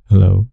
Hello.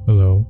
Hello.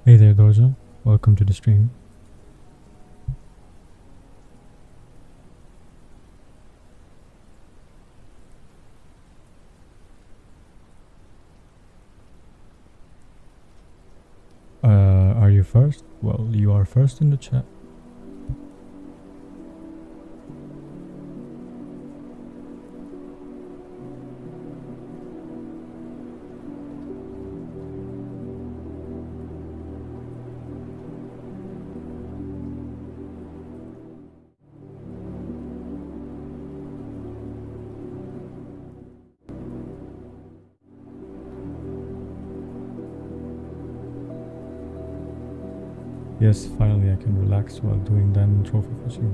Hey there, Dorza. Welcome to the stream. Are you first? Well, you are first in the chat. Yes, finally I can relax while doing diamond trophy fishing.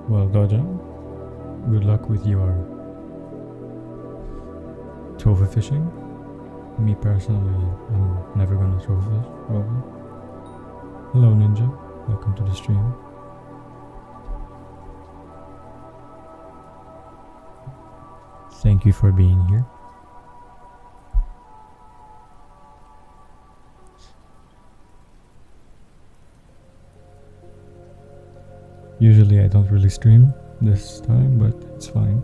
Well, Dodger, good luck with your trophy fishing. Me personally, I'm never gonna trophy fish, probably. Hello Ninja, welcome to the stream. Thank you for being here. Usually I don't really stream this time, but it's fine.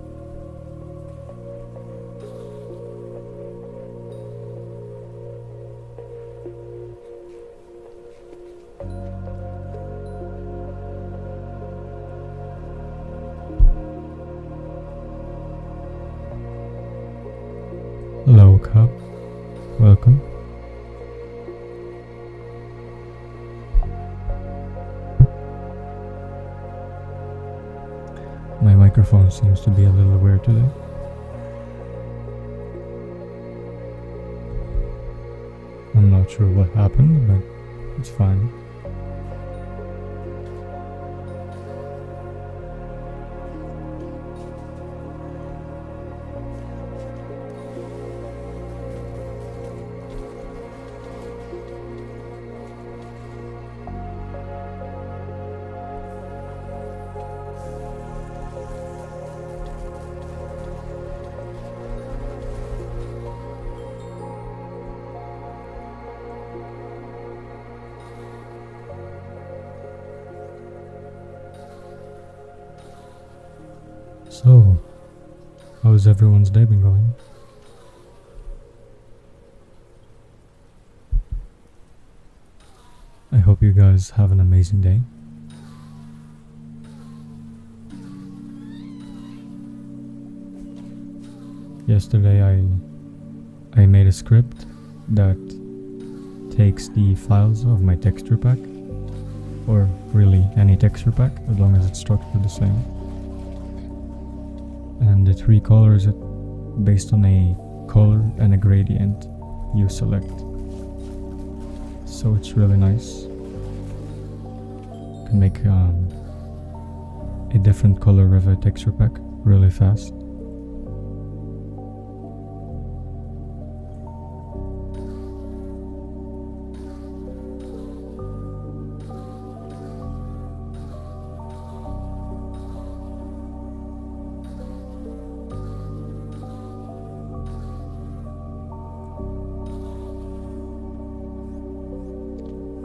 Hello Cup, welcome. My microphone seems to be a little weird today. I'm not sure what happened, but it's fine. So, how's everyone's day been going? I hope you guys have an amazing day. Yesterday I made a script that takes the files of my texture pack, or really any texture pack as long as it's structured the same, and it recolors it based on a color and a gradient you select. So it's really nice. You can make a different color of a texture pack really fast.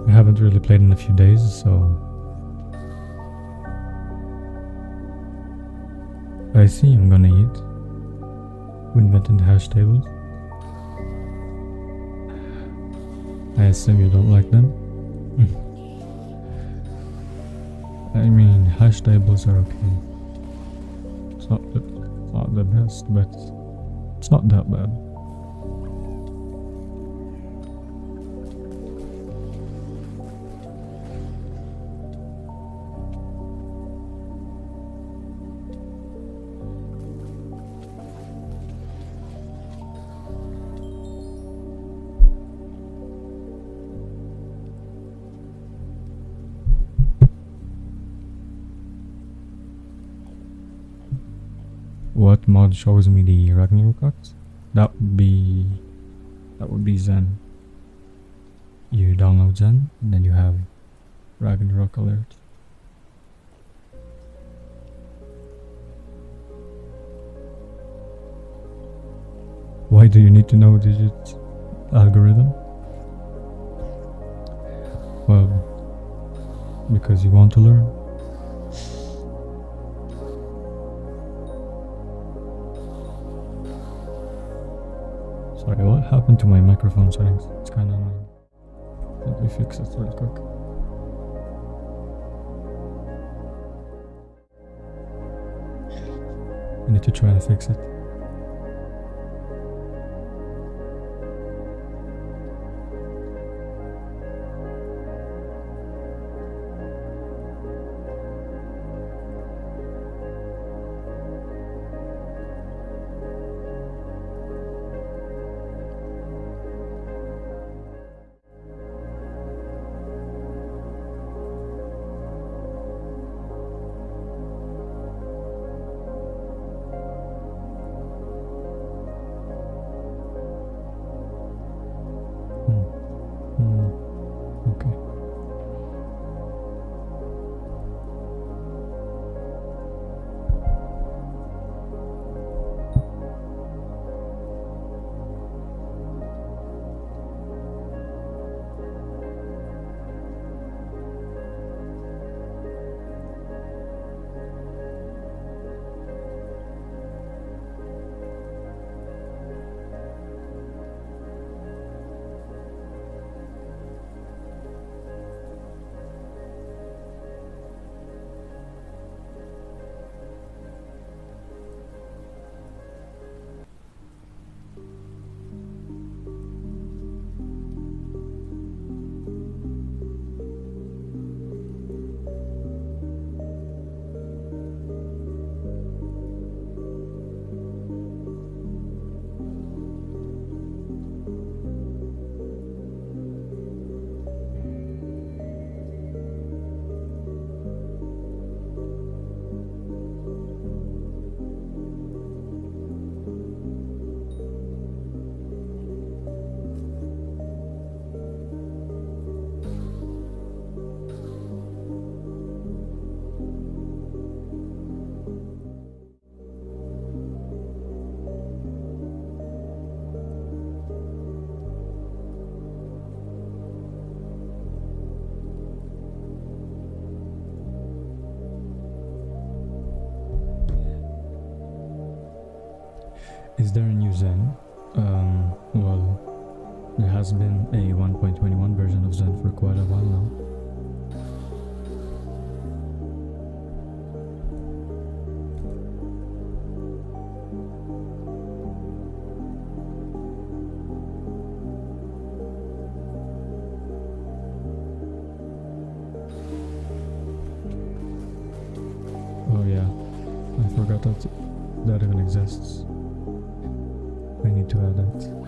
I haven't really played in a few days, so I see I'm gonna eat. Who invented hash tables? I assume you don't like them? I mean, hash tables are okay. It's not the best, but it's not that bad. What mod shows me the Ragnarok cards? That would be Zen. You download Zen and then you have Ragnarok alert. Why Why do you need to know digit algorithm? Well, because you want to learn. Sorry, what happened to my microphone settings? It's kind of annoying. Let me fix it real quick. I need to try to fix it. Okay. Is there a new Zen? Well, there has been a 1.21 version of Zen for quite a while now. Oh yeah, I forgot that even exists. I need to add that.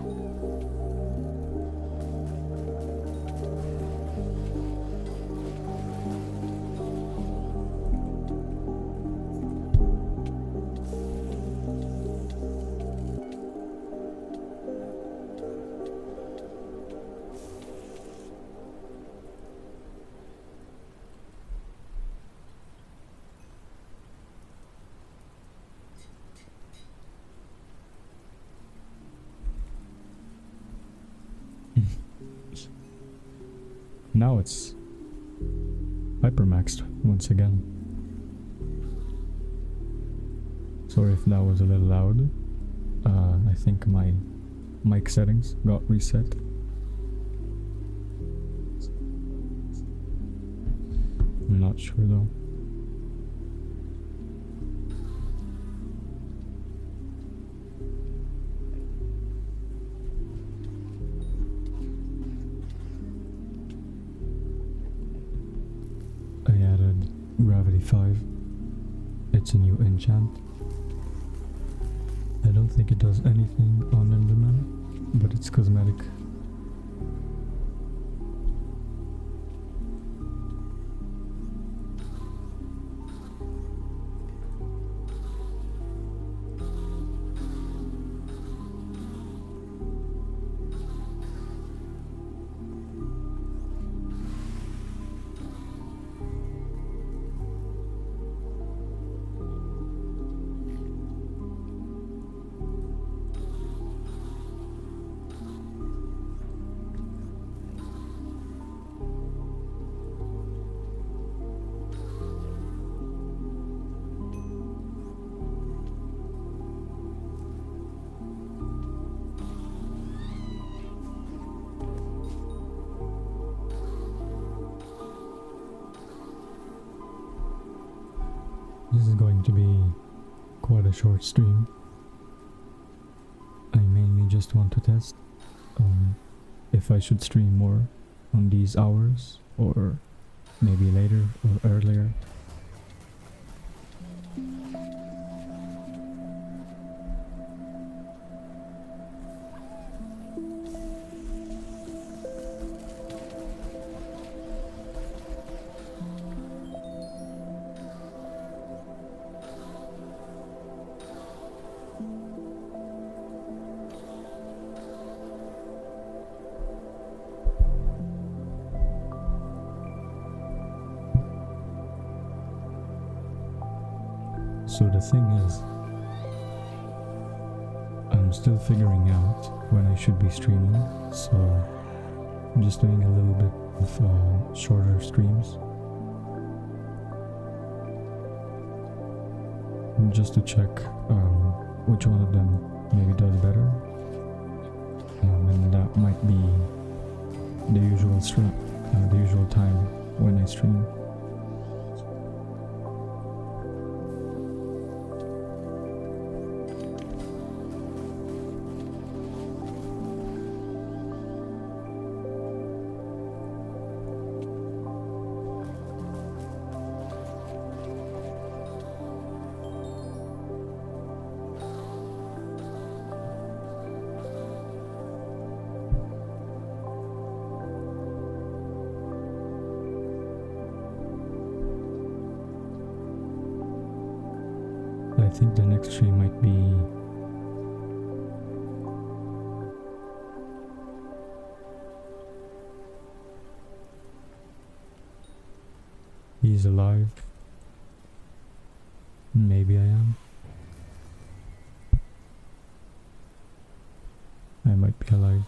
Now it's hypermaxed once again. Sorry if that was a little loud. I think my mic settings got reset. I'm not sure though. Gravity 5. It's a new enchant. I don't think it does anything on Enderman, but it's cosmetic. This is going to be quite a short stream. I mainly just want to test if I should stream more on these hours or maybe later or earlier. So the thing is, I'm still figuring out when I should be streaming, so I'm just doing a little bit of shorter streams. Just to check which one of them maybe does better. And that might be the usual time when I stream. I think the next stream might be he's alive. Maybe I am. I might be alive,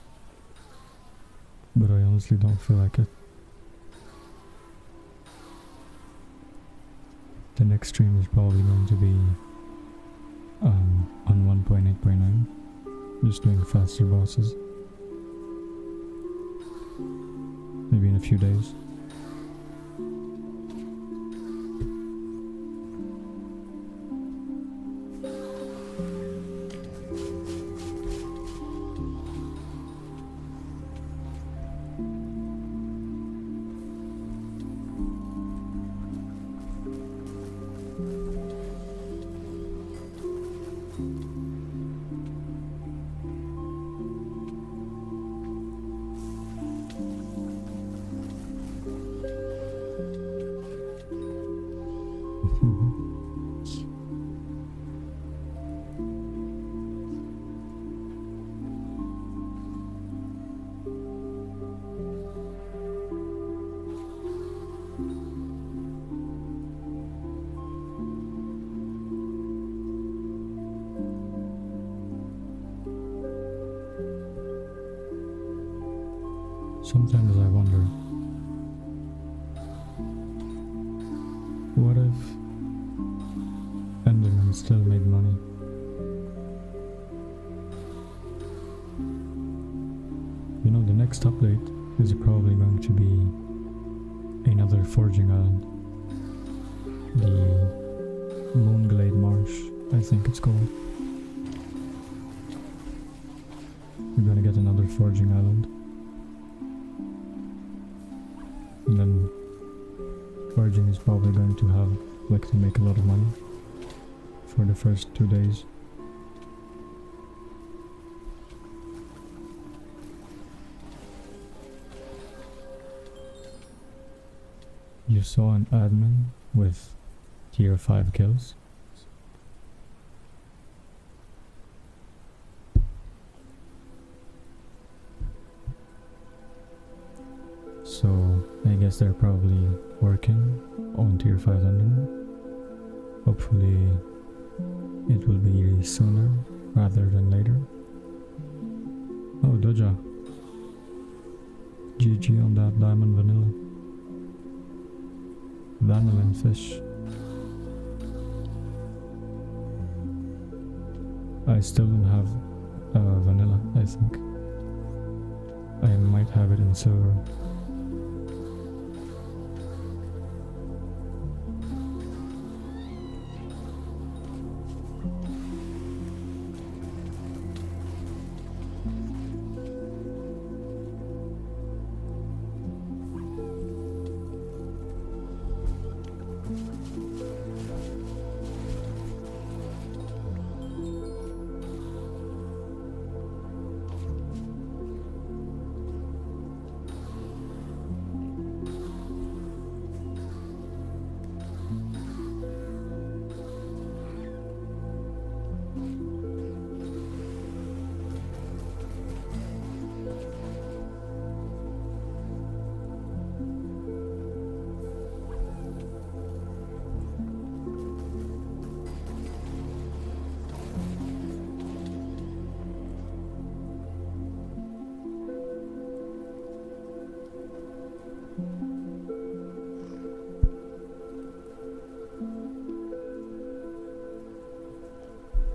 but I honestly don't feel like it. The next stream is probably going to be on 1.8.9, just doing faster bosses. Maybe in a few days. Sometimes I wonder, what if Enderman still made money? You know, the next update is probably going to be another forging island. The Moonglade Marsh, I think it's called. We're gonna get another forging island. And then forging is probably going to have, like, to make a lot of money for the first 2 days. You saw an admin with tier 5 kills. So I guess they're probably working on tier 5 Enderman. Hopefully it will be sooner rather than later. Oh, Doja. GG on that diamond vanilla. Vanillin fish. I still don't have vanilla, I think. I might have it in silver.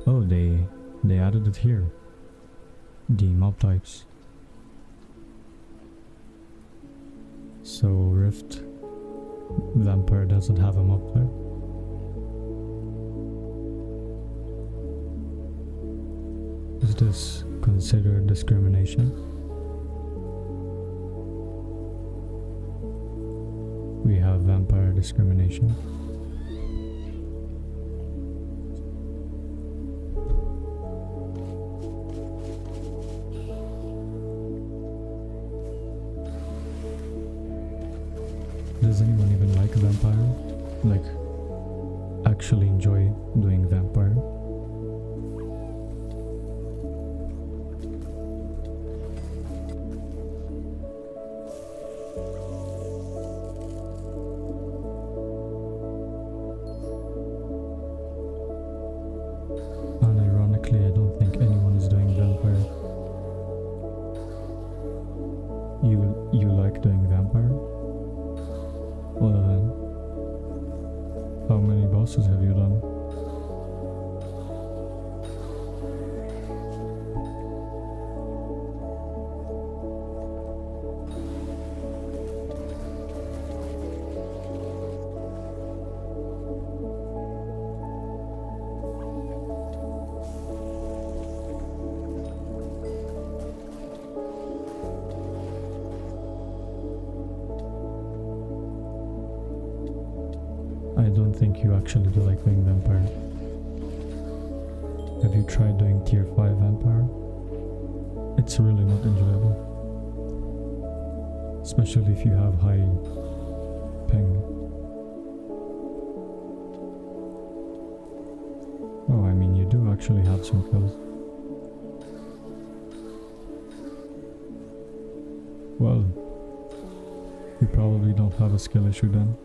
Oh, they added it here. The mob types. So Rift Vampire doesn't have a mob type. Is this considered discrimination? We have vampire discrimination. Does anyone even like vampire? Like, actually enjoy doing vampire? Unironically, I don't think anyone is doing vampire. You like doing vampire? Well then, how many bosses have you done? I don't think you actually do like doing vampire. Have you tried doing tier 5 vampire? It's really not enjoyable. Especially if you have high ping. Oh, I mean, you do actually have some kills. Well, you probably don't have a skill issue then.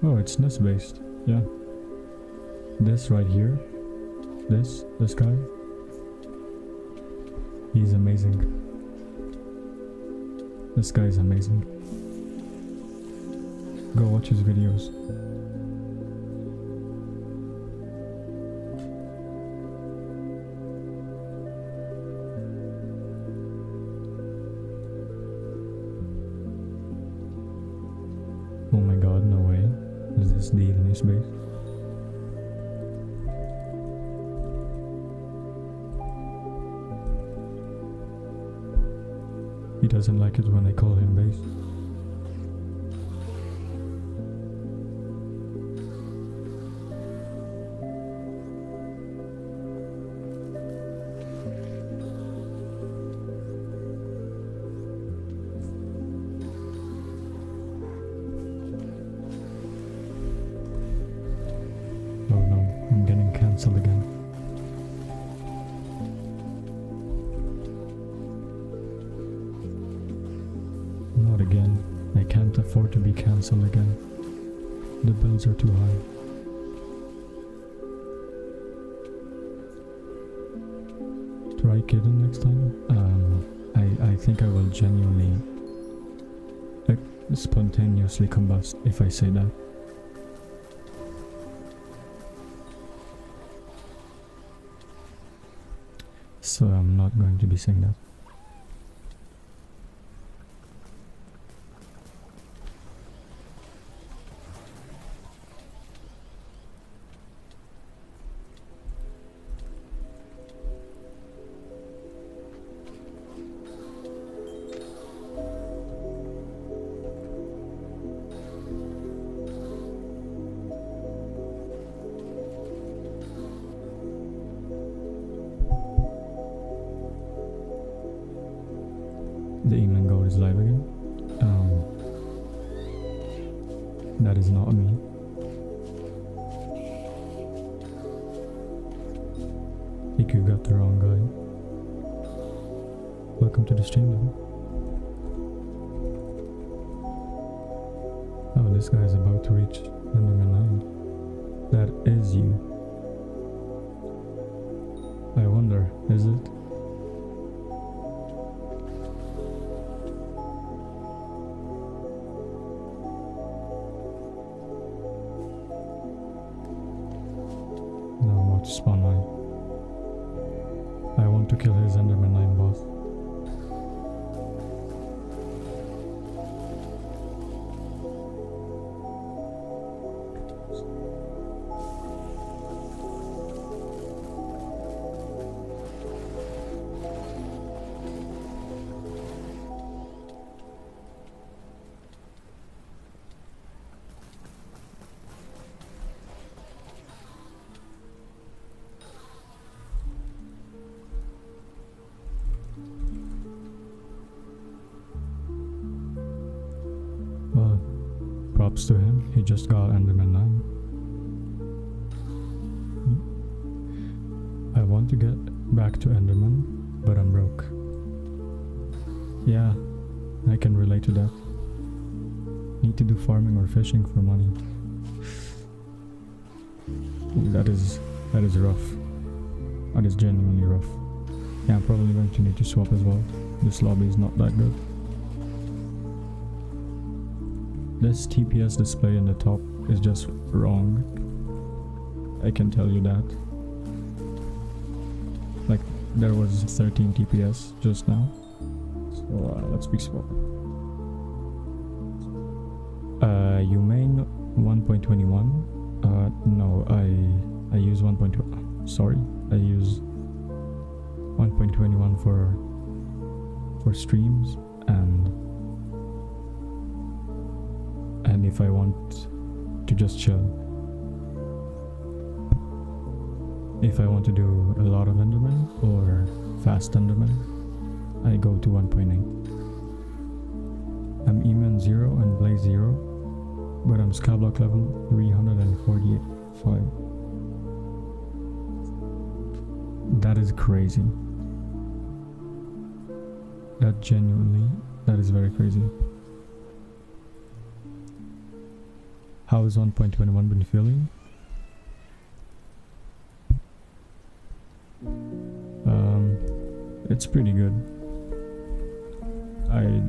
Oh, it's nest based. Yeah. This right here. This guy. He's amazing. This guy is amazing. Go watch his videos. Oh my god, no way. Is this the nest base? He doesn't like it when I call him base. Oh no, I'm getting cancelled again. Not again. I can't afford to be cancelled again. The bills are too high. Try kidding next time? I think I will genuinely spontaneously combust if I say that. So I'm not going to be saying that. The eman goat is live again. That is not me. think you got the wrong guy. Welcome to the stream though. Oh, this guy is about to reach Enderman 9. That is you. I wonder, is it? No, I'm about to spawn 9. I want to kill his Enderman 9 boss. Well, props to him, he just got Enderman 9. I want to get back to Enderman, but I'm broke. Yeah, I can relate to that. Need to do farming or fishing for money. That is rough. That is genuinely rough. Yeah, I'm probably going to need to swap as well. This lobby is not that good. This TPS display in the top is just wrong. I can tell you that. Like, there was 13 TPS just now. So let's be swap. You main 1.21. No, I use 1.2. Sorry, I use 1.21 for streams and if I want to just chill. If I want to do a lot of Enderman or fast Enderman, I go to 1.8. I'm eman 0 and blaze 0, but I'm skyblock level 345. That is crazy. That is very crazy. How has 1.21 been feeling? It's pretty good. I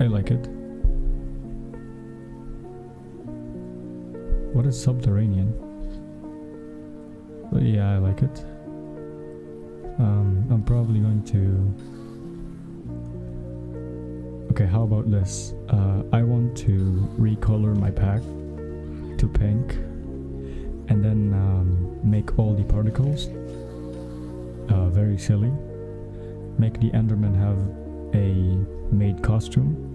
like it. What is subterranean? But yeah, I like it. I'm probably going to... Okay, how about this? I want to recolor my pack to pink and then make all the particles very silly. Make the Enderman have a made costume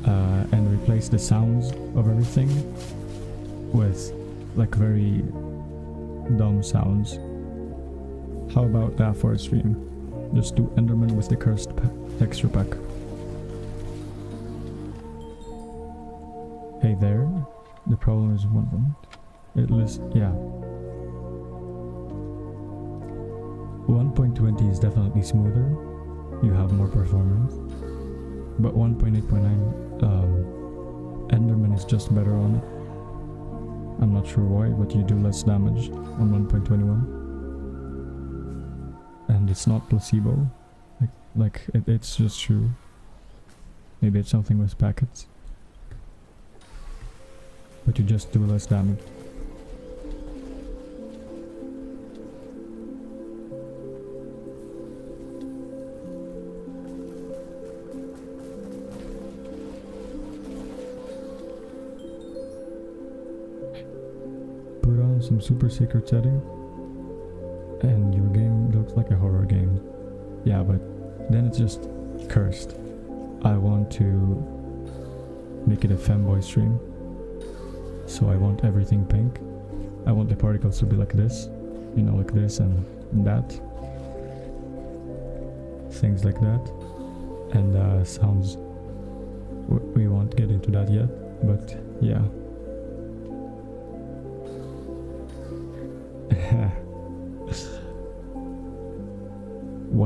and replace the sounds of everything with like very dumb sounds. How about that for a stream? Just do Enderman with the cursed texture pack. Hey there, the problem is one moment. It lists, yeah. 1.20 is definitely smoother. You have more performance. But 1.8.9, Enderman is just better on it. I'm not sure why, but you do less damage on 1.21. And it's not placebo. It's just true. Maybe it's something with packets. But you just do less damage. Put on some super secret setting and your game looks like a horror game. Yeah, but then it's just cursed. I want to make it a femboy stream. So I want everything pink. I want the particles to be like this. You know, like this and that. Things like that. And sounds... We won't get into that yet, but yeah.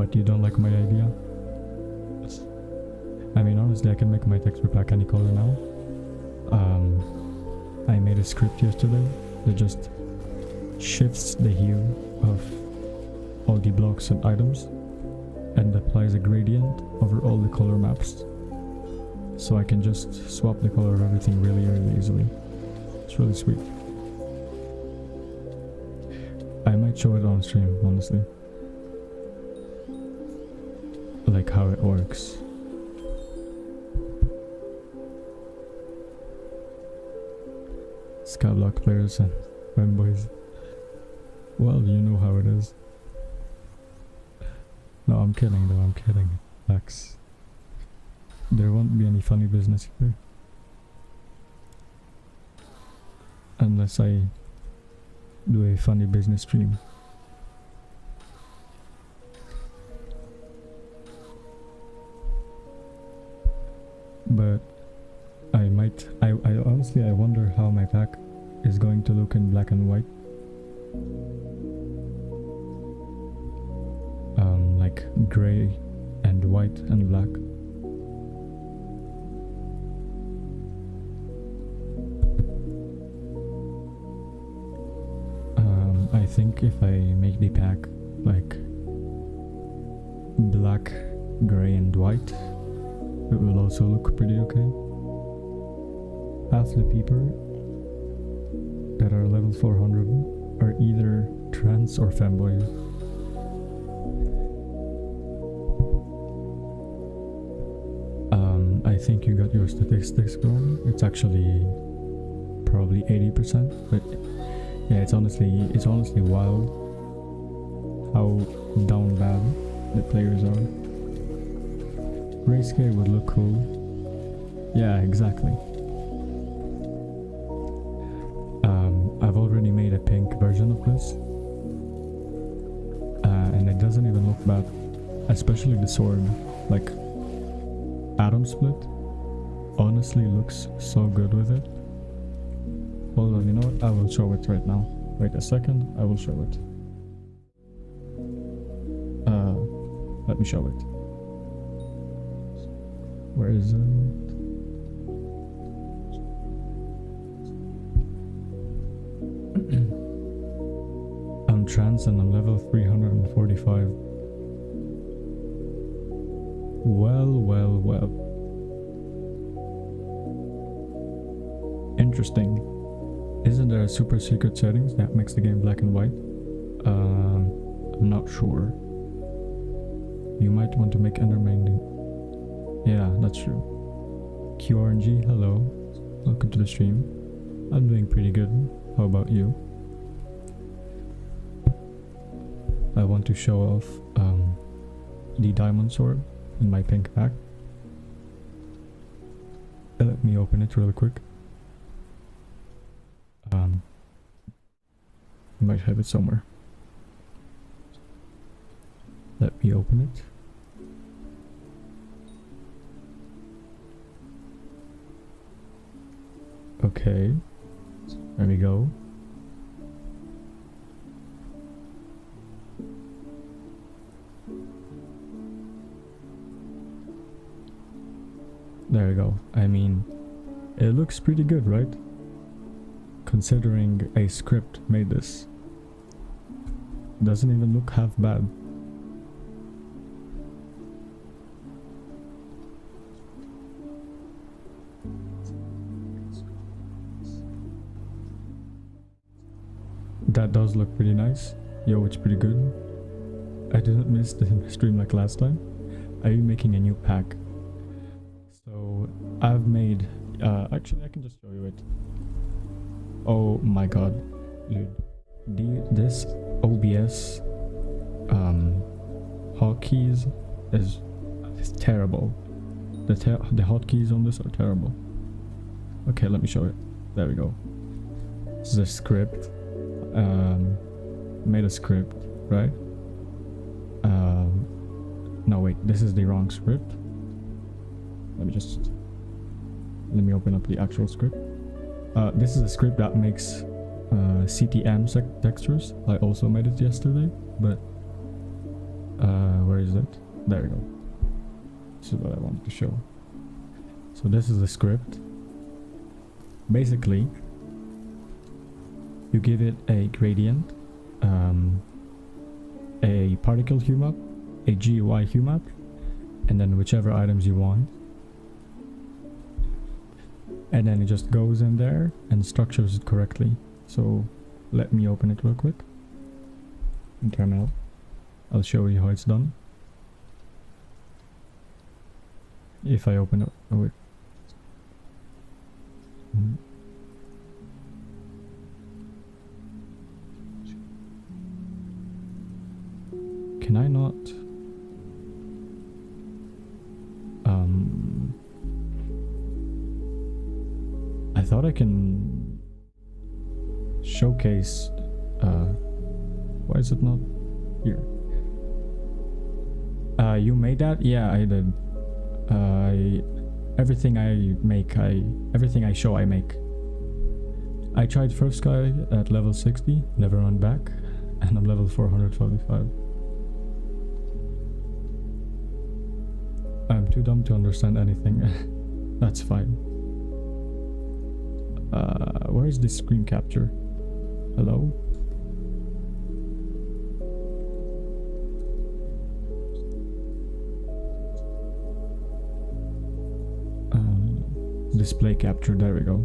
What, you don't like my idea? I mean, honestly, I can make my texture pack any color now. I made a script yesterday that just shifts the hue of all the blocks and items and applies a gradient over all the color maps. So I can just swap the color of everything really easily. It's really sweet. I might show it on stream, honestly. Like how it works. Skyblock players and fanboys. Well, you know how it is. No, I'm kidding though, I'm kidding. Relax. There won't be any funny business here. Unless I do a funny business stream. But I honestly wonder how my pack is going to look in black and white. Like gray and white and black. I think if I make the pack like black, gray and white, it will also look pretty okay. Half the people that are level 400 are either trans or fanboys. I think you got your statistics wrong. It's actually probably 80%, but yeah, it's honestly wild how down bad the players are. Race K would look cool. Yeah, exactly. I've already made a pink version of this, and it doesn't even look bad, especially the sword. Like Atom Split honestly looks so good with it. Hold on, you know what? I will show it right now. Wait a second, I will show it. Let me show it. Where is it? I'm trans and I'm level 345. Well. Interesting. Isn't there a super secret settings that makes the game black and white? I'm not sure. You might want to make Enderman. Yeah, that's true. QRNG, hello. Welcome to the stream. I'm doing pretty good. How about you? I want to show off the diamond sword in my pink pack. Let me open it real quick. I might have it somewhere. Let me open it. Okay, there we go. There we go. I mean, it looks pretty good, right? Considering a script made this. Doesn't even look half bad. That does look pretty nice. Yo, it's pretty good. I didn't miss the stream like last time. I'm making a new pack. So I've made actually I can just show you it. Oh my god, dude. This OBS hotkeys is terrible. The hotkeys on this are terrible. Okay, let me show it. There we go. This is a script. Made a script, right? No wait, this is the wrong script. Let me open up the actual script. This is a script that makes CTM textures. I also made it yesterday, but Where is it? There we go. This is what I wanted to show. So this is the script. Basically, you give it a gradient, a particle hue map, a GUI hue map, and then whichever items you want. And then it just goes in there and structures it correctly. So let me open it real quick in terminal. I'll show you how it's done. If I open it, oh wait. Can I not? I thought I can showcase. Why is it not here? You made that? Yeah, I did. Everything I make, everything I show, I make. I tried first sky at level 60, never went back, and I'm level 445. I'm too dumb to understand anything. That's fine. Where is this screen capture? Hello? Display capture, there we go.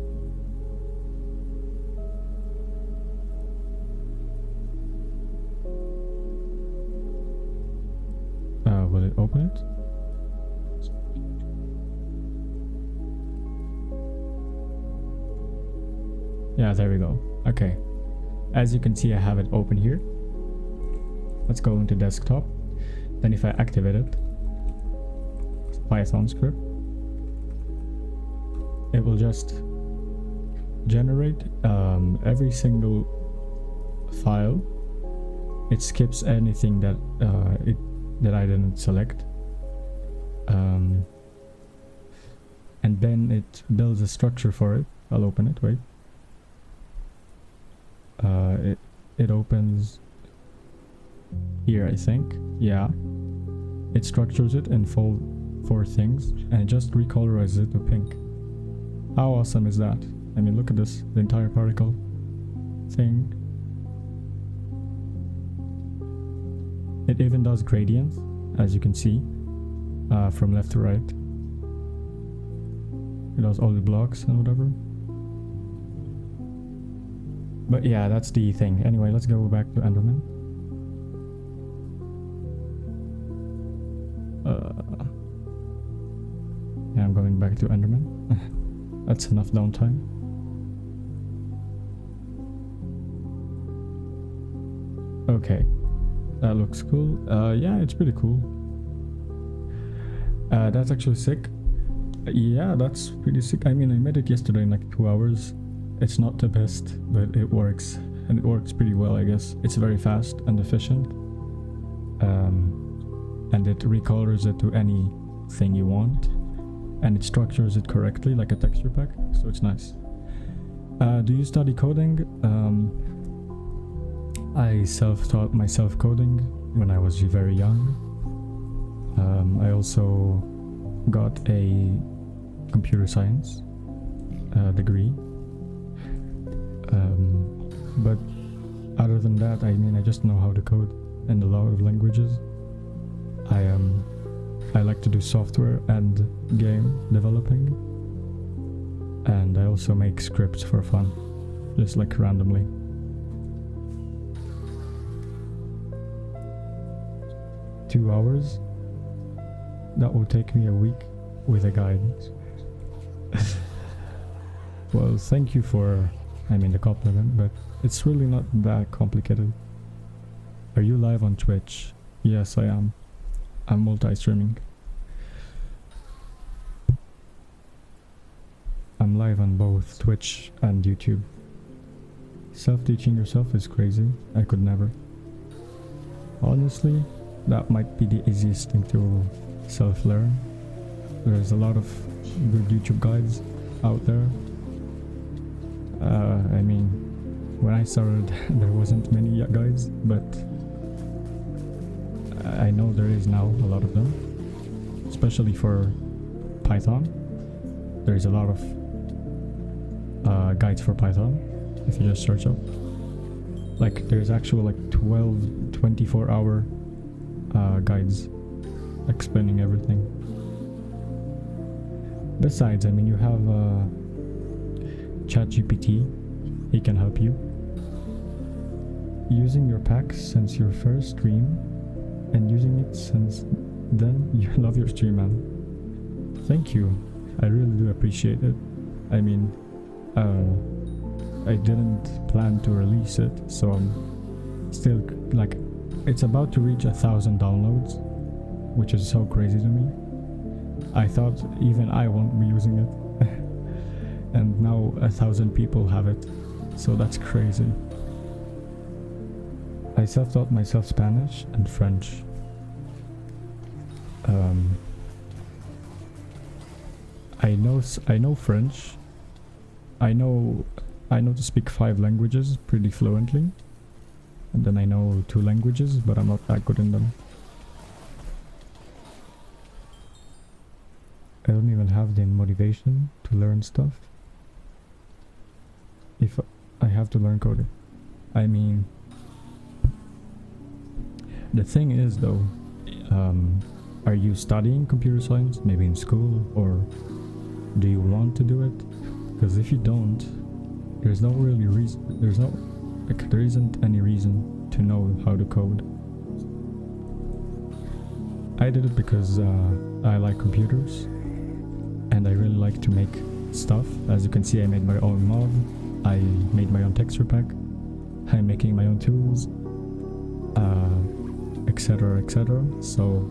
Will it open it? Yeah, there we go. Okay. As you can see, I have it open here. Let's go into desktop. Then if I activate it, it's a Python script. It will just generate every single file. It skips anything that that I didn't select, and then it builds a structure for it. I'll open it. Wait. It opens here, I think. Yeah. It structures it in four things, and it just recolorizes it to pink. How awesome is that? I mean, look at this, the entire particle thing. It even does gradients, as you can see, from left to right. It does all the blocks and whatever. But yeah, that's the thing. Anyway, let's go back to Enderman. Yeah, I'm going back to Enderman. That's enough downtime. Okay, that looks cool. Yeah, it's pretty cool. That's actually sick. Yeah, that's pretty sick. I mean, I made it yesterday in like 2 hours. It's not the best, but it works. And it works pretty well, I guess. It's very fast and efficient. And it recolors it to anything you want. And it structures it correctly, like a texture pack. So it's nice. Do you study coding? I self-taught myself coding when I was very young. I also got a computer science degree. But other than that, I mean, I just know how to code in a lot of languages. I like to do software and game developing, and I also make scripts for fun, just like randomly. Two hours? That will take me a week with a guide. Well, thank you for, I mean, the compliment, but it's really not that complicated. Are you live on Twitch? Yes, I am. I'm multi-streaming. I'm live on both Twitch and YouTube. Self-teaching yourself is crazy. I could never. Honestly, that might be the easiest thing to self-learn. There's a lot of good YouTube guides out there. I mean, when I started, there wasn't many guides, but I know there is now a lot of them, especially for Python. There is a lot of guides for Python if you just search up. Like there's actual like 24-hour guides explaining everything. Besides, I mean, you have ChatGPT. He can help you. Using your pack since your first stream and using it since then, you love your stream, man. Thank you. I really do appreciate it. I mean, I didn't plan to release it, so I'm still like, it's about to reach 1,000 downloads, which is so crazy to me. I thought even I won't be using it, and now 1,000 people have it, so that's crazy. I self-taught myself Spanish and French. I know French. I know to speak 5 languages pretty fluently, and then I know 2 languages, but I'm not that good in them. I don't even have the motivation to learn stuff. If I have to learn coding, I mean, the thing is though, are you studying computer science maybe in school, or do you want to do it? Because if you don't, there's no really reason, there isn't any reason to know how to code. I did it because I like computers and I really like to make stuff. As you can see, I made my own mod, I made my own texture pack, I'm making my own tools, etc, etc. So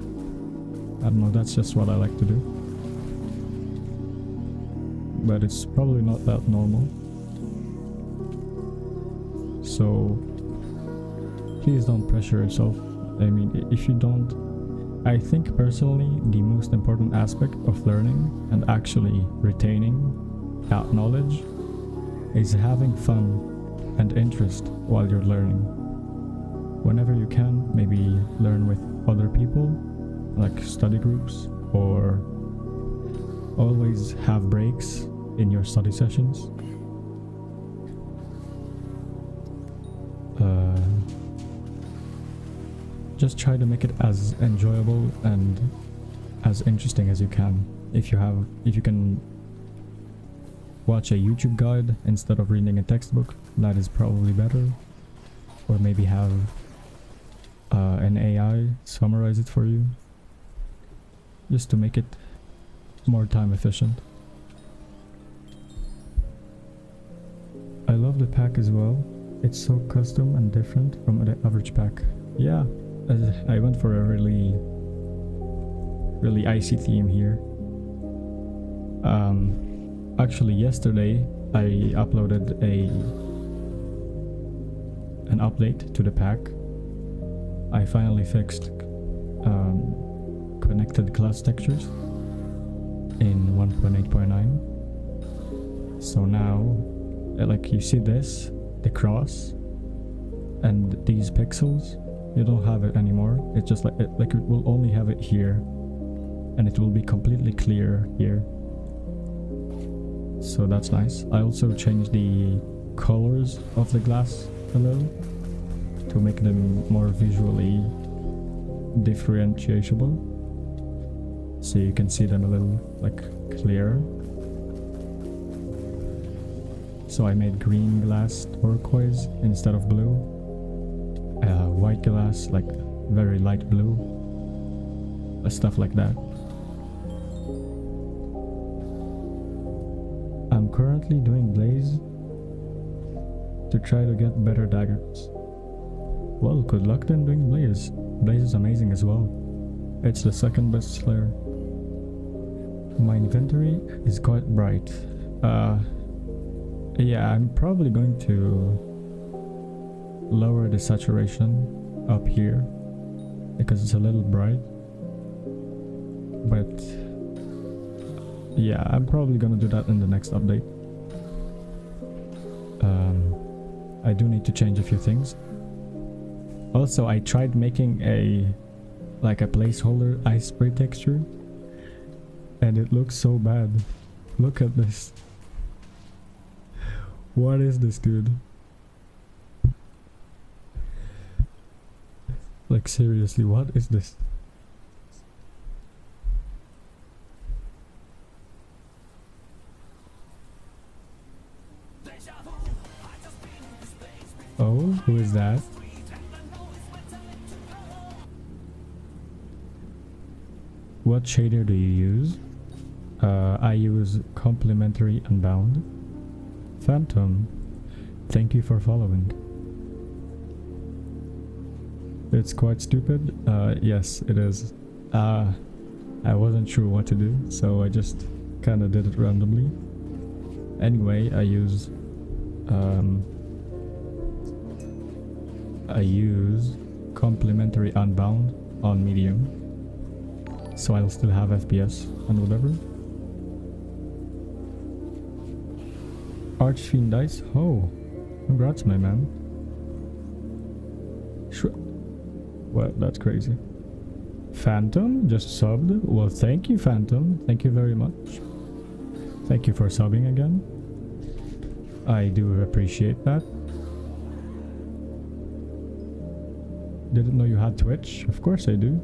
I don't know, that's just what I like to do. But it's probably not that normal. So please don't pressure yourself. I mean, if you don't, I think personally the most important aspect of learning and actually retaining that knowledge is having fun and interest while you're learning. Whenever you can, maybe learn with other people, like study groups, or always have breaks in your study sessions. Just try to make it as enjoyable and as interesting as you can. If you can watch a YouTube guide instead of reading a textbook, that is probably better. Or maybe have an AI summarize it for you, just to make it more time efficient. I love the pack as well. It's so custom and different from the average pack. Yeah, I went for a really icy theme here. Actually yesterday I uploaded an update to the pack. I finally fixed connected class textures in 1.8.9. So now, like, you see this, the cross and these pixels, you don't have it anymore. It's just like it will only have it here, and it will be completely clear here. So that's nice. I also changed the colors of the glass a little to make them more visually differentiable, so you can see them a little like clearer. So I made green glass turquoise instead of blue, white glass like very light blue, stuff like that. I'm currently doing Blaze to try to get better daggers. Well, good luck then doing Blaze. Blaze is amazing as well. It's the second best Slayer. My inventory is quite bright. Yeah, I'm probably going to lower the saturation up here because it's a little bright. But yeah, I'm probably gonna do that in the next update. I do need to change a few things. Also, I tried making a like a placeholder ice spray texture, and it looks so bad. Look at this. What is this, dude? Like seriously, what is this? Oh, who is that? What shader do you use? I use Complementary Unbound. Phantom, thank you for following. It's quite stupid. Yes, it is. I wasn't sure what to do, so I just kind of did it randomly. Anyway, I use Complementary Unbound on medium, so I'll still have FPS and whatever. Archfiend Dice, oh, congrats my man. Sure. Well, that's crazy. Phantom just subbed. Well, thank you, Phantom. Thank you very much. Thank you for subbing again. I do appreciate that. Didn't know you had Twitch. Of course I do.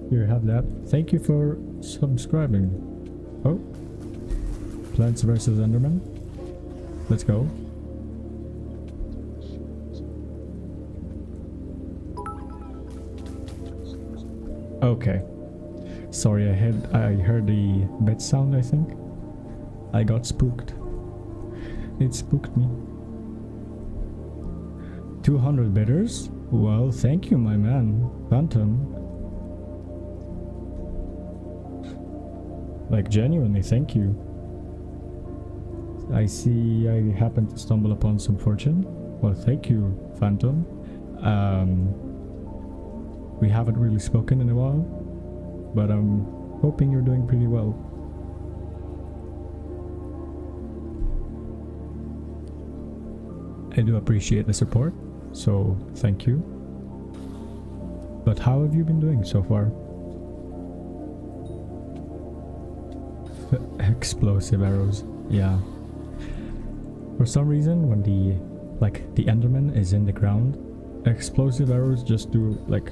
Here, have that. Thank you for subscribing. Oh. Plants vs. Enderman. Let's go. Okay. Sorry, I heard the bed sound, I think. I got spooked. It spooked me. 200 bidders? Well, thank you, my man. Phantom. Like, genuinely, thank you. I see I happened to stumble upon some fortune. Well, thank you, Phantom. We haven't really spoken in a while, but I'm hoping you're doing pretty well. I do appreciate the support, so thank you. But how have you been doing so far? Explosive arrows, yeah. For some reason, when the Enderman is in the ground, explosive arrows just do like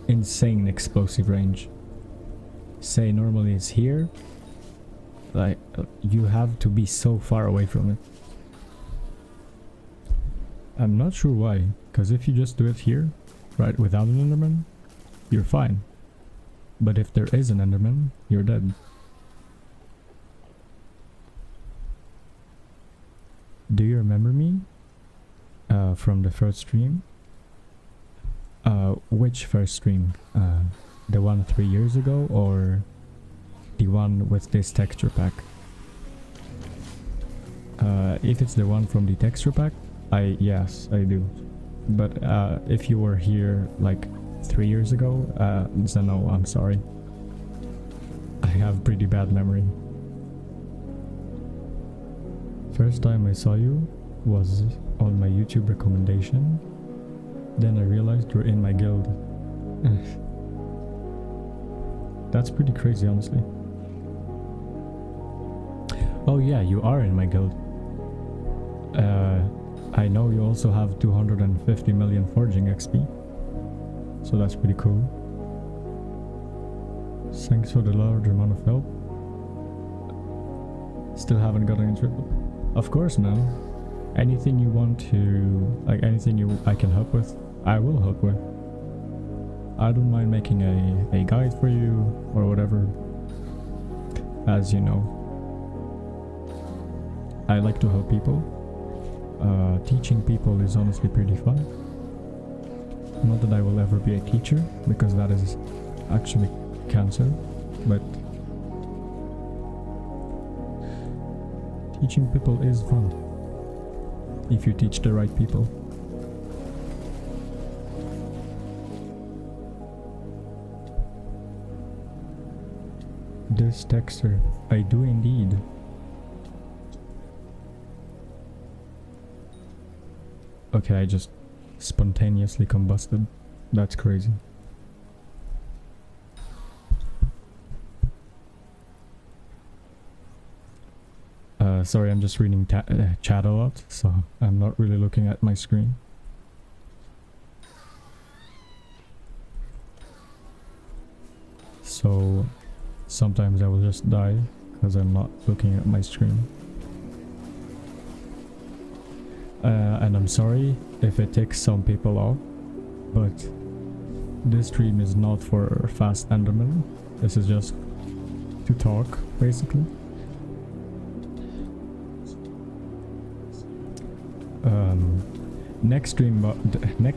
insane explosive range. Say normally it's here, like you have to be so far away from it. I'm not sure why, because if you just do it here, right, without an Enderman, you're fine. But if there is an Enderman, you're dead. Do you remember me? From the first stream? Which first stream? The one 3 years ago, or the one with this texture pack? If it's the one from the texture pack, yes, I do. But if you were here like 3 years ago, then no, I'm sorry. I have pretty bad memory. First time I saw you was on my YouTube recommendation. Then I realized you're in my guild. That's pretty crazy, honestly. Oh yeah, you are in my guild. I know you also have 250 million forging XP. So that's pretty cool. Thanks for the large amount of help. Still haven't gotten into it. Of course, man. Anything you want to, like anything I can help with, I will help with. I don't mind making a guide for you or whatever. As you know, I like to help people. Teaching people is honestly pretty fun. Not that I will ever be a teacher, because that is actually cancer, but teaching people is fun if you teach the right people. This texture, I do indeed. Okay, I just spontaneously combusted. That's crazy. Sorry, I'm just reading chat a lot, so I'm not really looking at my screen. So sometimes I will just die because I'm not looking at my screen. And I'm sorry if it takes some people off, but this stream is not for fast Enderman. This is just to talk, basically. Next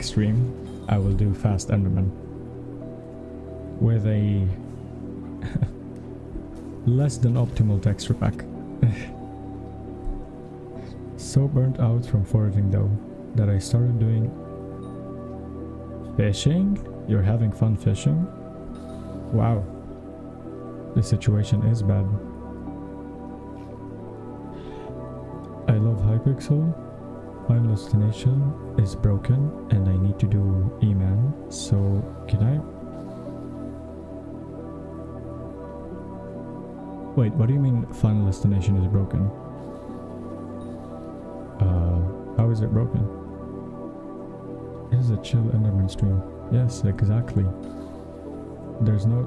stream, I will do fast Enderman with a less than optimal texture pack. So burnt out from foraging though that I started doing fishing. You're having fun fishing? Wow, the situation is bad. I love Hypixel. Final destination is broken and I need to do eman, so can I? Wait, what do you mean final destination is broken? How is it broken? It is a chill Enderman stream. Yes, exactly. There's not...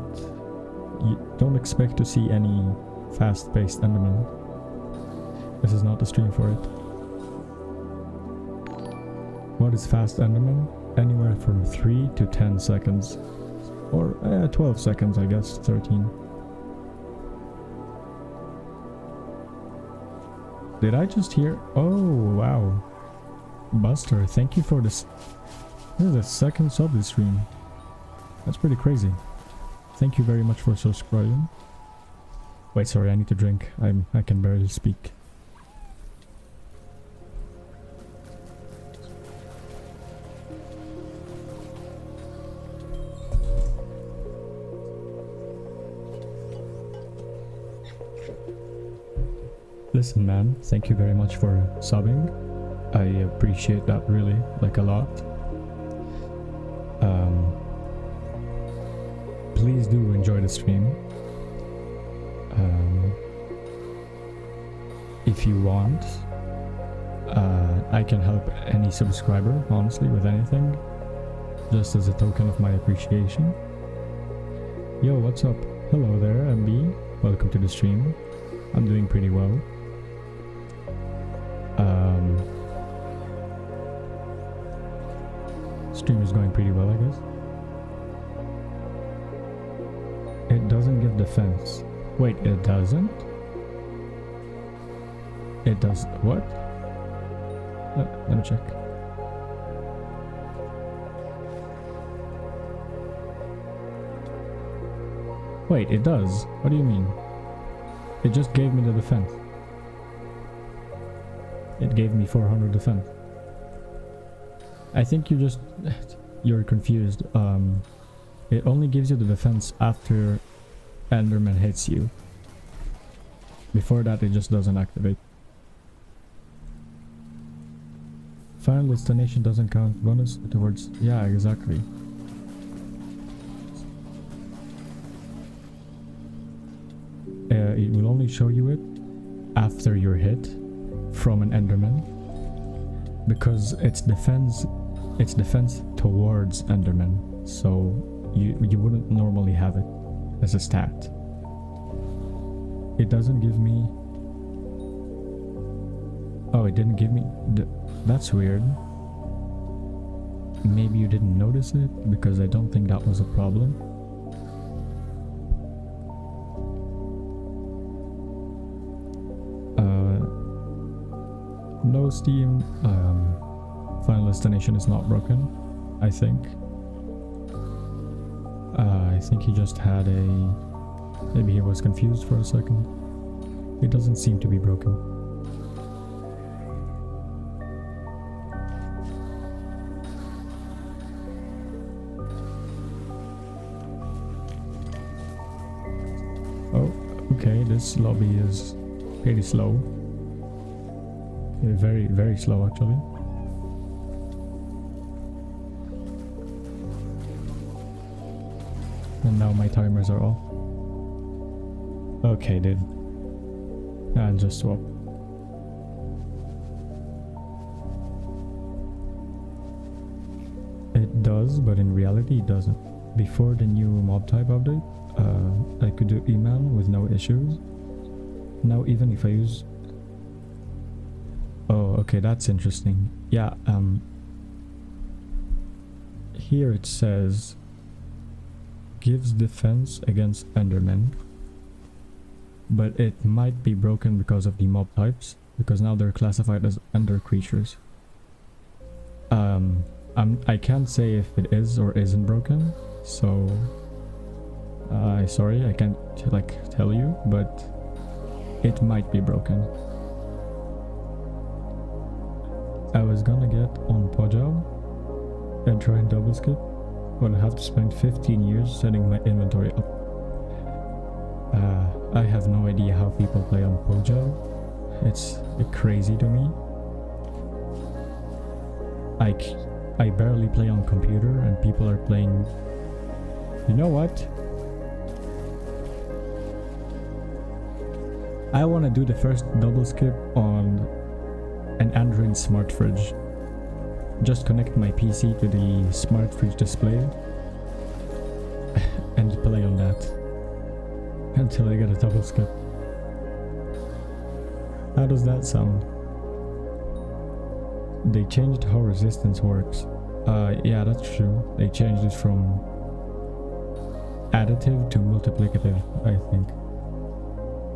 You don't expect to see any fast-paced Enderman. This is not the stream for it. What is fast Enderman? Anywhere from 3 to 10 seconds. Or 12 seconds, I guess, 13. Did I just hear? Oh, wow. Buster, thank you for this. This is the second sub this stream. That's pretty crazy. Thank you very much for subscribing. Wait, sorry, I need to drink. I can barely speak. Listen, man, thank you very much for subbing. I appreciate that really, like, a lot. Please do enjoy the stream. If you want, I can help any subscriber, honestly, with anything, just as a token of my appreciation. Yo, what's up? Hello there, MB. Welcome to the stream. I'm doing pretty well. Stream is going pretty well, I guess. It doesn't give defense. Wait, it doesn't? It does what? Let me check. Wait, it does? What do you mean? It just gave me the defense. It gave me 400 defense. I think you're confused. It only gives you the defense after Enderman hits you. Before that, it just doesn't activate. Final destination doesn't count bonus towards... Yeah, exactly. It will only show you it after you're hit from an Enderman, because it's defense towards Enderman, so you wouldn't normally have it as a stat. It doesn't give me... Oh, it didn't give me... That's weird. Maybe you didn't notice it, because I don't think that was a problem. No Steam. Final destination is not broken, I think. I think he just had a... Maybe he was confused for a second. It doesn't seem to be broken. Oh, okay, this lobby is pretty slow. Very, very slow, actually. And now my timers are off. Okay, dude. I'll just swap. It does, but in reality it doesn't. Before the new mob type update, I could do eman with no issues. Now even if I use... Oh, okay, that's interesting. Yeah, here it says gives defense against endermen, but it might be broken because of the mob types, because now they're classified as ender creatures. I can't say if it is or isn't broken, so sorry, I can't like tell you, but it might be broken. I was gonna get on Pojob and try and double skip, but I have to spend 15 years setting my inventory up. I have no idea how people play on Pojob. It's crazy to me. I barely play on computer and people are playing... You know what? I want to do the first double skip on an Android smart fridge. Just connect my PC to the smart fridge display and play on that until I get a double skip. How does that sound? They changed how resistance works. Yeah, that's true. They changed it from additive to multiplicative, I think.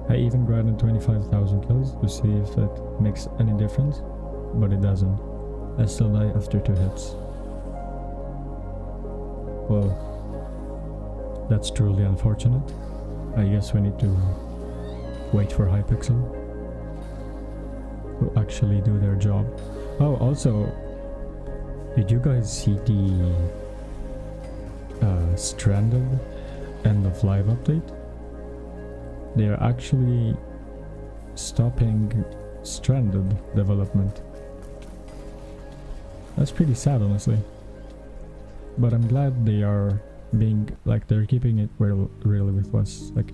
I even grinded 25,000 kills to see if it makes any difference, but it doesn't. I still die after 2 hits. Well, that's truly unfortunate. I guess we need to wait for Hypixel to actually do their job. Oh, also, did you guys see the Stranded end of life update? They are actually stopping Stranded development. That's pretty sad, honestly. But I'm glad they are being, like, they're keeping it really with us. Like,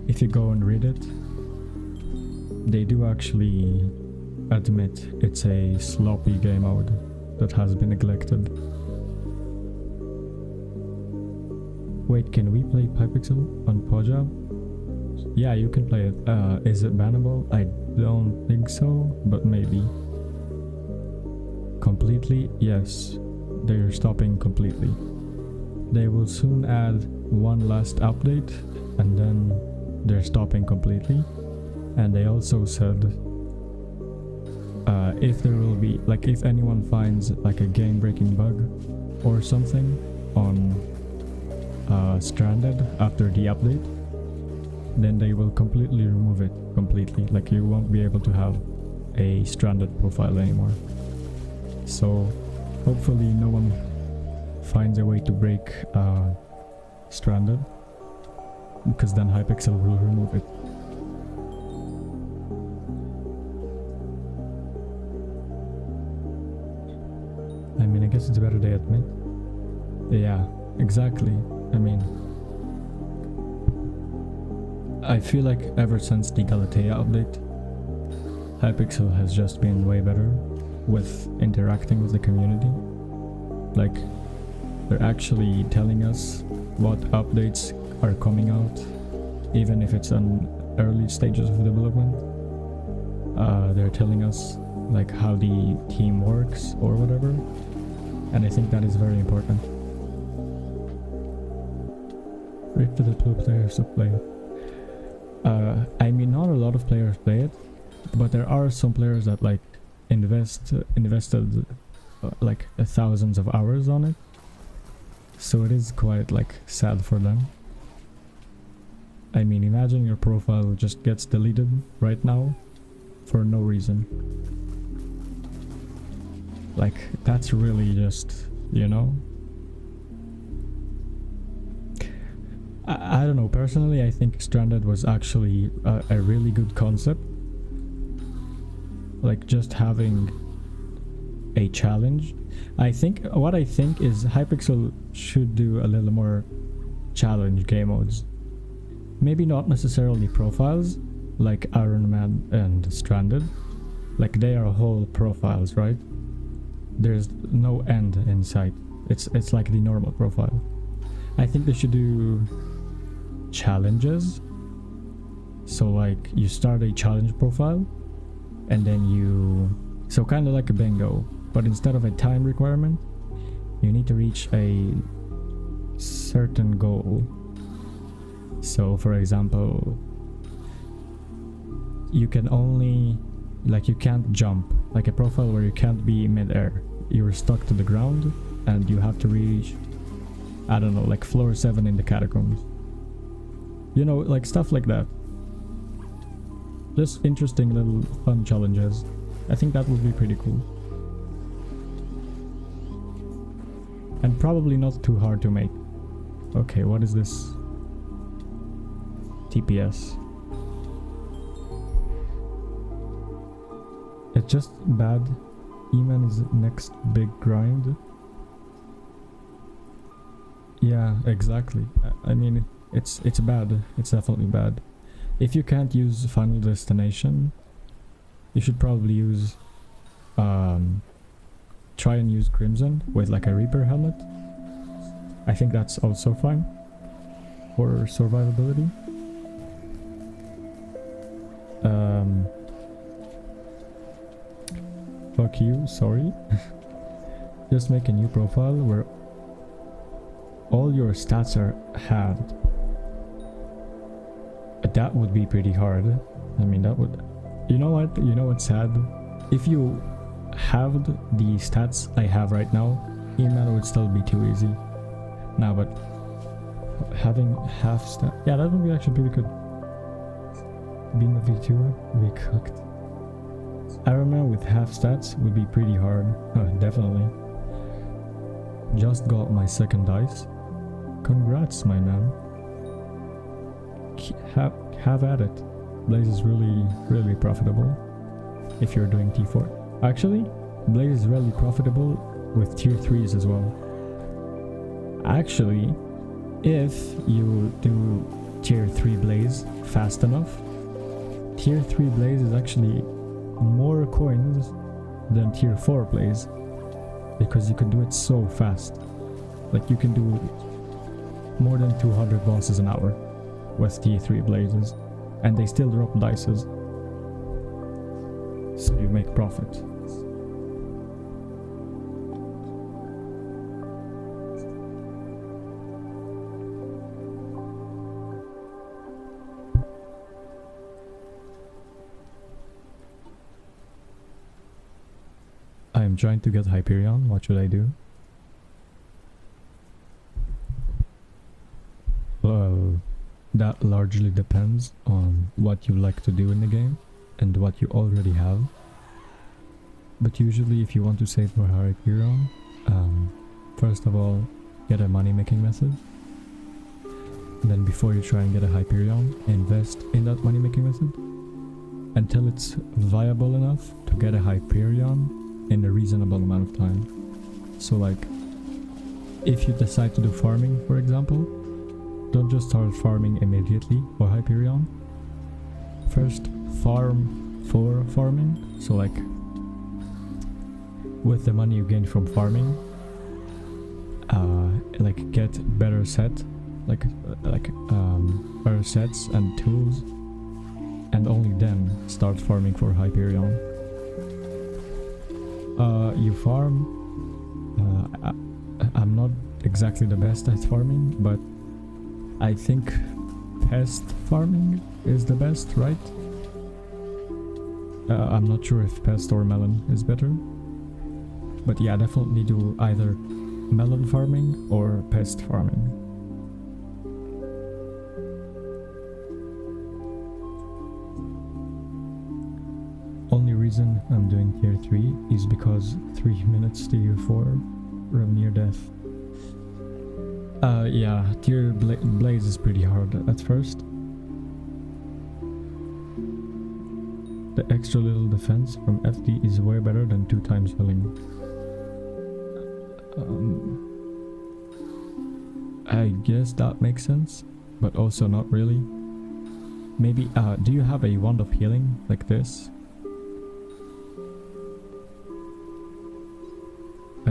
if you go and read it, they do actually admit it's a sloppy game mode that has been neglected. Wait, can we play Hypixel on Pojob? Yeah, you can play it. Is it bannable? I don't think so, but maybe. Completely? Yes. They're stopping completely. They will soon add one last update and then they're stopping completely. And they also said if there will be, like, if anyone finds like a game-breaking bug or something on Stranded after the update, then they will completely remove it completely. Like, you won't be able to have a Stranded profile anymore. So hopefully no one finds a way to break Stranded, because then Hypixel will remove it. I mean, I guess it's better they admit. Yeah, exactly. I mean, I feel like ever since the Galatea update, Hypixel has just been way better with interacting with the community. Like, they're actually telling us what updates are coming out, even if it's on early stages of development. They're telling us like how the team works or whatever, and I think that is very important. Rip to the two players to play it. I mean, not a lot of players play it, but there are some players that like invested like thousands of hours on it, so it is quite like sad for them. I mean, imagine your profile just gets deleted right now for no reason. Like, that's really just, you know, I don't know. Personally, I think Stranded was actually a really good concept. Like, just having a challenge. What I think is Hypixel should do a little more challenge game modes. Maybe not necessarily profiles like Iron Man and Stranded. Like they are whole profiles, right? There's no end in sight. It's like the normal profile. I think they should do challenges. So like you start a challenge profile and then so kind of like a bingo, but instead of a time requirement, you need to reach a certain goal. So for example, you can only, like you can't jump, like a profile where you can't be mid-air. You're stuck to the ground and you have to reach, I don't know, like floor 7 in the catacombs. You know, like stuff like that. Just interesting little fun challenges. I think that would be pretty cool. And probably not too hard to make. Okay, what is this? TPS. It's just bad. Eman is next big grind. Yeah, exactly. I mean, it's bad. It's definitely bad. If you can't use Final Destination, you should probably use try and use Crimson with like a Reaper helmet. I think that's also fine for survivability. Fuck you, sorry. Just make a new profile where all your stats are halved. That would be pretty hard. I mean, that would... You know what? You know what's sad? If you halved the stats I have right now, eman would still be too easy. Nah, but having half stat... Yeah, that would be actually pretty good. Being a VTuber, be cooked. Iron Man with half stats would be pretty hard. Definitely. Just got my second dice. Congrats, my man. Have at it. Blaze is really profitable if you're doing T4. Actually, Blaze is really profitable with tier 3s as well. Actually, if you do tier 3 Blaze fast enough, tier 3 Blaze is actually more coins than tier 4 Blaze, because you can do it so fast. Like you can do more than 200 bosses an hour with tier 3 Blazes, and they still drop dices, so you make profit. I am trying to get Hyperion. What should I do? Well, that largely depends on what you like to do in the game and what you already have. But usually if you want to save for Hyperion, first of all, get a money making method. And then before you try and get a Hyperion, invest in that money making method until it's viable enough to get a Hyperion in a reasonable amount of time. So like, if you decide to do farming, for example, don't just start farming immediately for Hyperion. First farm for farming. So like, with the money you gain from farming, like get better set, better sets and tools, and only then start farming for Hyperion. You farm. I'm not exactly the best at farming, but I think pest farming is the best, right? I'm not sure if pest or melon is better, but yeah, definitely do either melon farming or pest farming. Only reason I'm doing tier 3 is because 3 minutes to tier 4 from near death. Yeah, tier Blaze is pretty hard at first. The extra little defense from FD is way better than 2 times healing. I guess that makes sense, but also not really. Maybe, do you have a wand of healing like this?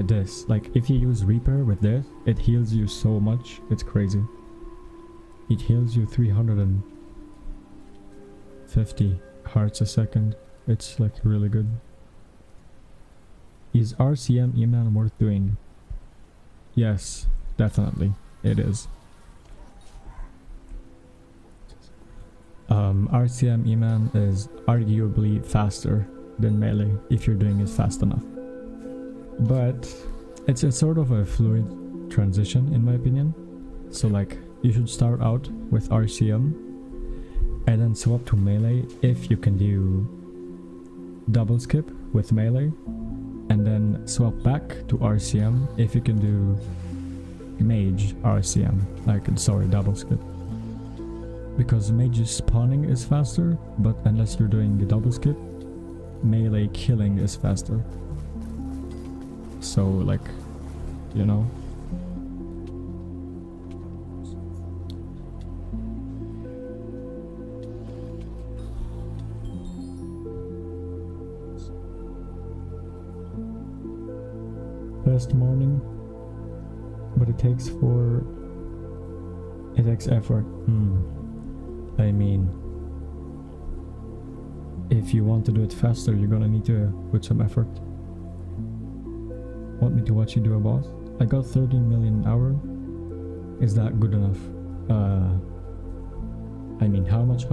This, like if you use Reaper with this, it heals you so much, it's crazy. It heals you 350 hearts a second. It's like really good. Is RCM eman worth doing? Yes, definitely it is. RCM eman is arguably faster than melee if you're doing it fast enough. But it's a sort of a fluid transition in my opinion. So like you should start out with RCM and then swap to melee if you can do double skip with melee, and then swap back to RCM if you can do mage RCM, like sorry, double skip. Because mage's spawning is faster, but unless you're doing the double skip, melee killing is faster. So like, you know. Best morning, but it takes effort. I mean, if you want to do it faster, you're gonna need to put some effort. Want me to watch you do a boss? I got 13 million an hour. Is that good enough? I mean, how much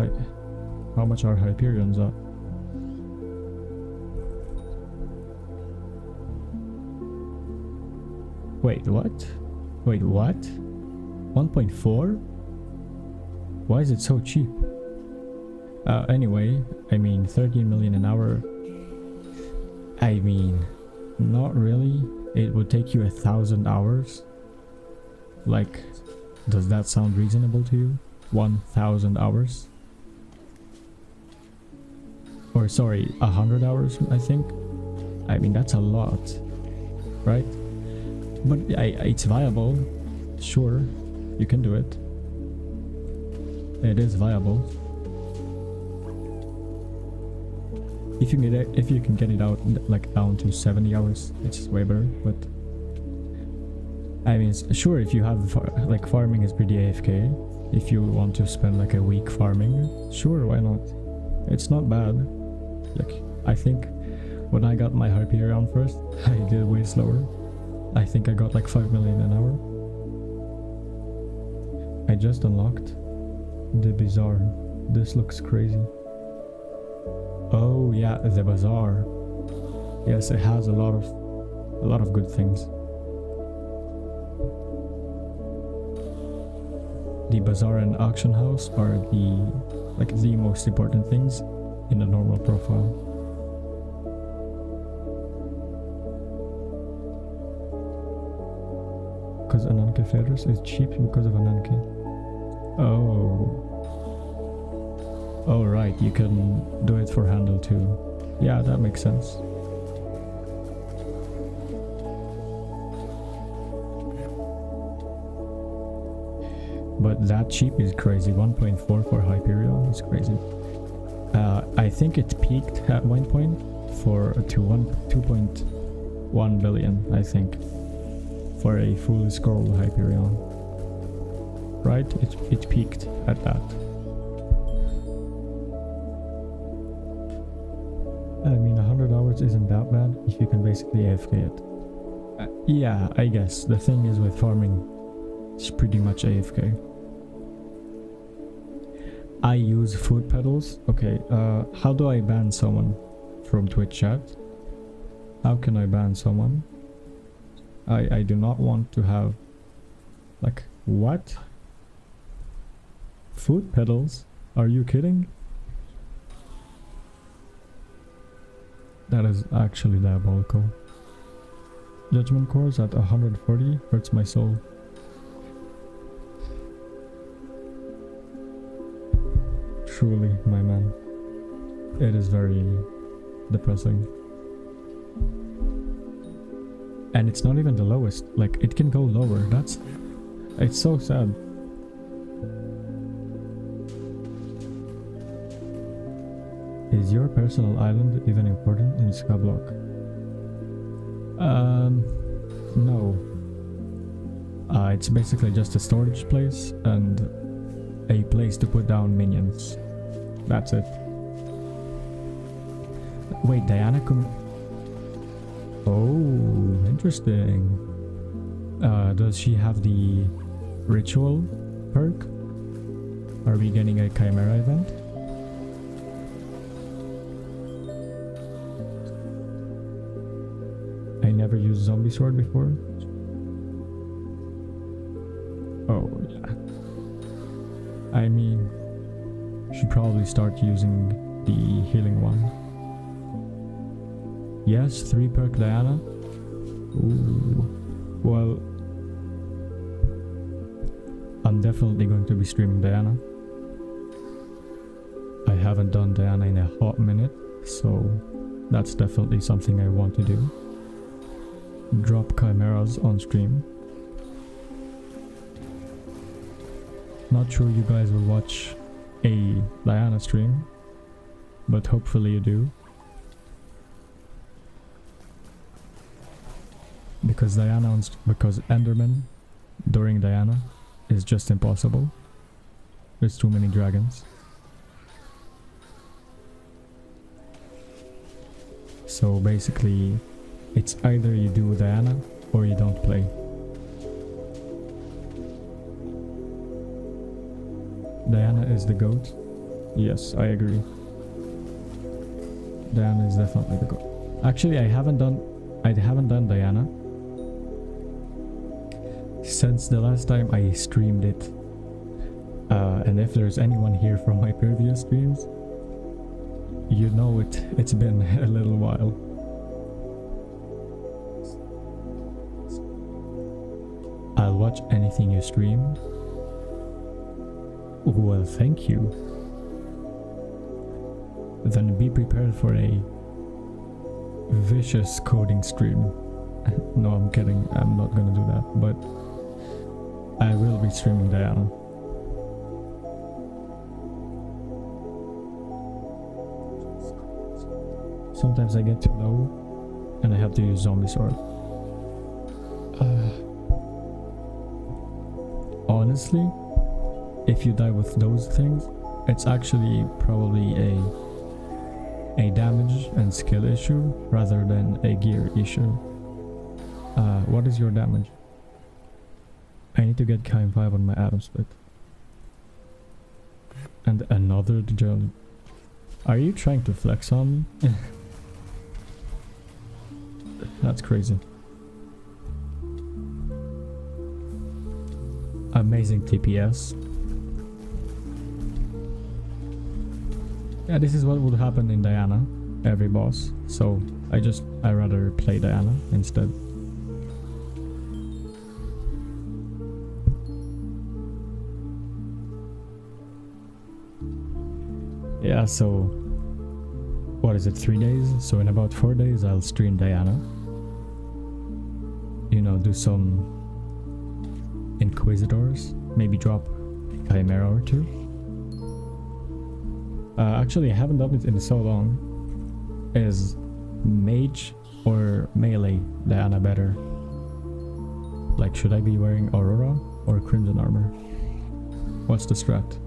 are Hyperions at? Wait, what? Wait, what? 1.4? Why is it so cheap? Anyway, I mean 13 million an hour. I mean, not really. It would take you 1,000 hours. Like, does that sound reasonable to you? 1,000 hours? Or sorry, 100 hours, I think. I mean, that's a lot, right? But it's viable. Sure, you can do it. It is viable. If you can get it out like down to 70 hours, it's way better. But I mean, sure, if you have like farming is pretty AFK. If you want to spend like a week farming, sure, why not? It's not bad. Like I think when I got my Hyperion first, I did way slower. I think I got like 5 million an hour. I just unlocked the bazaar. This looks crazy. Oh yeah, the bazaar. Yes, it has a lot of good things. The bazaar and auction house are the most important things in a normal profile. Because Ananke Feathers is cheap because of Ananke. Oh right, you can do it for handle too. Yeah, that makes sense. But that cheap is crazy. 1.4 for Hyperion is crazy. I think it peaked at one point to 2.1 billion, I think, for a full scroll Hyperion. Right? It peaked at that. I mean, 100 hours isn't that bad if you can basically AFK it. Yeah, I guess. The thing is with farming, it's pretty much AFK. I use food pedals. Okay, how do I ban someone from Twitch chat? How can I ban someone? I do not want to have... Like, what? Food pedals? Are you kidding? That is actually diabolical. Judgment cores at 140 hurts my soul. Truly, my man. It is very depressing. And it's not even the lowest. Like, it can go lower. That's It's so sad. Is your personal island even important in Skyblock? No. It's basically just a storage place and a place to put down minions. That's it. Wait, Diana Oh, interesting. Does she have the ritual perk? Are we getting a Chimera event? I never used Zombie Sword before. Oh, yeah. I mean, should probably start using the healing one. Yes, 3 perk Diana. Ooh. Well, I'm definitely going to be streaming Diana. I haven't done Diana in a hot minute, so that's definitely something I want to do. Drop chimeras on stream. Not sure you guys will watch a Diana stream, but hopefully you do. Because Enderman during Diana is just impossible. There's too many dragons. So basically, it's either you do Diana or you don't play. Diana is the GOAT. Yes, I agree. Diana is definitely the GOAT. Actually, I haven't done Diana since the last time I streamed it. And if there's anyone here from my previous streams, you know it's been a little while. I'll watch anything you stream. Well, thank you. Then be prepared for a vicious coding stream. No, I'm kidding. I'm not gonna do that, but I will be streaming Diana. Sometimes I get too low and I have to use Zombie Sword. Honestly, if you die with those things, it's actually probably a damage and skill issue rather than a gear issue. What is your damage? I need to get Kime 5 on my Atom Split. And another jelly. Are you trying to flex on me? That's crazy. Amazing TPS. Yeah, this is what would happen in Diana, every boss. So I rather play Diana instead. Yeah, so what is it, 3 days? So in about 4 days I'll stream Diana. You know, do some Inquisitors, maybe drop Chimera or 2. Actually I haven't done it in so long. Is Mage or Melee Diana better? Like, should I be wearing Aurora or Crimson Armor? What's the strat?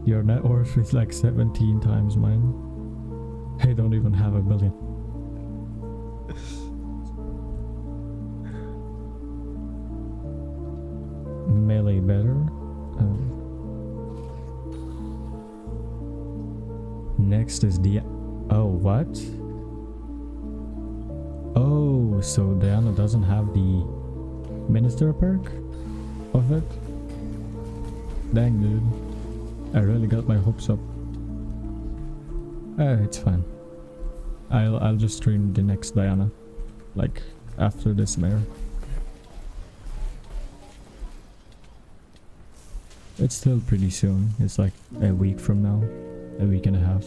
Your net worth is like 17 times mine. I don't even have a billion. Melee better. Next is oh, what? Oh, so Diana doesn't have the Minister perk of it? Dang, dude. I really got my hopes up. It's fine. I'll just stream the next Diana, like after this mare. It's still pretty soon. It's like a week from now, a week and a half.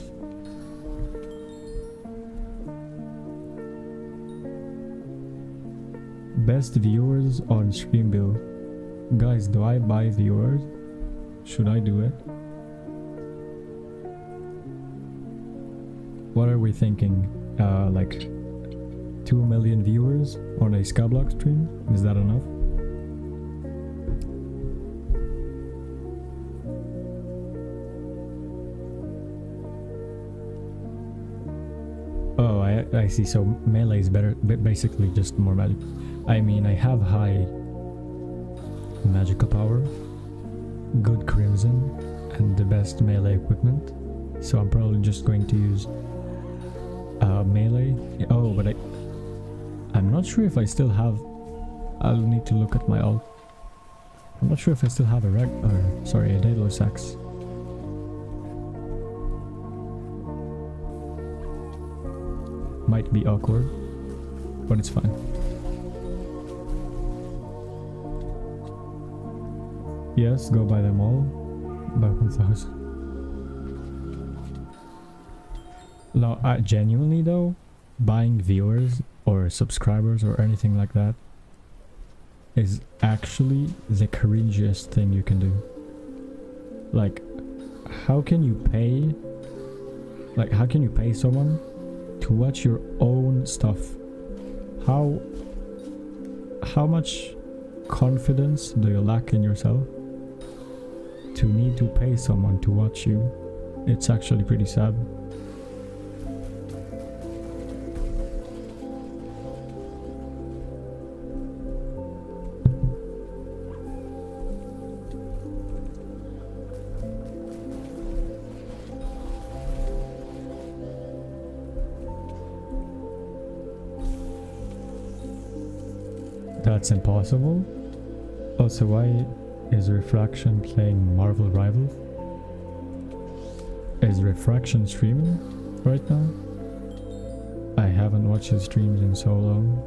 Best viewers on stream bill. Guys, do I buy viewers? Should I do it? What are we thinking? Like 2 million viewers on a Skyblock stream? Is that enough? Oh, I see. So melee is better, but basically just more magic. I mean, I have high magical power, good crimson, and the best melee equipment. So I'm probably just going to use melee. Oh, but I'm not sure if I still have. I'll need to look at my ult. I'm not sure if I still have a Daedalus axe. Might be awkward, but it's fine. Yes, go buy them all. Buy 1,000. No, genuinely though, buying viewers or subscribers or anything like that is actually the cringiest thing you can do. Like, how can you pay? Like, how can you pay someone to watch your own stuff? How much confidence do you lack in yourself to need to pay someone to watch you? It's actually pretty sad. That's impossible. Also, why is Refraction playing Marvel Rivals? Is Refraction streaming right now? I haven't watched his streams in so long.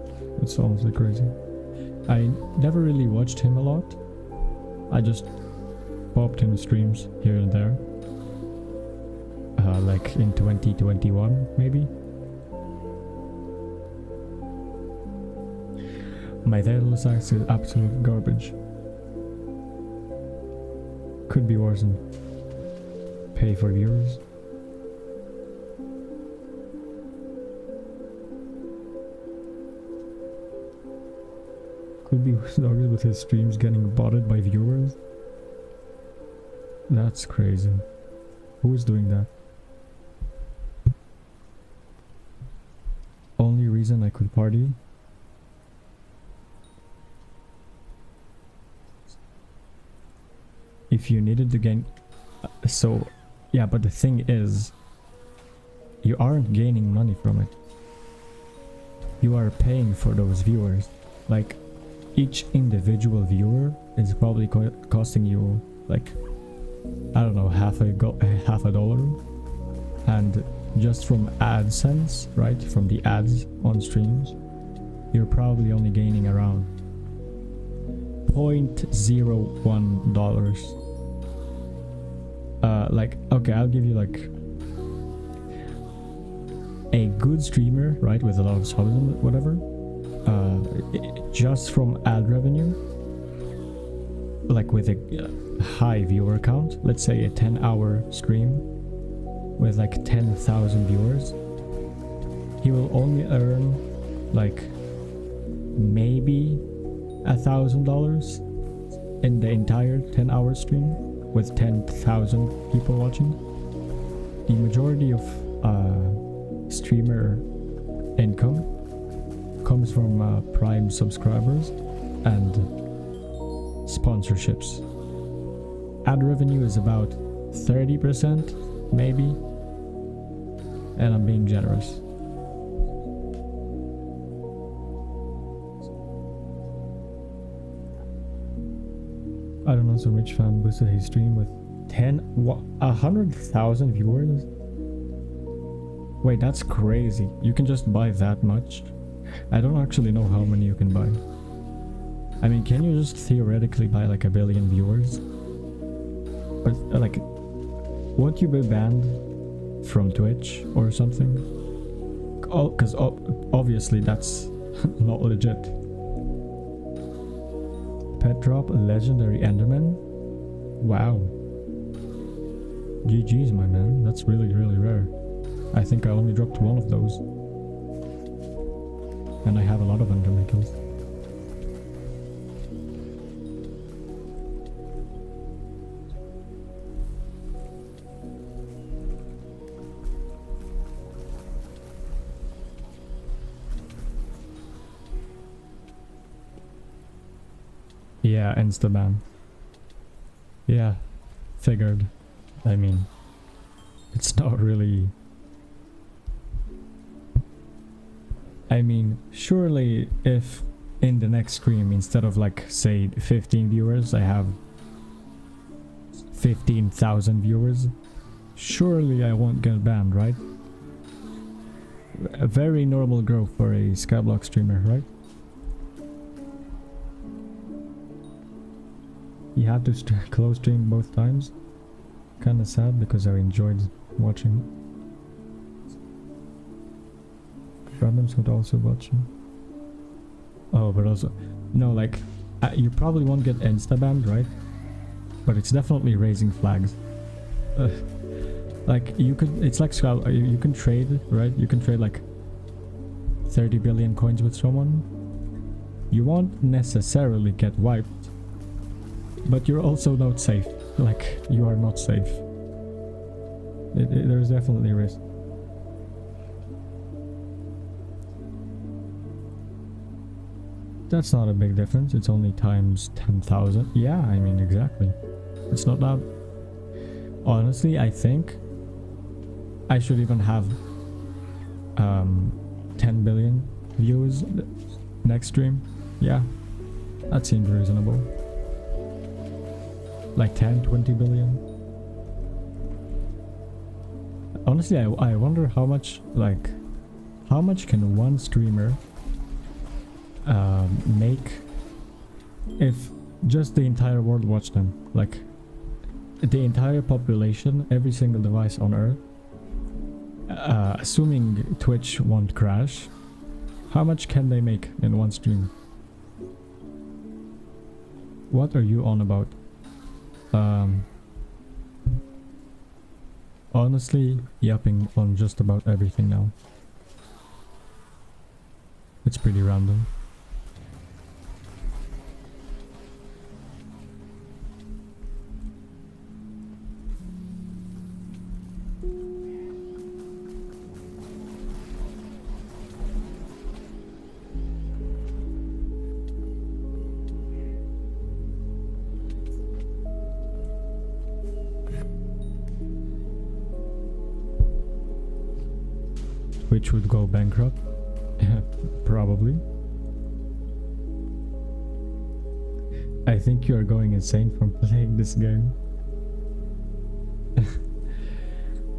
It's honestly crazy. I never really watched him a lot. I just popped in streams here and there. Like in 2021 maybe. My Daedalus axe is absolute garbage. Could be worse than pay for viewers. Could be worse with his streams getting botted by viewers. That's crazy. Who is doing that? Only reason I could party. If you needed to gain, so yeah, but the thing is, you aren't gaining money from it. You are paying for those viewers. Like, each individual viewer is probably costing you like, I don't know, half a dollar, and just from AdSense, right, from the ads on streams, you're probably only gaining around $0.01. Like, okay, I'll give you like a good streamer, right, with a lot of subs and whatever, just from ad revenue, like with a high viewer count, let's say a 10-hour stream with like 10,000 viewers, he will only earn like maybe $1,000 in the entire 10-hour stream with 10,000 people watching. The majority of streamer income comes from Prime subscribers and sponsorships. Ad revenue is about 30% maybe, and I'm being generous. I don't know, some rich fan boosted his stream with 100,000 viewers. Wait, that's crazy. You can just buy that much? I don't actually know how many you can buy. I mean, can you just theoretically buy like 1 billion viewers? But like, won't you be banned from Twitch or something? Oh, because obviously that's not legit. Pet drop legendary Enderman. Wow. GG's, my man. That's really, really rare. I think I only dropped one of those. And I have a lot of Enderman kills. Yeah, Instaban. Yeah, figured. I mean, it's not really... I mean, surely if in the next stream, instead of like, say, 15 viewers, I have 15,000 viewers, surely I won't get banned, right? A very normal growth for a Skyblock streamer, right? You had to close stream both times. Kinda sad because I enjoyed watching. Randoms would also watch him. Oh, but also... No, like... you probably won't get insta-banned, right? But it's definitely raising flags. Like, you could... It's like... You can trade, right? You can trade like 30 billion coins with someone. You won't necessarily get wiped. But you're also not safe. Like, you are not safe. There's definitely a risk. That's not a big difference. It's only times 10,000. Yeah, I mean, exactly. It's not that... Honestly, I think I should even have 10 billion views next stream. Yeah, that seems reasonable. Like 10, 20 billion. Honestly, I wonder how much, like, how much can one streamer make if just the entire world watched them? Like, the entire population, every single device on Earth, assuming Twitch won't crash, how much can they make in one stream? What are you on about? Honestly, yapping on just about everything now. It's pretty random. Which would go bankrupt? Probably. I think you are going insane from playing this game.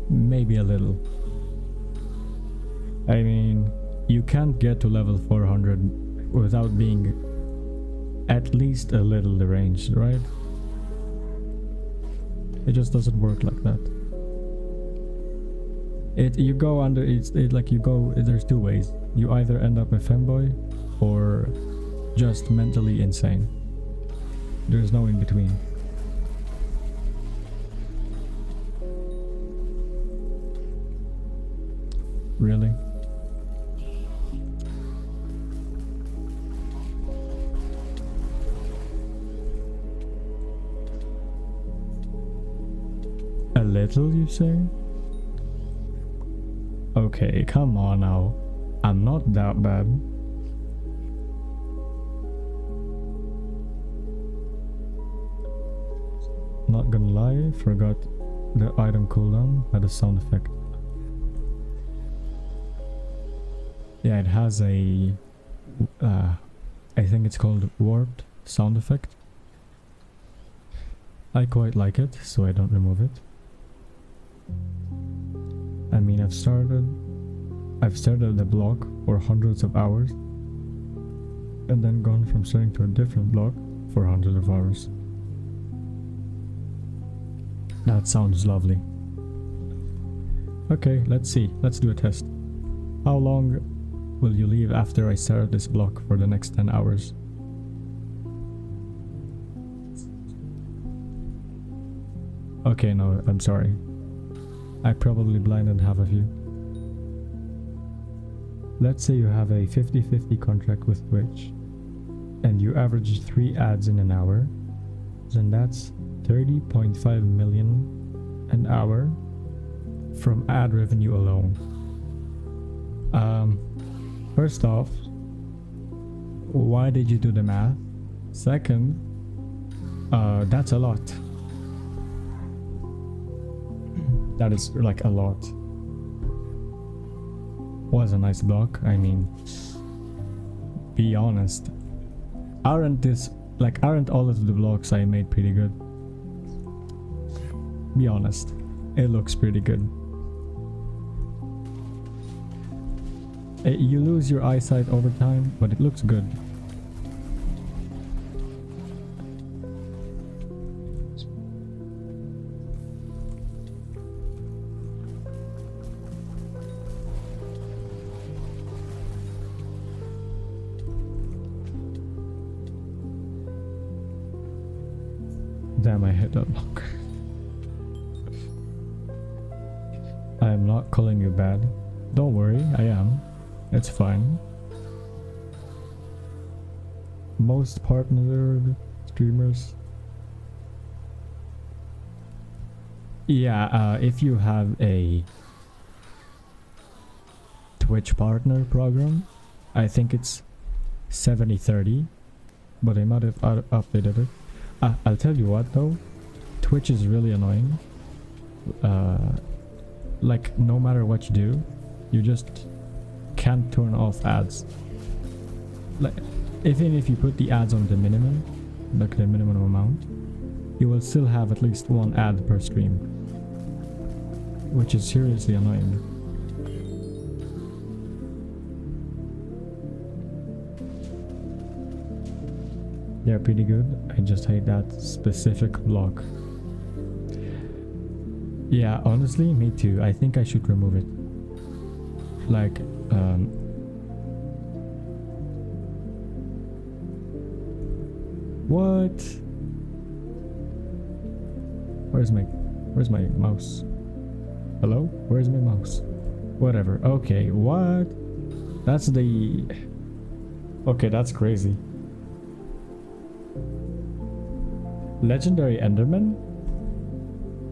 Maybe a little. I mean, you can't get to level 400 without being at least a little deranged, right? It just doesn't work like that. You go under, there's two ways. You either end up a femboy or just mentally insane. There's no in between. Really? A little, you say? Okay, come on now. I'm not that bad. Not gonna lie, forgot the item cooldown had a sound effect. Yeah, it has a... I think it's called warped sound effect. I quite like it, so I don't remove it. I mean, I've started the block for hundreds of hours and then gone from starting to a different block for hundreds of hours. That sounds lovely. Okay, let's see. Let's do a test. How long will you leave after I start this block for the next 10 hours? Okay, no, I'm sorry. I probably blinded half of you. Let's say you have a 50-50 contract with Twitch and you average 3 ads in an hour, then that's 30.5 million an hour from ad revenue alone. First off, why did you do the math? Second, that's a lot. That is like a lot. Was a nice block. I mean, be honest. Aren't all of the blocks I made pretty good? Be honest. It looks pretty good. You lose your eyesight over time, but it looks good. Damn, I hit that block. I am not calling you bad. Don't worry, I am. It's fine. Most partnered streamers. Yeah, if you have a Twitch partner program, I think it's 70-30, but I might have updated it. I'll tell you what though, Twitch is really annoying. Like no matter what you do, you just can't turn off ads. Like even if you put the ads on the minimum, like the minimum amount, you will still have at least 1 ad per stream, which is seriously annoying. Yeah, pretty good. I just hate that specific block. Yeah, honestly, me too. I think I should remove it. Like, what? Where's my mouse? Hello? Where's my mouse? Whatever. Okay, what? That's the... Okay, that's crazy. Legendary Enderman?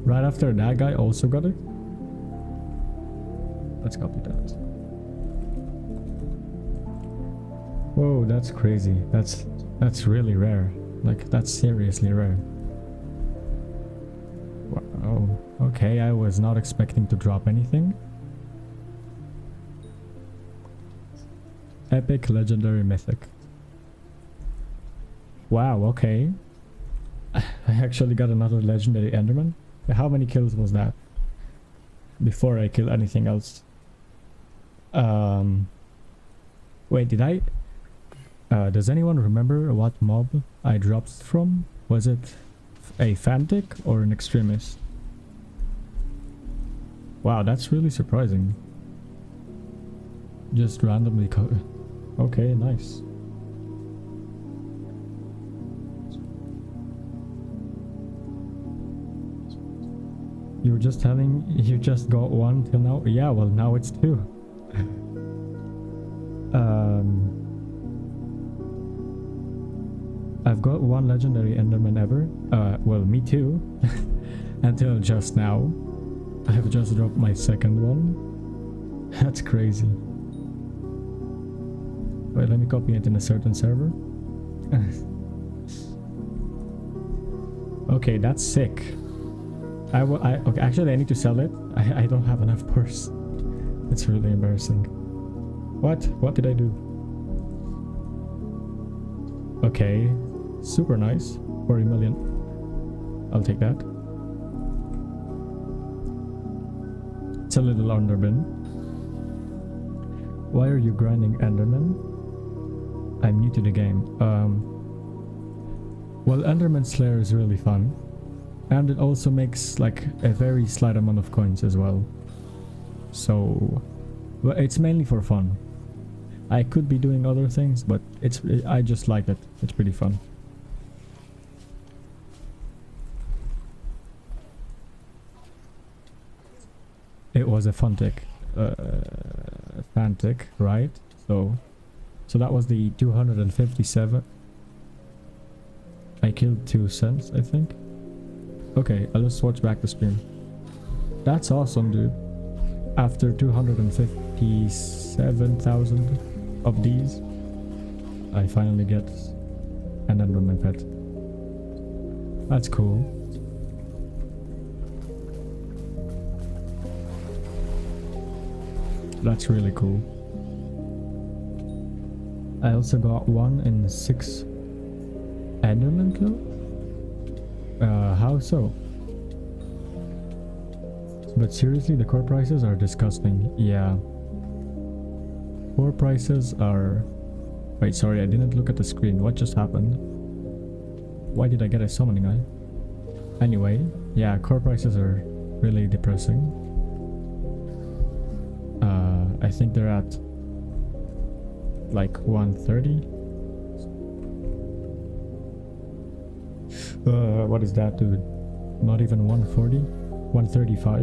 Right after that guy also got it? Let's copy that. Whoa, that's crazy. That's really rare. Like, that's seriously rare. Wow. Okay, I was not expecting to drop anything. Epic, legendary, mythic. Wow, okay. I actually got another legendary Enderman. How many kills was that? Before I kill anything else. Wait, did I... does anyone remember what mob I dropped from? Was it a Fantic or an Extremist? Wow, that's really surprising. Just randomly okay, nice. You were just telling you just got 1 till now? Yeah, well now it's 2. I've got 1 legendary Enderman ever. Well, me too. Until just now. I have just dropped my 2nd one. That's crazy. Wait, let me copy it in a certain server. Okay, that's sick. Okay, actually I need to sell it. I don't have enough purse. It's really embarrassing. What did I do? Okay, super nice. 40 million. I'll take that. It's a little underbin. Why are you grinding Enderman? I'm new to the game. Well, Enderman Slayer is really fun. And it also makes like a very slight amount of coins as well. So, well, it's mainly for fun. I could be doing other things, but I just like it. It's pretty fun. it was a fun tick. Fan tick, right? So that was the 257. I killed 2 cents, I think. Okay, I'll just watch back the stream. That's awesome, dude. After 257,000 of these, I finally get an Enderman pet. That's cool. That's really cool. I also got 1 in 6 Enderman kill? How so? But seriously, the core prices are disgusting. Yeah. Core prices are... Wait, sorry, I didn't look at the screen. What just happened? Why did I get a summoning eye? Anyway, yeah, core prices are really depressing. I think they're at like 130. What is that, dude? Not even 140? 135?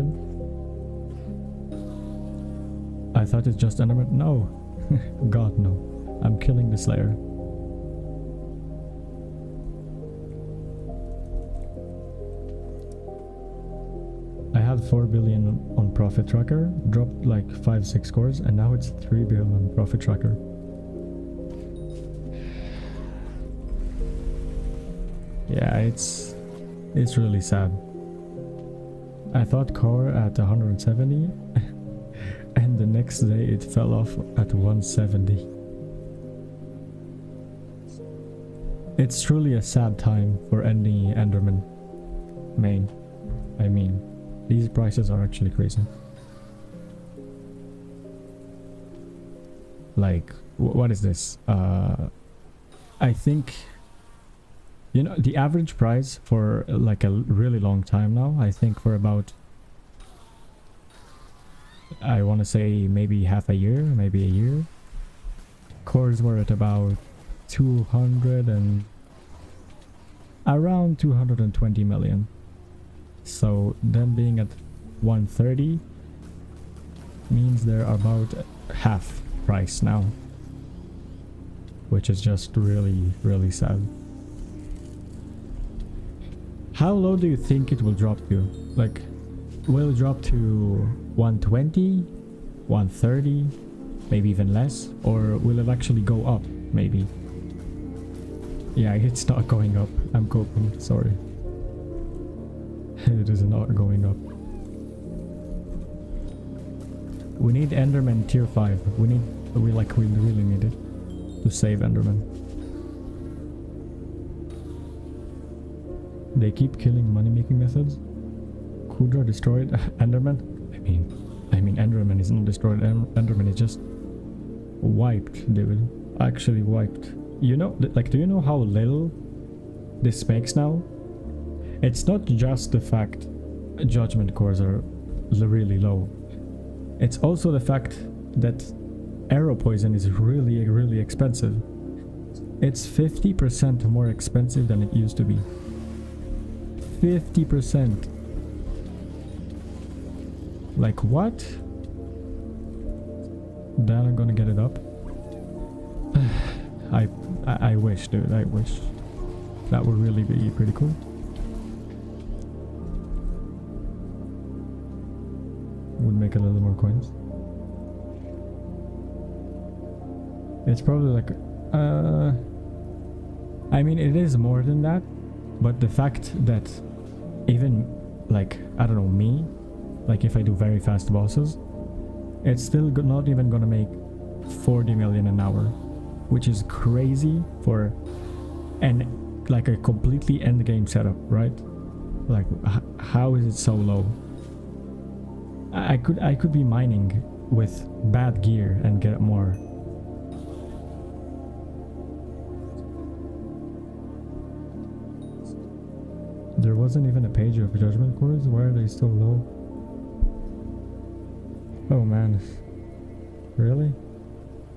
I thought it's just Enderman. No. God, no. I'm killing the Slayer. I had 4 billion on Profit Tracker, dropped like 5-6 scores, and now it's 3 billion on Profit Tracker. Yeah, it's really sad. I thought core at 170 and the next day it fell off at 170. It's truly a sad time for any Enderman main. I mean, these prices are actually crazy. Like, what is this? I think, you know, the average price for like a really long time now, I think for about, I want to say maybe half a year, maybe a year, cores were at about 200 and around 220 million. So them being at 130 means they're about half price now, which is just really sad. How low do you think it will drop to? Like, will it drop to 120, 130, maybe even less? Or will it actually go up, maybe? Yeah, it's not going up. I'm coping, sorry. It is not going up. We need Enderman tier 5. We really need it to save Enderman. They keep killing money-making methods. Kudra destroyed Enderman. I mean Enderman is not destroyed. Enderman is just wiped, dude. Actually wiped. You know, like, do you know how little this makes now? It's not just the fact judgment cores are really low. It's also the fact that arrow poison is really expensive. It's 50% more expensive than it used to be. 50%. Like, what? Then I'm gonna get it up. I wish, dude. I wish. That would really be pretty cool. Would make a little more coins. It's probably like, I mean, it is more than that, but the fact that even, like, I don't know, me, like if I do very fast bosses, it's still not even gonna make 40 million an hour, which is crazy for like a completely end game setup, right? Like, how is it so low? I could be mining with bad gear and get more. There wasn't even a page of judgment cores. Why are they so low? Oh man, really?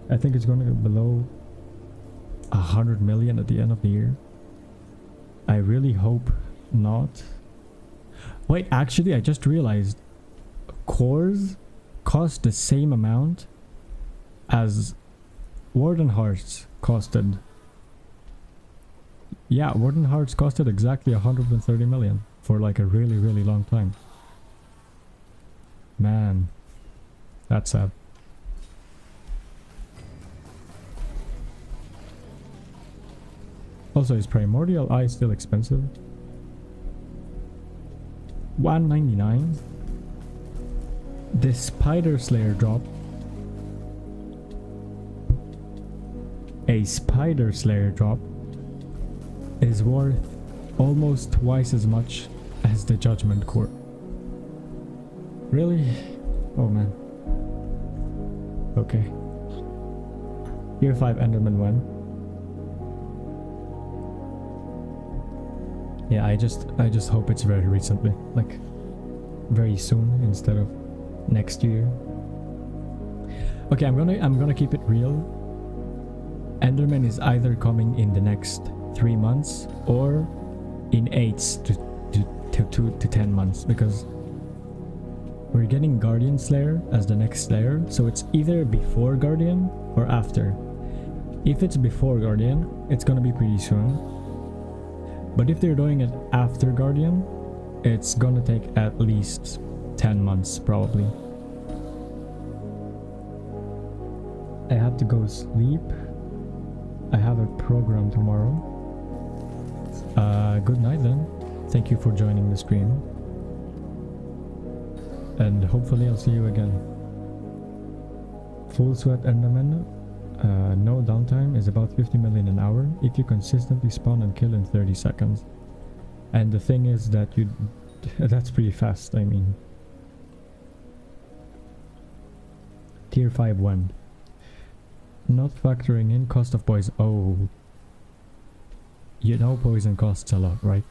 I think it's gonna go below 100 million at the end of the year. I really hope not. Wait, actually I just realized cores cost the same amount as Warden Hearts costed. Yeah, Warden Hearts costed exactly 130 million for like a really, really long time. Man, that's sad. Also, is Primordial Eye still expensive? 199. The Spider Slayer drop. A Spider Slayer drop is worth almost twice as much as the Judgment Core. Really? Oh man. Okay. Tier 5 Enderman when? Yeah, I just hope it's very recently, like very soon instead of next year. Okay, I'm gonna keep it real. Enderman is either coming in the next 3 months or in 8 to 10 months, because we're getting Guardian Slayer as the next Slayer, so it's either before Guardian or after. If it's before Guardian, it's gonna be pretty soon. But if they're doing it after Guardian, it's gonna take at least 10 months probably. I have to go sleep. I have a program tomorrow. Good night then. Thank you for joining the stream. And hopefully I'll see you again. Full Sweat Enderman. No downtime is about 50 million an hour if you consistently spawn and kill in 30 seconds. And the thing is that that's pretty fast, I mean. Tier 5 when? Not factoring in cost of poison. Oh. You know poison costs a lot, right?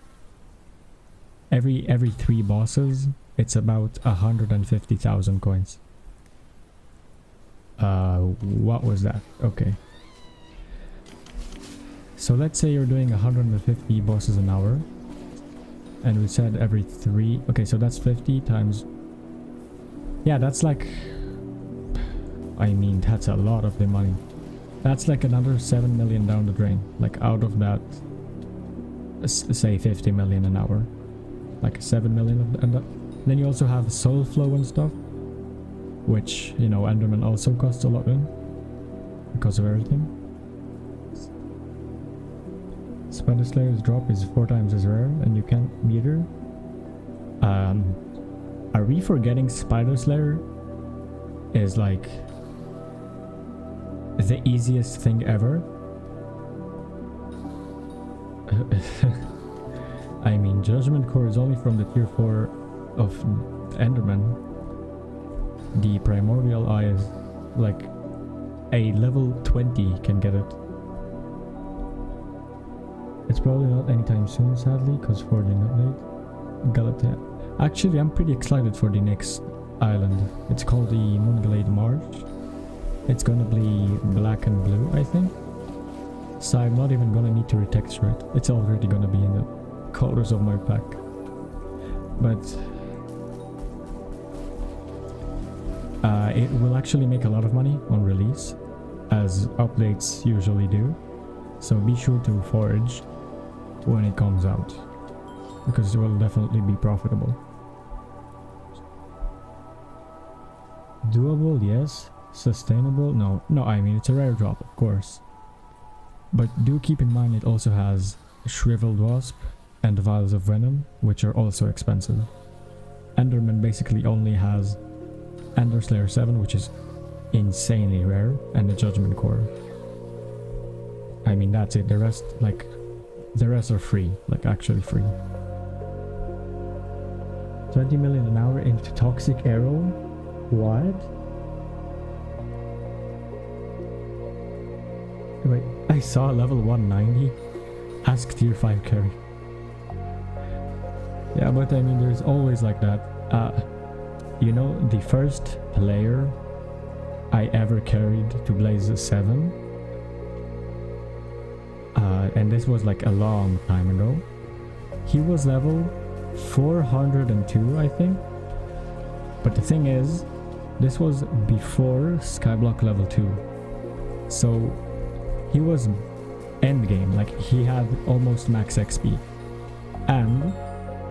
Every 3 bosses, it's about 150,000 coins. What was that? Okay. So let's say you're doing 150 bosses an hour. And we said every 3. Okay, so that's 50 times... Yeah, that's like... I mean, that's a lot of the money. That's like another 7 million down the drain. Like out of that, say 50 million an hour. Like 7 million of and then you also have soul flow and stuff. Which, you know, Enderman also costs a lot in. Because of everything. Spider Slayer's drop is 4 times as rare and you can't meet her. Are we forgetting Spider Slayer is like the easiest thing ever? I mean, Judgment Core is only from the tier 4 of Enderman. The Primordial Eye is like a level 20 can get it. It's probably not anytime soon, sadly, because for the update. Galata. Actually, I'm pretty excited for the next island. It's called the Moonglade March. It's gonna be black and blue, I think. So I'm not even gonna need to retexture it. It's already gonna be in the colors of my pack. But it will actually make a lot of money on release, as updates usually do. So be sure to forage when it comes out, because it will definitely be profitable. Doable, yes. Sustainable, no. No, I mean, it's a rare drop, of course. But do keep in mind it also has Shriveled Wasp and Vials of Venom, which are also expensive. Enderman basically only has Ender Slayer 7, which is insanely rare, and the Judgment Core. I mean, that's it. The rest, like, the rest are free, like actually free. 20 million an hour into Toxic Arrow? What? Wait, I saw level 190. Ask tier 5 carry. Yeah, but I mean, there's always like that. You know, the first player I ever carried to Blaze 7, and this was like a long time ago, he was level 402, I think. But the thing is, this was before Skyblock level 2. So he was end game, like he had almost max XP. And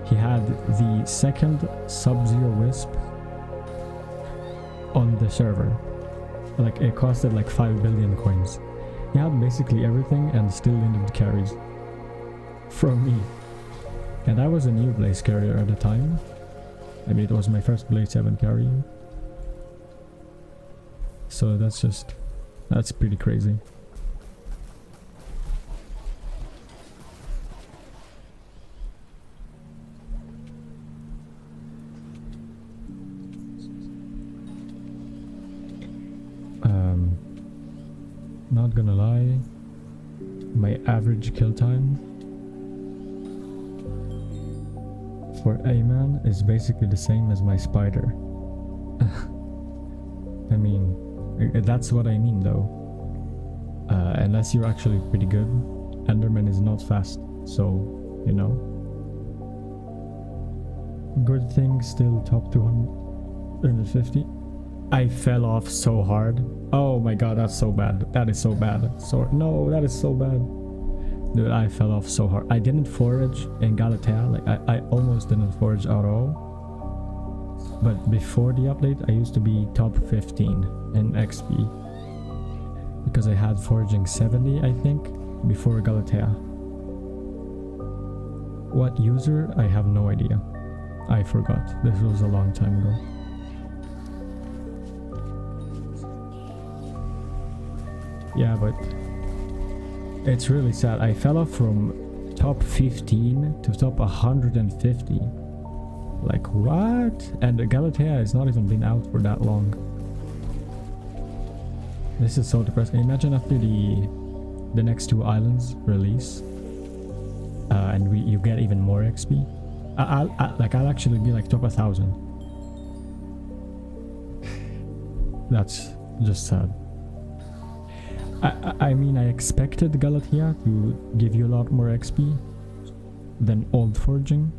he had the second Sub-Zero Wisp on the server. Like it costed like 5 billion coins. He had basically everything and still ended carries from me. And I was a new Blaze carrier at the time. I mean, it was my first Blaze 7 carry. So that's pretty crazy. Not gonna lie, my average kill time for eman is basically the same as my spider. I mean, that's what I mean though. Unless you're actually pretty good, Enderman is not fast, so you know. Good thing, still top 250. I fell off so hard. Oh my god, that's so bad. That is so bad. No, that is so bad. Dude, I fell off so hard. I didn't forage in Galatea. Like I almost didn't forage at all. But before the update, I used to be top 15 in XP. Because I had foraging 70, I think, before Galatea. What user? I have no idea. I forgot. This was a long time ago. Yeah, but it's really sad. I fell off from top 15 to top 150. Like what? And Galatea has not even been out for that long. This is so depressing. Imagine after the next two islands release, and you get even more XP. I'll actually be like top 1000. That's just sad. I mean, I expected Galatea to give you a lot more XP than old forging,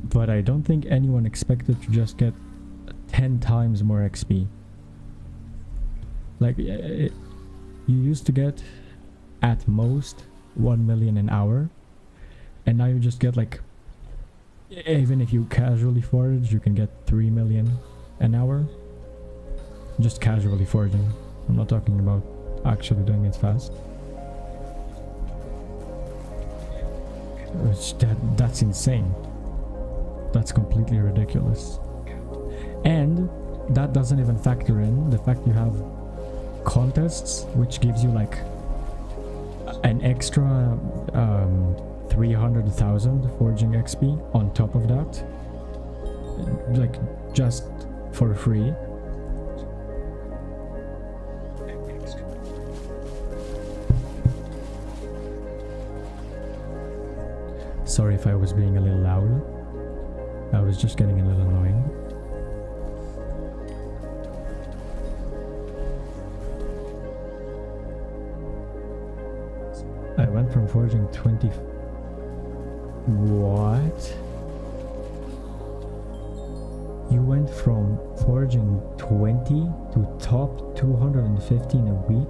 but I don't think anyone expected to just get 10 times more XP. Like, you used to get at most 1 million an hour, and now you just get like, even if you casually forage, you can get 3 million an hour. Just casually foraging. I'm not talking about actually doing it fast. That's insane. That's completely ridiculous. And that doesn't even factor in the fact you have contests, which gives you like an extra 300,000 forging XP on top of that, like just for free. Sorry if I was being a little loud. I was just getting a little annoying. I went from forging 20... What? You went from forging 20 to top 215 a week?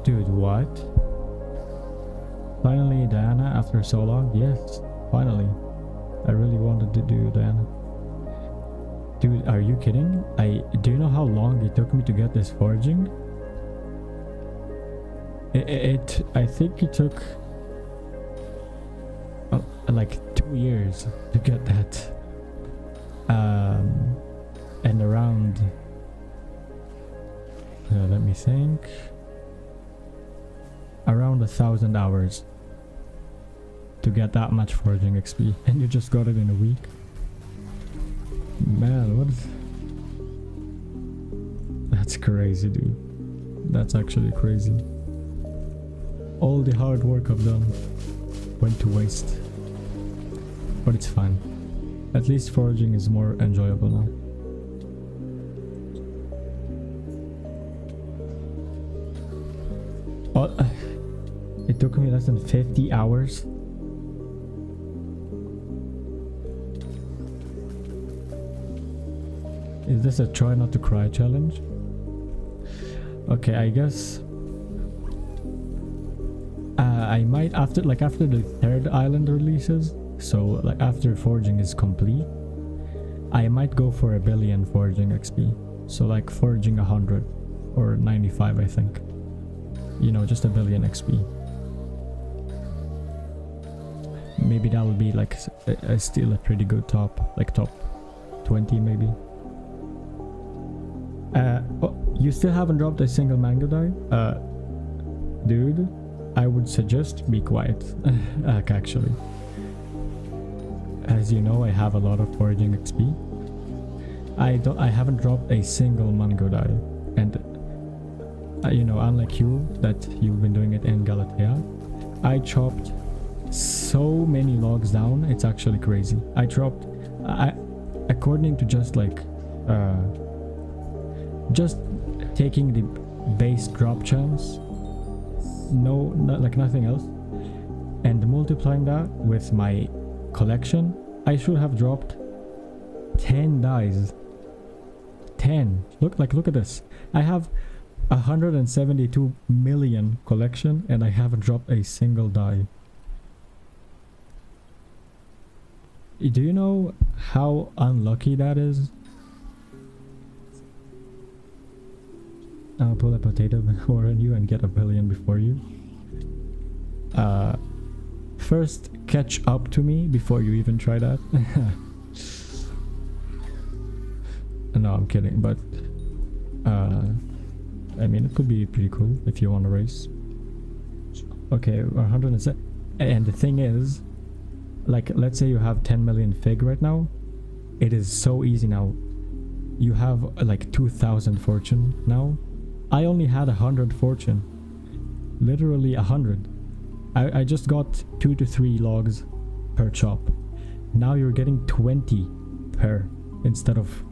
Dude, what? Finally, Diana, after so long? Yes, finally. I really wanted to do Diana. Dude, are you kidding? Do you know how long it took me to get this forging? I think it took like 2 years to get that. And around, let me think, around 1,000 hours to get that much forging XP, and you just got it in a week. Man, what is... That's crazy, dude. That's actually crazy. All the hard work I've done went to waste. But it's fine. At least foraging is more enjoyable now. It took me less than 50 hours. Is this a try not to cry challenge? Okay, I guess I might after the third island releases, so like after forging is complete, I might go for 1 billion forging XP. So like forging 100 or 95, I think. You know, just 1 billion XP. Maybe that would be like still a pretty good top, like top 20 maybe. Oh, you still haven't dropped a single mango dye? Dude, I would suggest be quiet. Actually. As you know, I have a lot of foraging XP. I haven't dropped a single mango dye. And, you know, unlike you, that you've been doing it in Galatea, I chopped so many logs down, it's actually crazy. I dropped, according to just like, just taking the base drop chance, like nothing else, and multiplying that with my collection, I should have dropped 10 dyes. 10. Look at this. I have 172 million collection and I haven't dropped a single dye. Do you know how unlucky that is? I'll pull a potato war on you and get 1 billion before you. First, catch up to me before you even try that. No, I'm kidding, but I mean, it could be pretty cool if you want to race. Okay, 107. And the thing is, like, let's say you have 10 million fig right now. It is so easy now. You have like 2,000 fortune now. I only had 100 fortune. Literally 100. I just got 2 to 3 logs per chop. Now you're getting 20 per instead of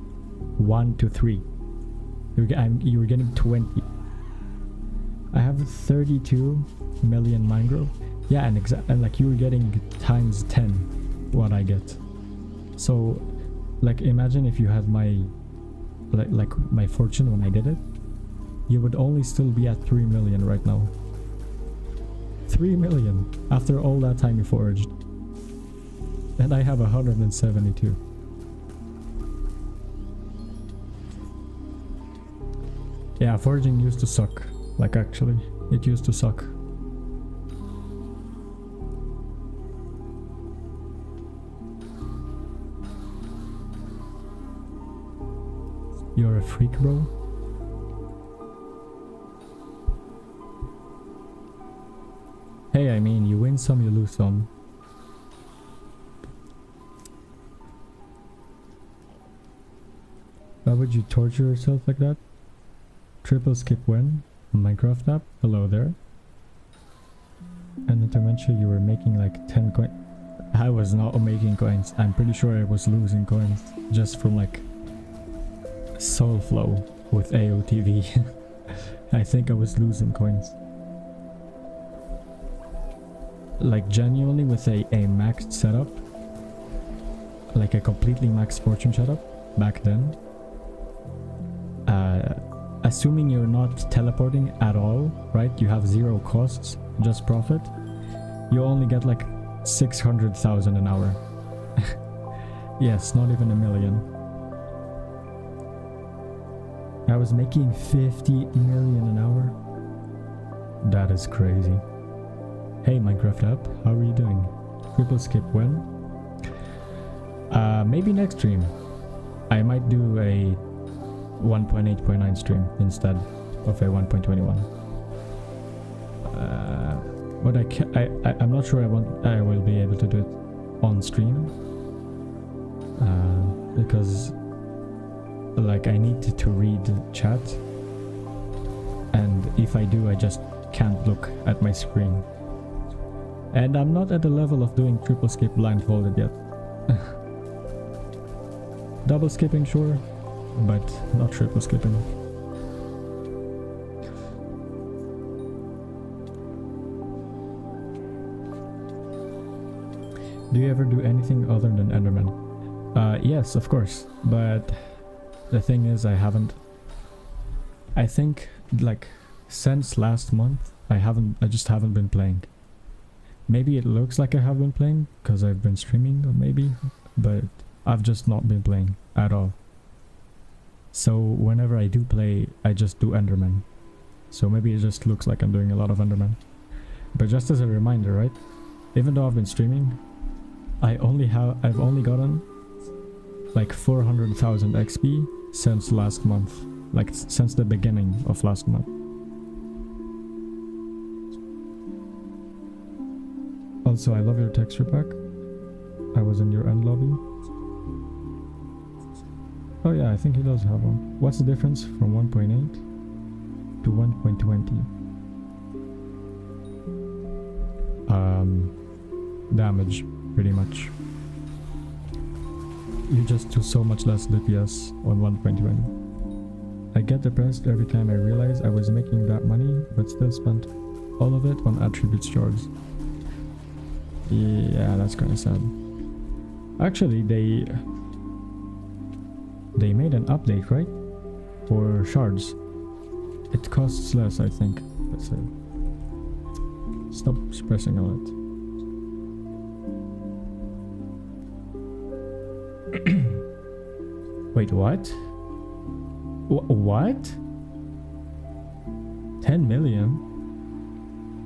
1 to 3. You're getting 20. I have 32 million mangrove. Yeah, and like you're getting times 10 what I get. So like imagine if you had my like my fortune when I did it, you would only still be at 3 million right now. 3 million after all that time you foraged. And I have 172. Yeah, foraging used to suck. Like actually, it used to suck. You're a freak, bro. Hey, I mean, you win some, you lose some. Why would you torture yourself like that? Triple skip when? Minecraft app? Hello there. And not to mention you were making like 10 coins. I was not making coins. I'm pretty sure I was losing coins just from like soul flow with AOTV. I think I was losing coins. Like genuinely with a maxed setup, like a completely maxed fortune setup back then, assuming you're not teleporting at all, right, you have 0 costs, just profit, you only get like 600,000 an hour. Yes, not even 1 million. I was making 50 million an hour. That is crazy. Hey Minecraft app, how are you doing? Triple skip when? Maybe next stream. I might do a 1.8.9 stream instead of a 1.21. But I'm not sure I will be able to do it on stream. Because like I need to read chat, and if I do, I just can't look at my screen. And I'm not at the level of doing triple skip blindfolded yet. Double skipping, sure, but not triple skipping. Do you ever do anything other than Enderman? Yes, of course, but the thing is I haven't. I think like since last month I just haven't been playing. Maybe it looks like I have been playing because I've been streaming, or maybe, but I've just not been playing at all. So whenever I do play, I just do Enderman. So maybe it just looks like I'm doing a lot of Enderman. But just as a reminder, right? Even though I've been streaming, I've only gotten like 400,000 XP since last month. Like since the beginning of last month. Also, I love your texture pack. I was in your end lobby. Oh yeah, I think he does have one. What's the difference from 1.8 to 1.20? Damage, pretty much. You just do so much less DPS on 1.20. I get depressed every time I realize I was making that money, but still spent all of it on attribute shards. Yeah, that's kind of sad. Actually, they made an update, right? For shards. It costs less, I think. Let's say. Stop pressing a lot. Wait, what? What? 10 million?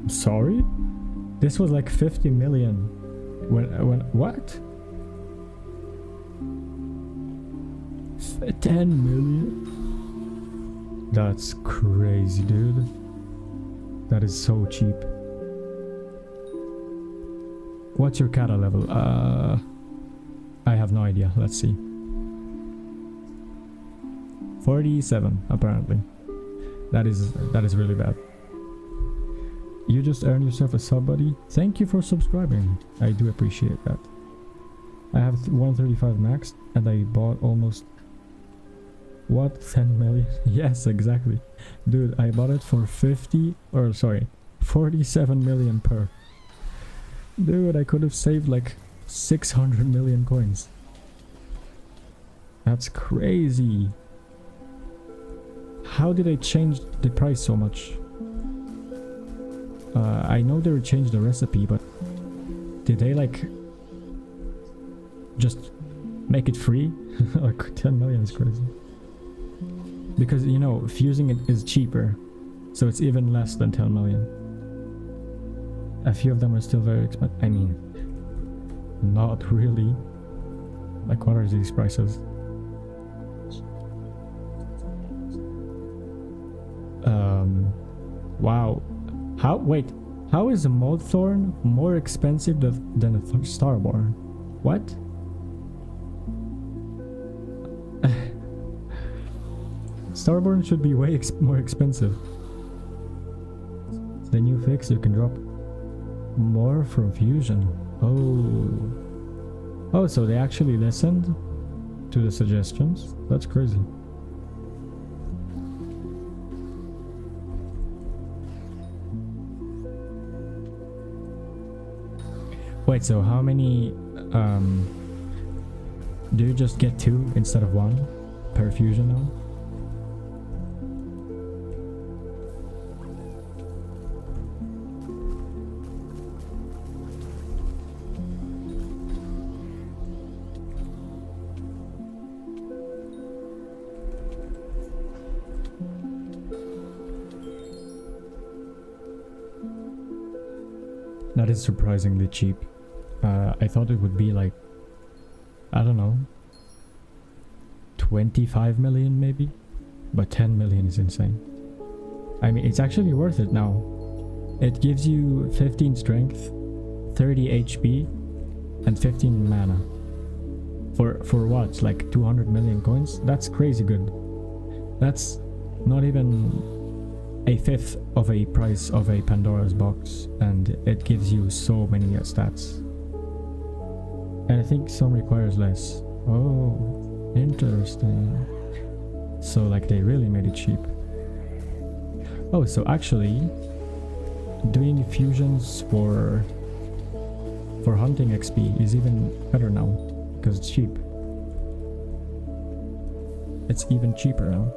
Sorry? This was like 50 million. When what? 10 million? That's crazy, dude. That is so cheap. What's your kata level? I have no idea. Let's see. 47 apparently. That is really bad. You just earned yourself a sub, buddy. Thank you for subscribing. I do appreciate that. I have 135 max and I bought almost what, 10 million? Yes, exactly. Dude, I bought it for 47 million per. Dude, I could have saved like 600 million coins. That's crazy. How did they change the price so much? I know they changed the recipe, but did they like just make it free? Like 10 million is crazy. Because, you know, fusing it is cheaper, so it's even less than 10 million. A few of them are still very expensive. I mean, not really. Like, what are these prices? Wow. How is a Moldthorn more expensive than a Starborn? What? Starborn should be way more expensive. The new fix, you can drop more from fusion. Oh, so they actually listened to the suggestions? That's crazy. Wait, so how many do you just get 2 instead of 1 per fusion now? That is surprisingly cheap. I thought it would be like, I don't know, 25 million maybe, but 10 million is insane. I mean, it's actually worth it now. It gives you 15 strength, 30 HP, and 15 mana. For what? Like 200 million coins? That's crazy good. That's not even a fifth of a price of a Pandora's box, and it gives you so many stats. And I think some requires less. Oh, interesting. So like they really made it cheap. Oh, so actually doing fusions for for hunting XP is even better now because it's cheap. It's even cheaper now.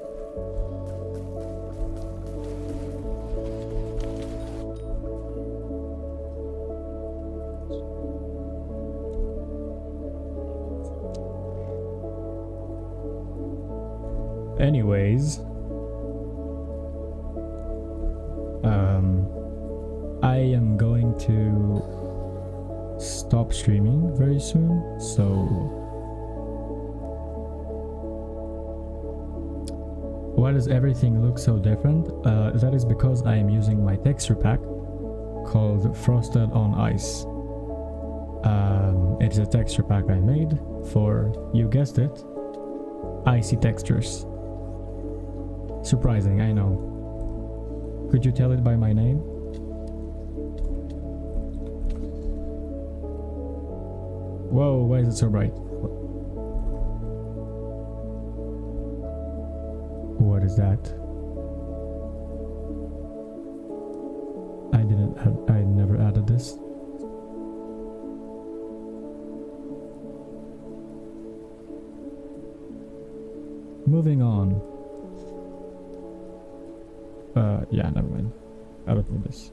Anyways, I am going to stop streaming very soon, so why does everything look so different? That is because I am using my texture pack called Frosted on Ice. It's a texture pack I made for, you guessed it, icy textures. Surprising, I know. Could you tell it by my name? Whoa, why is it so bright? What is that? I never added this. Moving on. Yeah, never mind. I don't need this.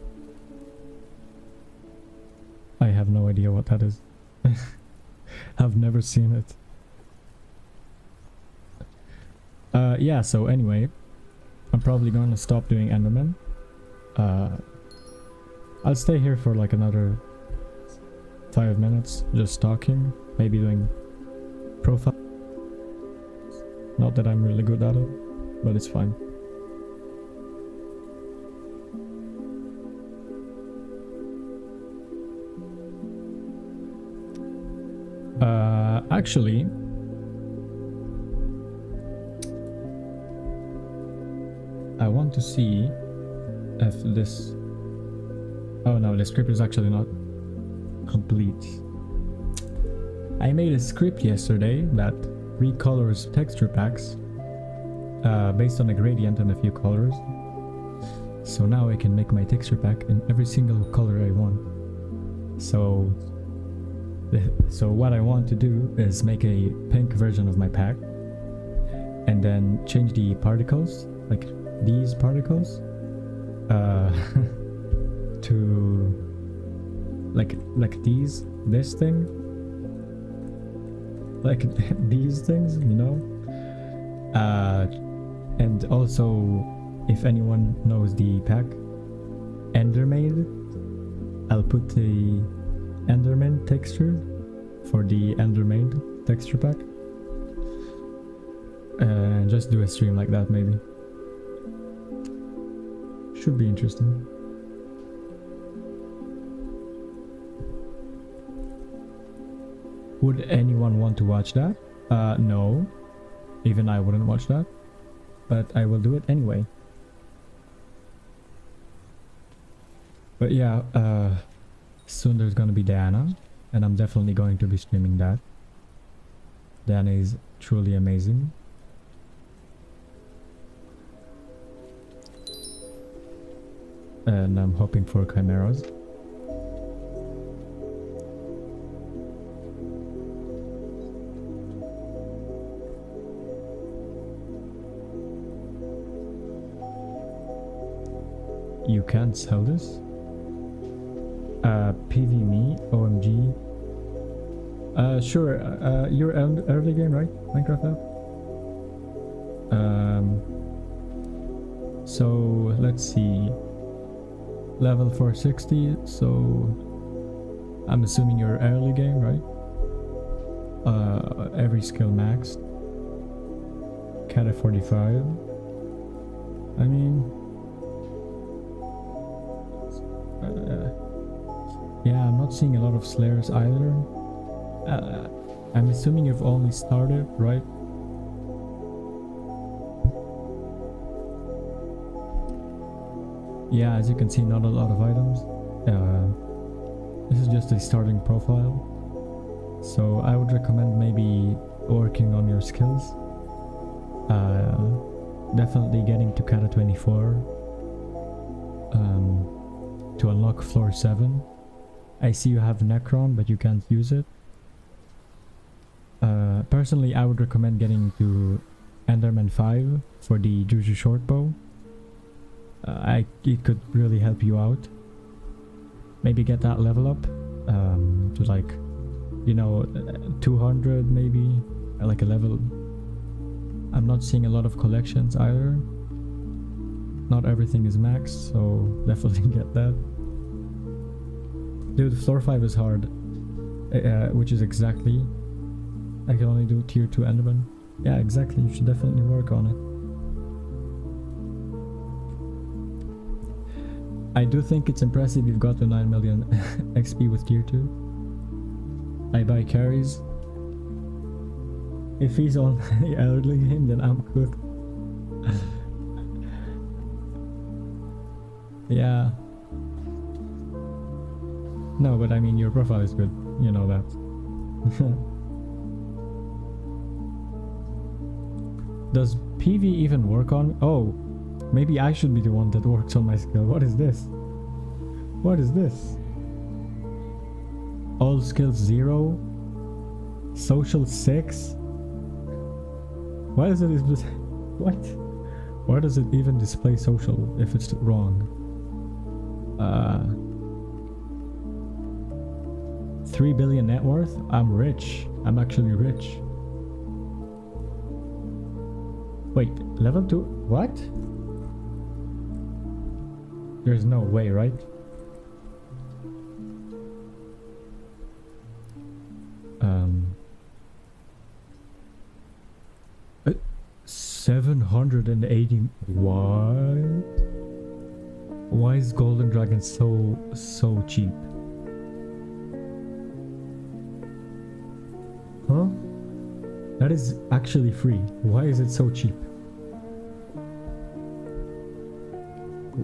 I have no idea what that is. I've never seen it. Yeah, so anyway, I'm probably gonna stop doing Enderman. I'll stay here for like another 5 minutes, just talking, maybe doing profile. Not that I'm really good at it, but it's fine. Actually, I want to see if this... Oh no, the script is actually not complete. I made a script yesterday that recolors texture packs based on a gradient and a few colors. So now I can make my texture pack in every single color I want. So what I want to do is make a pink version of my pack and then change the particles, like these particles, to like this thing, like these things, you know. And also, if anyone knows the pack Endermaid, I'll put the Enderman texture for the Endermaid texture pack, and just do a stream like that. Maybe should be interesting. Would anyone want to watch that? No, even I wouldn't watch that, but I will do it anyway. But yeah, soon there's gonna be Diana, and I'm definitely going to be streaming that. Diana is truly amazing. And I'm hoping for chimeras. You can't sell this? PvMe, OMG. Sure, you're early game, right? Minecraft app? So let's see. Level 460, so I'm assuming you're early game, right? Every skill maxed. Cat at 45. I mean, yeah, I'm not seeing a lot of Slayers either. I'm assuming you've only started, right? Yeah, as you can see, not a lot of items. This is just a starting profile. So I would recommend maybe working on your skills. Definitely getting to Kata 24 to unlock floor 7. I see you have Necron, but you can't use it. Personally, I would recommend getting to Enderman 5 for the Juju Shortbow. It could really help you out. Maybe get that level up to like, you know, 200 maybe, like a level. I'm not seeing a lot of collections either. Not everything is maxed, so definitely get that. Dude, floor 5 is hard, which is exactly, I can only do tier 2 Enderman. Yeah, exactly, you should definitely work on it. I do think it's impressive you've got to 9 million XP with tier 2. I buy carries. If he's on the elderly game, then I'm cooked. Yeah. No, but I mean, your profile is good. You know that. Does PV even work on... Oh, maybe I should be the one that works on my skill. What is this? What is this? All skills 0. Social 6. Why does it... What? Why does it even display social if it's wrong? 3 billion net worth? I'm rich. I'm actually rich. Wait, level 2? What? There's no way, right? Um... 780... What? Why is Golden Dragon so cheap? Huh? That is actually free. Why is it so cheap?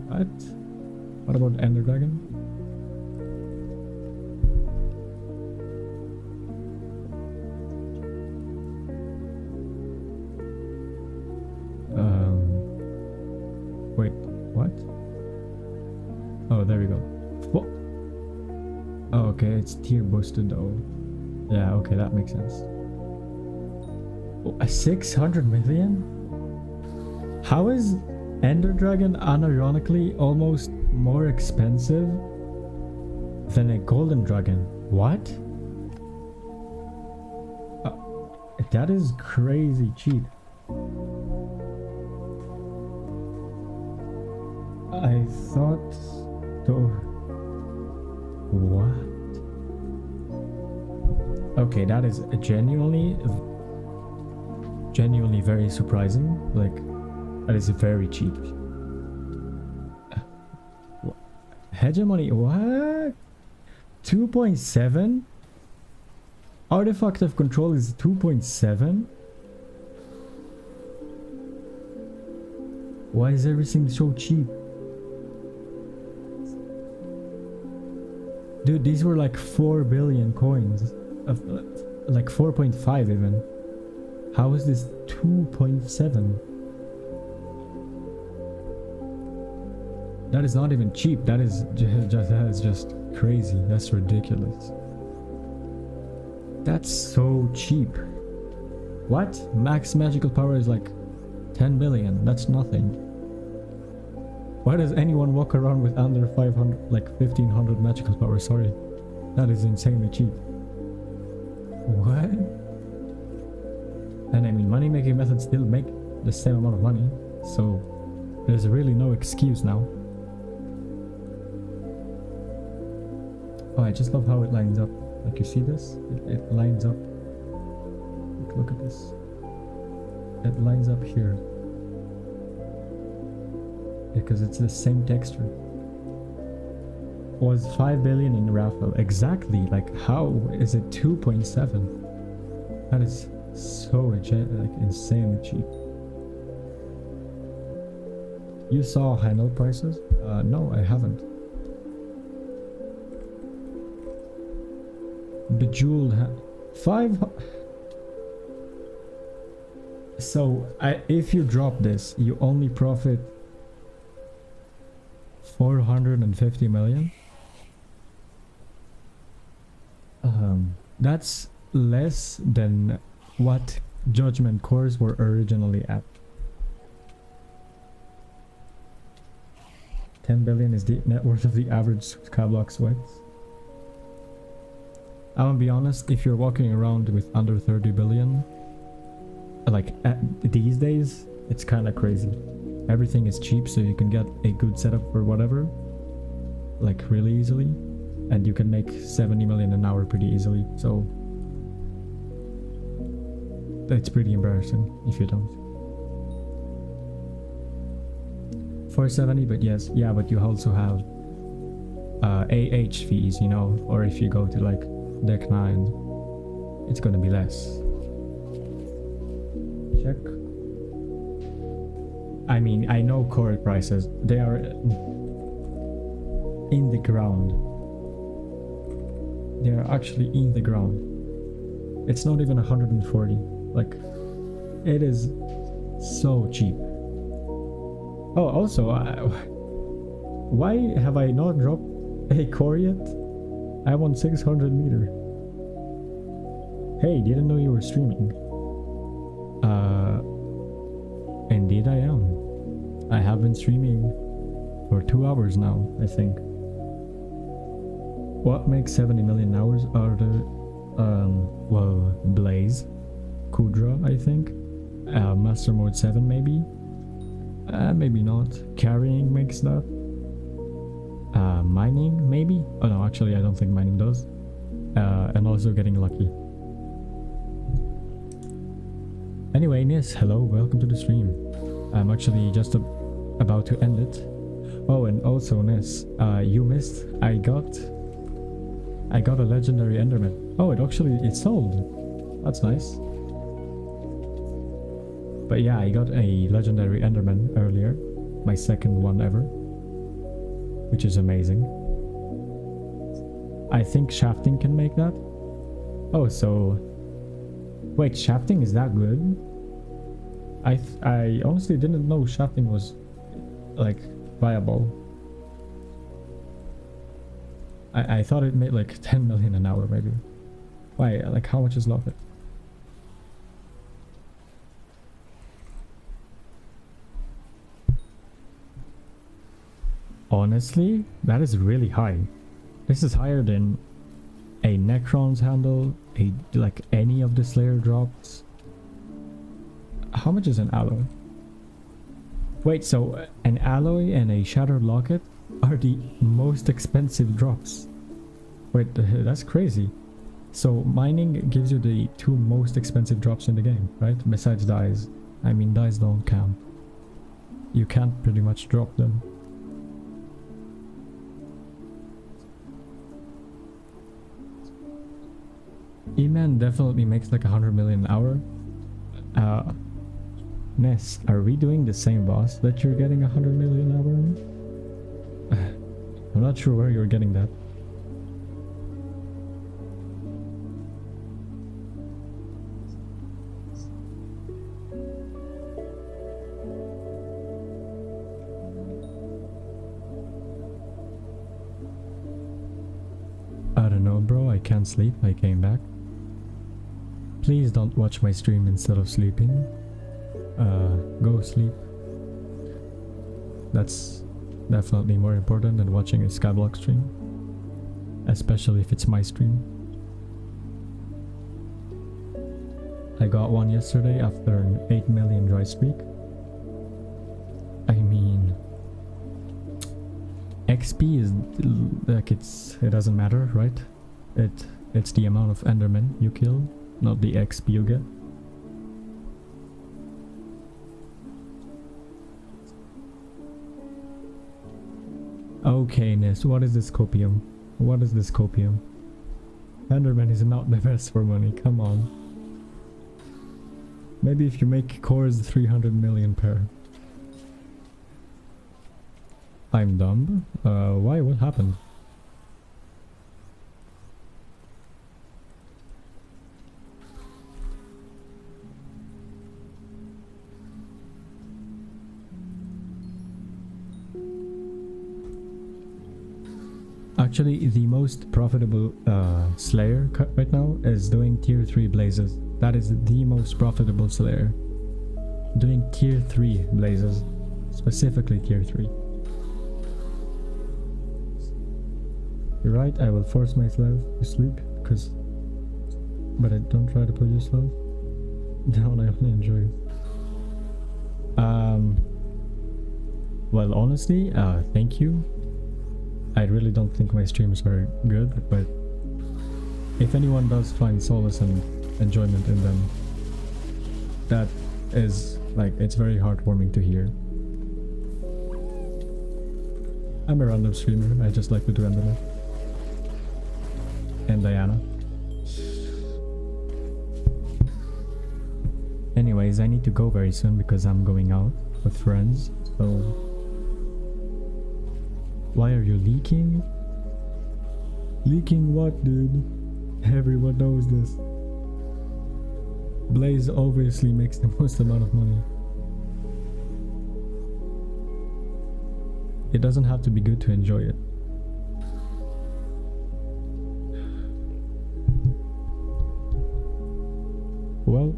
What? What about Ender Dragon? Wait, what? Oh, there we go. What? Oh, okay, it's tier boosted though. Yeah, okay, that makes sense. Oh, 600 million? How is Ender Dragon unironically almost more expensive than a Golden Dragon? What? That is crazy cheap. I thought... What? Okay, that is genuinely very surprising. Like, that is very cheap. Hegemony, what? 2.7? Artifact of Control is 2.7? Why is everything so cheap? Dude, these were like 4 billion coins. Like 4.5 even. How is this 2.7? That is not even cheap. That is just crazy. That's ridiculous. That's so cheap. What? Max magical power is like 10 billion. That's nothing. Why does anyone walk around with under 500, like 1500 magical power? Sorry. That is insanely cheap. What? And I mean, money making methods still make the same amount of money. So there's really no excuse now. Oh, I just love how it lines up. Like, you see this? It lines up. Look at this. It lines up here. Because it's the same texture. Was 5 billion in raffle. Exactly. Like, how is it 2.7? That is so like insanely cheap. You saw handle prices? No, I haven't. Bejeweled 5. So if you drop this, you only profit 450 million. That's less than what Judgment cores were originally at. 10 billion is the net worth of the average Skyblock sweats. I will be honest, if you're walking around with under 30 billion, like these days, it's kind of crazy. Everything is cheap, so you can get a good setup for whatever, like really easily, and you can make 70 million an hour pretty easily, so it's pretty embarrassing if you don't. 470, but yes, yeah, but you also have AH fees, you know, or if you go to like deck 9, it's gonna be less. Check. I mean, I know core prices, they are in the ground. They are actually in the ground. It's not even 140. Like, it is so cheap. Oh, also, why have I not dropped a core yet? I want 600 meter. Hey, didn't know you were streaming. Indeed I am. I have been streaming for 2 hours now, I think. What makes 70 million hours are the, well, Blaze, Kudra, I think, Master Mode 7 maybe, maybe not, Carrying makes that, Mining maybe, oh no, actually I don't think Mining does, and also Getting Lucky. Anyway, Nis, hello, welcome to the stream. I'm actually just about to end it. Oh, and also Nis, you missed, I got a legendary Enderman. Oh, it sold. That's nice. But yeah, I got a legendary Enderman earlier, my second one ever, which is amazing. I think shafting can make that. Oh, so wait, shafting is that good? I honestly didn't know shafting was like viable. I thought it made like 10 million an hour maybe. Why? Like how much is Locket? Honestly, that is really high. This is higher than a Necron's handle, like any of the Slayer drops. How much is an alloy? Wait, so an alloy and a Shattered Locket are the most expensive drops. Wait, that's crazy. So mining gives you the 2 most expensive drops in the game, right? Besides dyes. I mean, dyes don't count. You can't pretty much drop them. Eman definitely makes like 100 million an hour. Ness, are we doing the same boss that you're getting 100 million an hour? I'm not sure where you're getting that. I don't know, bro. I can't sleep. I came back. Please don't watch my stream instead of sleeping. Go sleep. That's definitely more important than watching a Skyblock stream. Especially if it's my stream. I got one yesterday after an 8 million dry streak. I mean, XP is like it doesn't matter, right? It's the amount of Endermen you kill, not the XP you get. Okay, Nis, what is this copium? What is this copium? Enderman is not the best for money, come on. Maybe if you make cores 300 million per. I'm dumb? Why? What happened? Actually, the most profitable Slayer right now is doing tier 3 blazes. That is the most profitable Slayer. Doing tier 3 blazes. Specifically tier 3. You're right, I will force myself to sleep, but I don't try to put yourself down, I only enjoy it. Well, honestly, thank you. I really don't think my streams are good, but if anyone does find solace and enjoyment in them, that is, like, it's very heartwarming to hear. I'm a random streamer, I just like to do randomly. And Diana. Anyways, I need to go very soon because I'm going out with friends, so... Why are you leaking? Leaking what, dude? Everyone knows this. Blaze obviously makes the most amount of money. It doesn't have to be good to enjoy it. Well,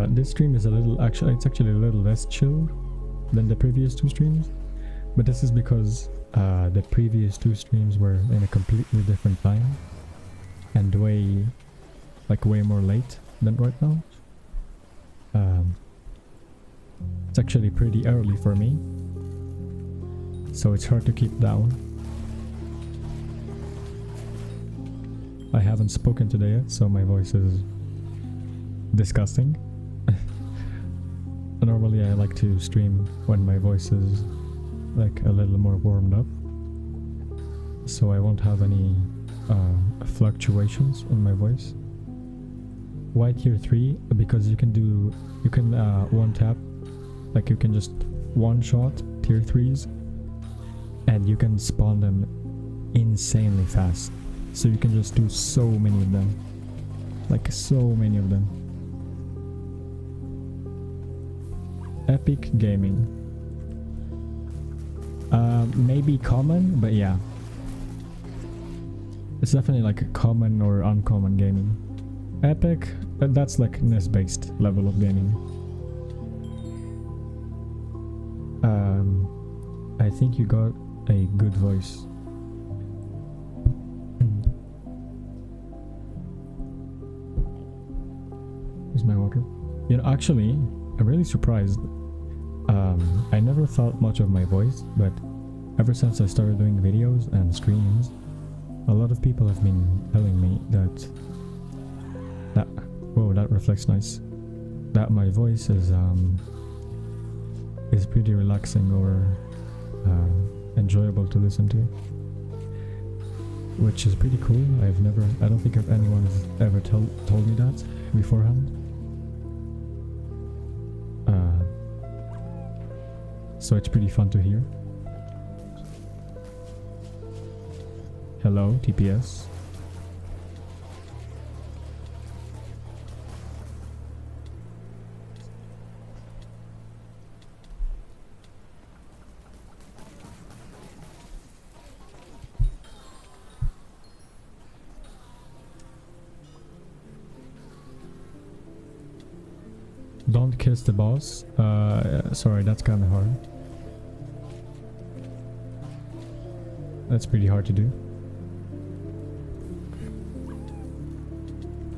this stream is a little, it's actually a little less chill than the previous 2 streams, but this is because the previous 2 streams were in a completely different time and way more late than right now. It's actually pretty early for me, so it's hard to keep down. I haven't spoken today yet, so my voice is disgusting. Normally I like to stream when my voice is like a little more warmed up, so I won't have any fluctuations in my voice. Why tier 3? Because you can one tap, like you can just one shot tier 3s and you can spawn them insanely fast, so you can just do so many of them, like so many of them. Epic gaming. Maybe common, but yeah. It's definitely like a common or uncommon gaming. Epic, that's like NES-based level of gaming. I think you got a good voice. Here's my water. You know, actually, I'm really surprised. I never thought much of my voice, but ever since I started doing videos and streams, a lot of people have been telling me whoa, that reflects nice, that my voice is pretty relaxing or enjoyable to listen to, which is pretty cool. I don't think anyone has ever told me that beforehand. So it's pretty fun to hear. Hello, TPS. Don't kiss the boss. Sorry, that's kind of hard. That's pretty hard to do.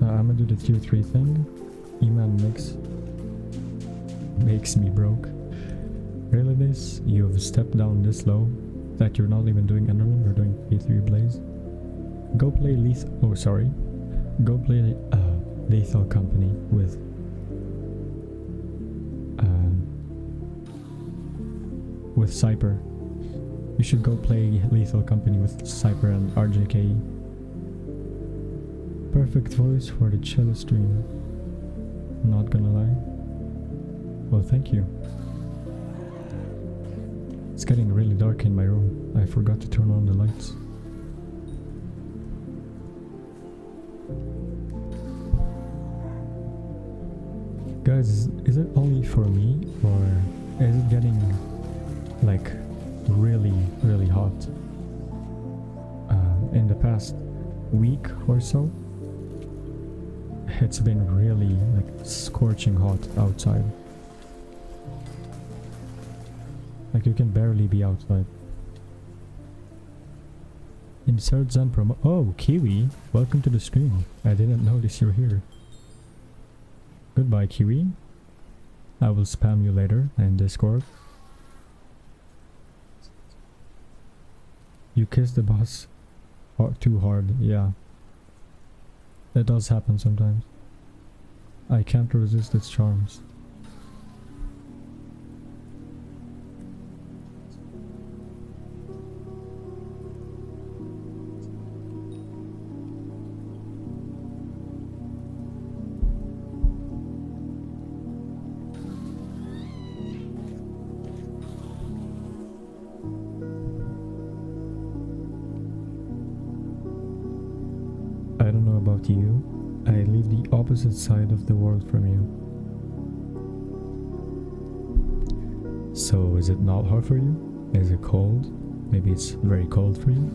I'm gonna do the tier 3 thing. Eman makes me broke. Really, this? You've stepped down this low that you're not even doing Enderman, you're doing P3 Blaze. Go play Go play Lethal Company with Cyper. You should go play Lethal Company with Cyper and RJK. Perfect voice for the chill stream. Not gonna lie. Well, thank you. It's getting really dark in my room. I forgot to turn on the lights. Guys, is it only for me, or is it getting like really hot. In the past week or so, it's been really like scorching hot outside. Like you can barely be outside. Insert Zen promo. Oh, Kiwi, welcome to the stream. I didn't notice you're here. Goodbye, Kiwi. I will spam you later in Discord. You kissed the boss too hard, yeah. That does happen sometimes. I can't resist its charms. I don't know about you, I live the opposite side of the world from you. So is it not hot for you? Is it cold? Maybe it's very cold for you?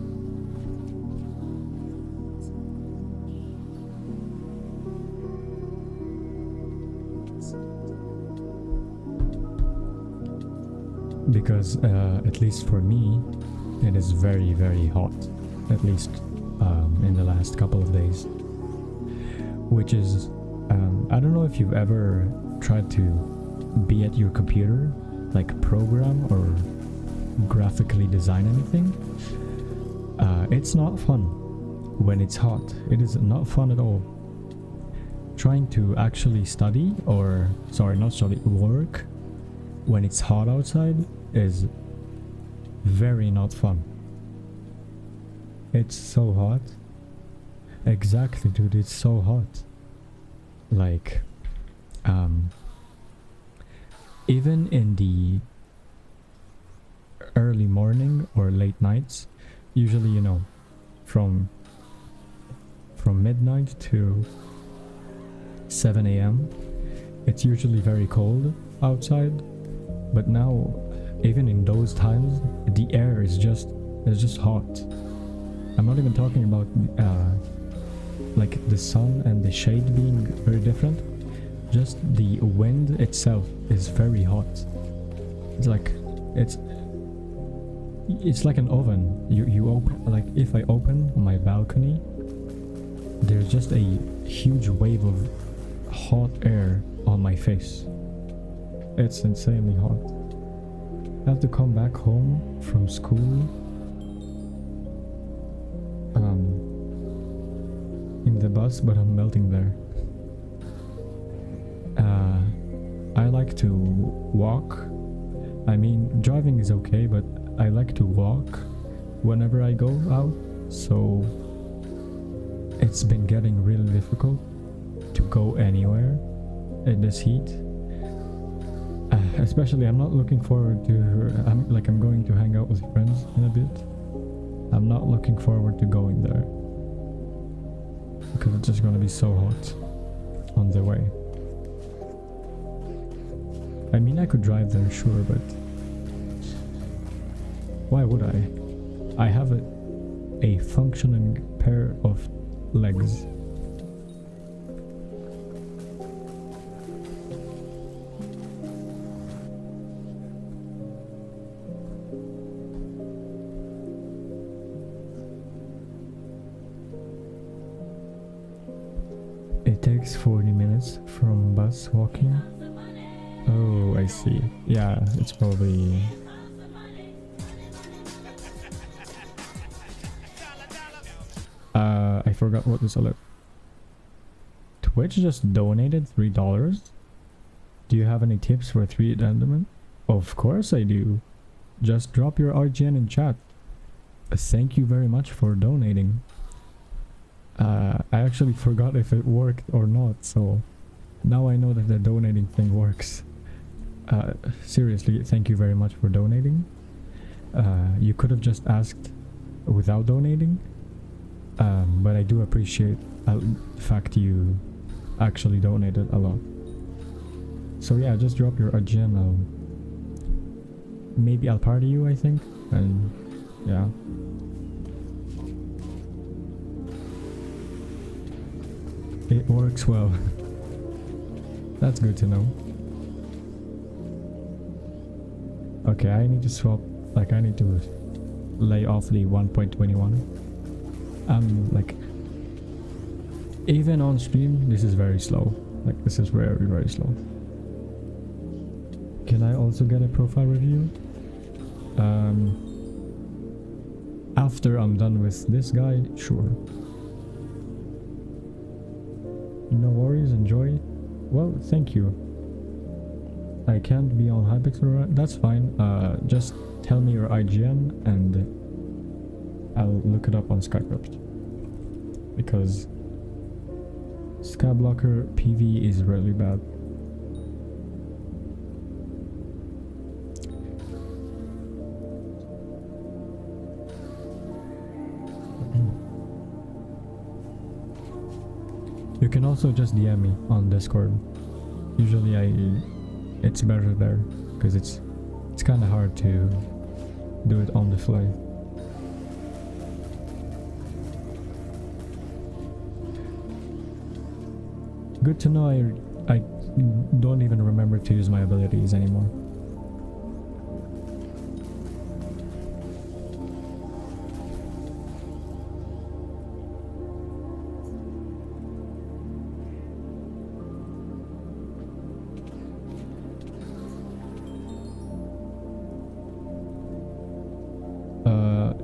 Because at least for me, it is very hot. At least in the last couple of days, which is I don't know if you've ever tried to be at your computer, like program or graphically design anything. It's not fun when it's hot. It is not fun at all. Trying to actually study, or sorry, not study, work when it's hot outside is very not fun. It's so hot. Exactly, dude, it's so hot. Like, even in the early morning or late nights, usually, you know, from midnight to 7 a.m. it's usually very cold outside. But now, even in those times, the air is just hot. I'm not even talking about like the sun and the shade being very different. Just the wind itself is very hot. It's like it's like an oven. You open, like if I open my balcony, there's just a huge wave of hot air on my face. It's insanely hot. I have to come back home from school in the bus, but I'm melting there. I like to walk. I mean, driving is okay, but I like to walk whenever I go out, so it's been getting really difficult to go anywhere in this heat. Especially, I'm not looking forward to I'm going to hang out with friends in a bit. I'm not looking forward to going there because it's just gonna be so hot on the way. I mean, I could drive there, sure, but why would I? I have a functioning pair of legs. It takes 40 minutes from bus walking. Oh, I see. Yeah, it's probably... I forgot what this alert. Twitch just donated $3. Do you have any tips for 3 Enderman? Of course I do. Just drop your RGN in chat. Thank you very much for donating. I actually forgot if it worked or not, so now I know that the donating thing works. Seriously, thank you very much for donating. You could have just asked without donating, but I do appreciate the fact you actually donated a lot. So yeah, just drop your agenda. Maybe I'll party you, I think. and yeah. It works well. That's good to know. Okay, I need to swap, like I need to lay off the 1.21. Like, even on stream, this is very slow. Like, this is very, very slow. Can I also get a profile review? After I'm done with this guy, sure. No worries, enjoy. Well, thank you. I can't be on Hypixel, that's fine. Just tell me your IGN and I'll look it up on Skyblock. Because Skyblocker PV is really bad. You can also just DM me on Discord. Usually it's better there because it's kind of hard to do it on the fly. Good to know I don't even remember to use my abilities anymore.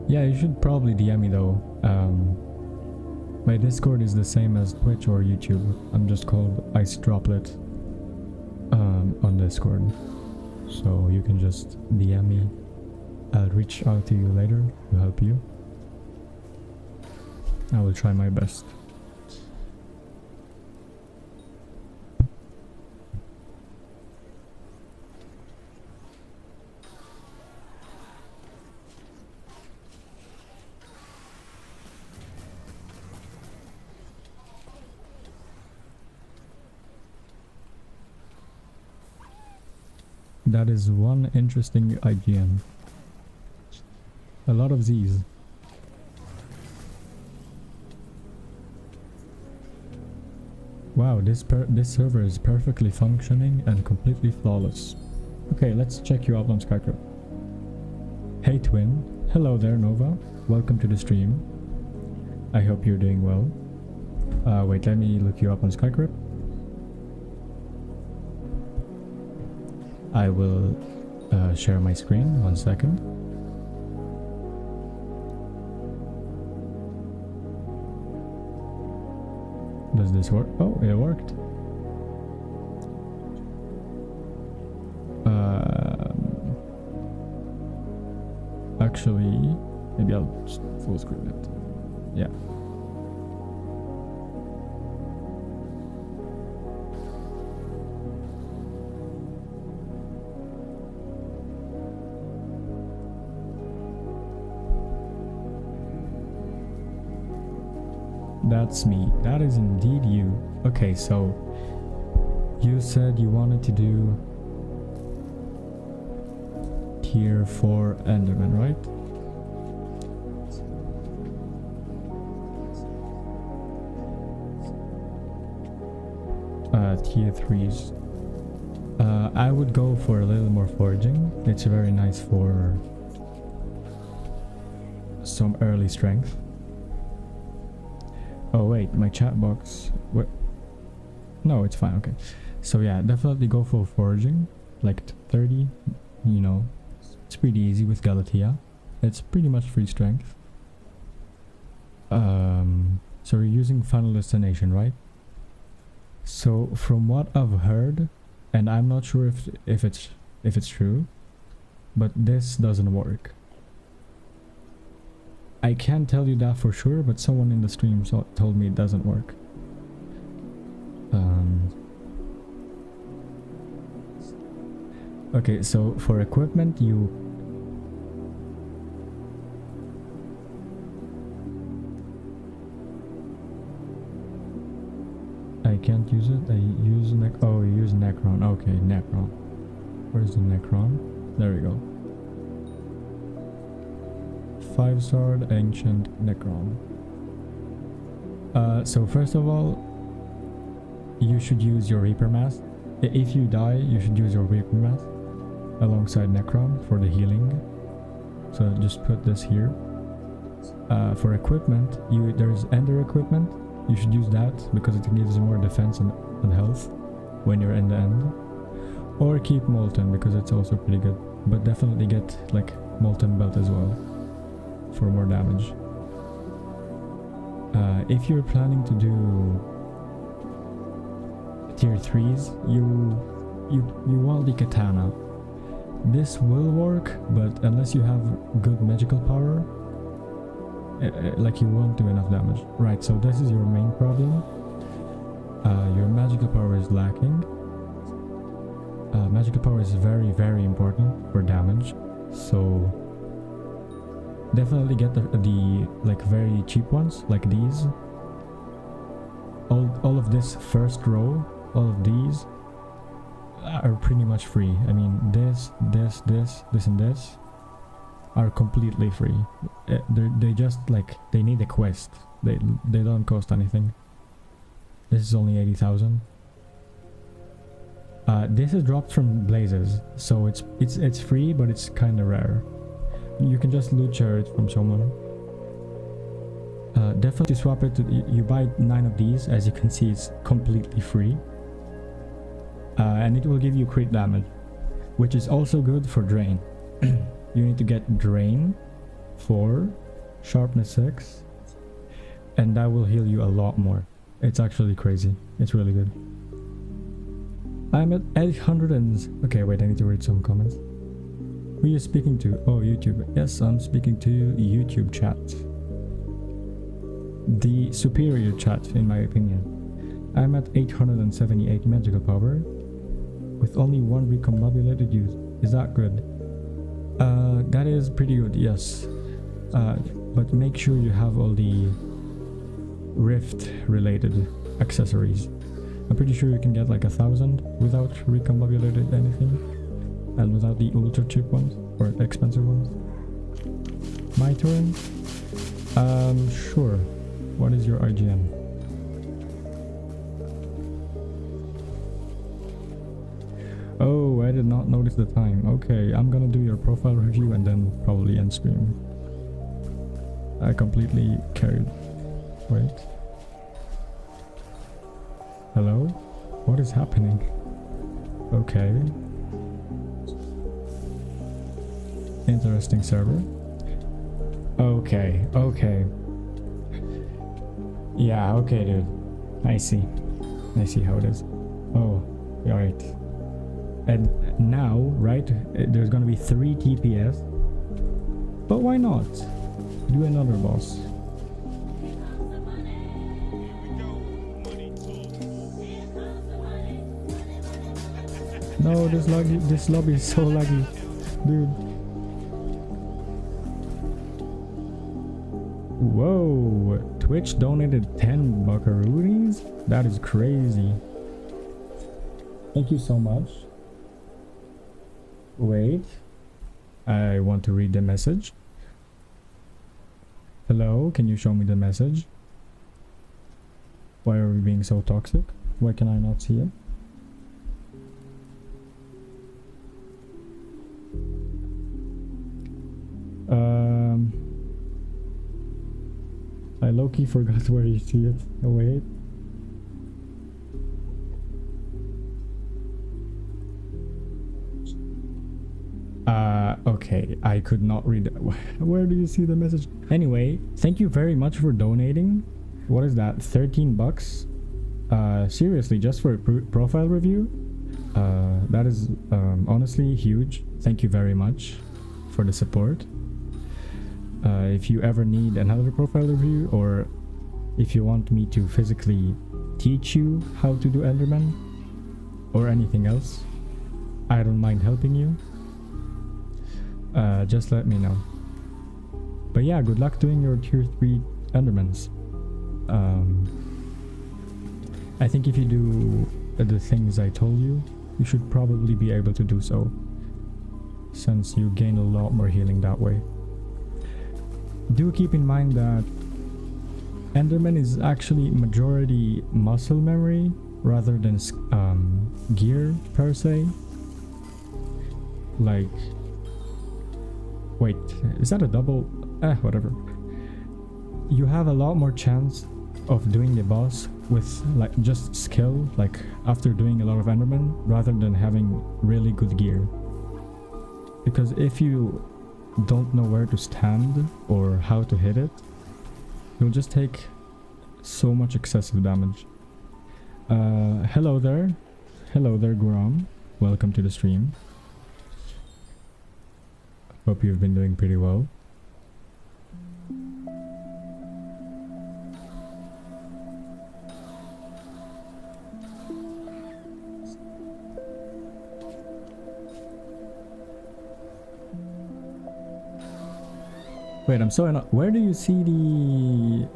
Yeah, you should probably DM me though. My Discord is the same as Twitch or YouTube. I'm just called IcyDroplet on Discord. So you can just DM me. I'll reach out to you later to help you. I will try my best. That is one interesting IGN. A lot of Z's. Wow, this server is perfectly functioning and completely flawless. Okay, let's check you out on Skycrypt. Hey Twin, hello there Nova, welcome to the stream. I hope you're doing well. Wait, let me look you up on Skycrypt. I will share my screen, 1 second. Does this work? Oh, it worked. Actually, maybe I'll just full screen it. Yeah. That's me. That is indeed you. Okay, so you said you wanted to do tier 4 Enderman, right? Tier 3s. I would go for a little more foraging. It's very nice for some early strength. Oh wait, my chat box. What? No, it's fine. Okay, so yeah, definitely go for foraging, like 30. You know, it's pretty easy with Galatea. It's pretty much free strength. So we're using Final Destination, right? So from what I've heard, and I'm not sure if it's true, but this doesn't work. I can't tell you that for sure, but someone in the stream told me it doesn't work. Okay, so for equipment, I can't use it. I use oh, you use Necron. Okay, Necron. Where's the Necron? There we go. 5-star Ancient Necron. So first of all, you should use your Reaper Mask. If you die, you should use your Reaper Mask alongside Necron for the healing. So just put this here. For equipment, there's Ender equipment. You should use that because it gives you more defense and health when you're in the end. Or keep Molten because it's also pretty good. But definitely get like Molten Belt as well for more damage. If you're planning to do tier 3s, you want the Katana. This will work, but unless you have good magical power, like you won't do enough damage. Right, so this is your main problem. Your magical power is lacking. Magical power is very, very important for damage. So definitely get the like very cheap ones, like these. All of this first row, all of these are pretty much free. I mean, this and this are completely free. They just like, they need a quest. They don't cost anything. This is only 80,000. This is dropped from Blazes, so it's free, but it's kind of rare. You can just loot share it from someone. Definitely swap it to, you buy 9 of these. As you can see, it's completely free. And it will give you crit damage, which is also good for Drain. You need to get Drain 4, Sharpness 6, and that will heal you a lot more. It's actually crazy. It's really good. I'm at 800 and... Okay, wait, I need to read some comments. Who are you speaking to? Oh, YouTube. Yes, I'm speaking to YouTube chat. The superior chat, in my opinion. I'm at 878 magical power, with only 1 recombobulated use. Is that good? That is pretty good, yes. But make sure you have all the Rift related accessories. I'm pretty sure you can get like 1,000 without recombobulated anything, and without the ultra cheap ones or expensive ones. My turn? Sure. What is your IGN? Oh, I did not notice the time. Okay, I'm gonna do your profile review and then probably end stream. I completely carried. Wait. Hello? What is happening? Okay. Interesting server. Okay, okay. Yeah, okay, dude. I see how it is. Oh, alright. And now, right, there's gonna be 3 TPS. But why not? Do another boss. No, this lobby is so laggy. Dude. Whoa, Twitch donated 10 buckaroonies? That is crazy. Thank you so much. Wait, I want to read the message. Hello, can you show me the message? Why are we being so toxic? Why can I not see it? I low-key forgot where you see it. Oh wait. Okay, I could not read it. Where do you see the message? Anyway, thank you very much for donating. What is that? 13 bucks? Seriously, just for a profile review? That is honestly huge. Thank you very much for the support. If you ever need another profile review, or if you want me to physically teach you how to do Enderman or anything else, I don't mind helping you. Just let me know. But yeah, good luck doing your tier 3 Endermans. I think if you do the things I told you, you should probably be able to do so, since you gain a lot more healing that way. do keep in mind that Enderman is actually majority muscle memory rather than gear per se. Like, wait, is that a double? Whatever. You have a lot more chance of doing the boss with like just skill, like after doing a lot of Enderman, rather than having really good gear. Because if you don't know where to stand or how to hit it, you'll just take so much excessive damage. Hello there. Hello there, Guram. Welcome to the stream. Hope you've been doing pretty well. Wait, I'm sorry. Where do you see the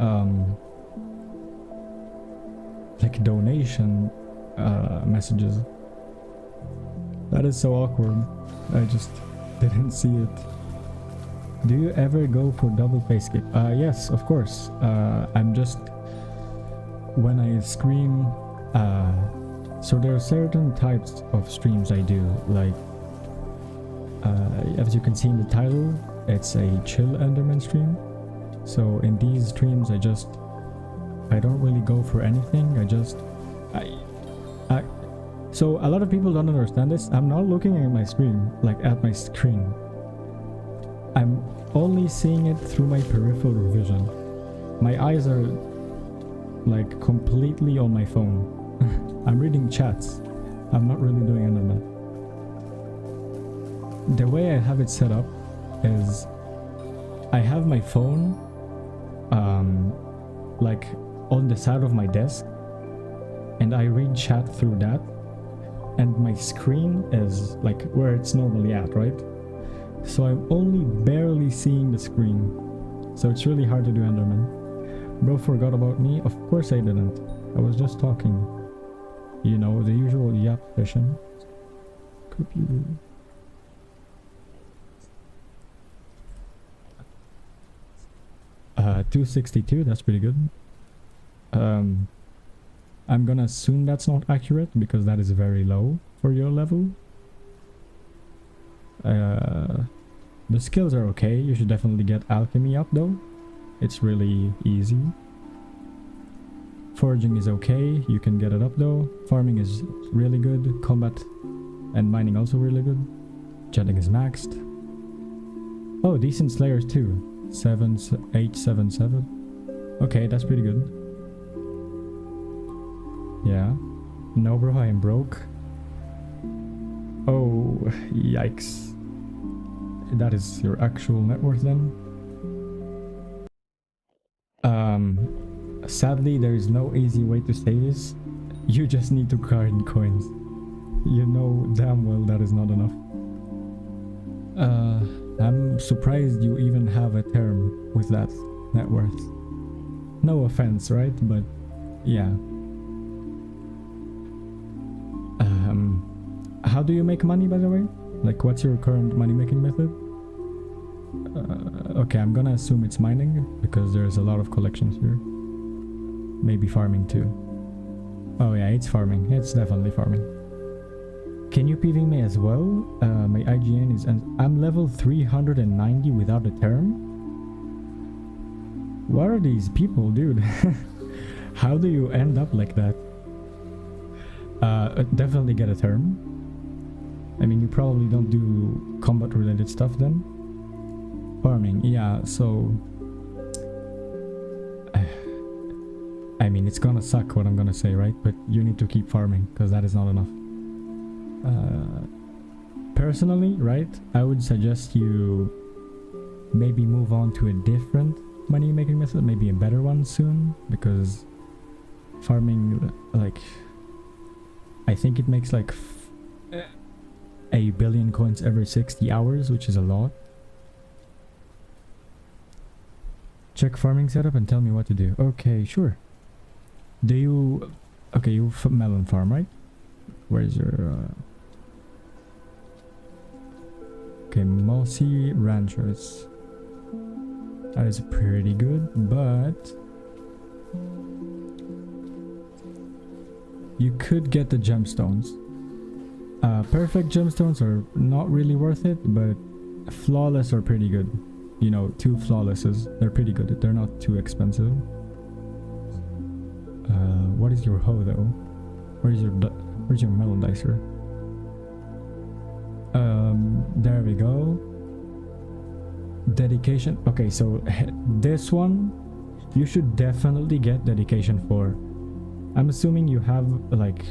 like donation messages? That is so awkward. I just didn't see it. Do you ever go for double face skip? Yes, of course. I'm just when I stream. So there are certain types of streams I do. Like, as you can see in the title, it's a chill Enderman stream. So in these streams, I don't really go for anything. So a lot of people don't understand this. I'm not looking at my screen, like at my screen. I'm only seeing it through my peripheral vision. My eyes are like completely on my phone. I'm reading chats. I'm not really doing Enderman. The way I have it set up is I have my phone like on the side of my desk, and I read chat through that, and my screen is like where it's normally at, right? So I'm only barely seeing the screen, so it's really hard to do Enderman. Bro forgot about me? Of course I didn't. I was just talking, you know, the usual yap session. Computer. 262, that's pretty good. I'm gonna assume that's not accurate because that is very low for your level. The skills are okay. You should definitely get alchemy up though. It's really easy. Foraging is okay. You can get it up though. Farming is really good. Combat and mining also really good. Jetting is maxed. Oh, decent slayers too. 877. Okay, that's pretty good. Yeah. No, bro, I am broke. Oh, yikes. That is your actual net worth then? Sadly, there is no easy way to say this. You just need to grind coins. You know damn well that is not enough. I'm surprised you even have a term with that net worth. No offense, right? But yeah. How do you make money, by the way? Like, what's your current money making method? Okay, I'm gonna assume it's mining because there's a lot of collections here. Maybe farming too. Oh yeah, it's farming. It's definitely farming. Can you PV me as well? My IGN is... and I'm level 390 without a term? What are these people, dude? How do you end up like that? Definitely get a term. I mean, you probably don't do combat related stuff then. Farming, yeah, so... I mean, it's gonna suck what I'm gonna say, right? But you need to keep farming, because that is not enough. Personally, right, I would suggest you maybe move on to a different money making method, maybe a better one soon, because farming, like, I think it makes like 1 billion coins every 60 hours, which is a lot. Check farming setup and tell me what to do. Okay, sure. Do you... okay, you melon farm, right? Where's your... okay, Mossy Ranchers. That is pretty good, but you could get the gemstones. Perfect gemstones are not really worth it, but flawless are pretty good. You know, 2 flawlesses, they're pretty good. They're not too expensive. What is your hoe though? Where's your metal dicer? There we go. Dedication. Okay, so this one you should definitely get dedication for. I'm assuming you have like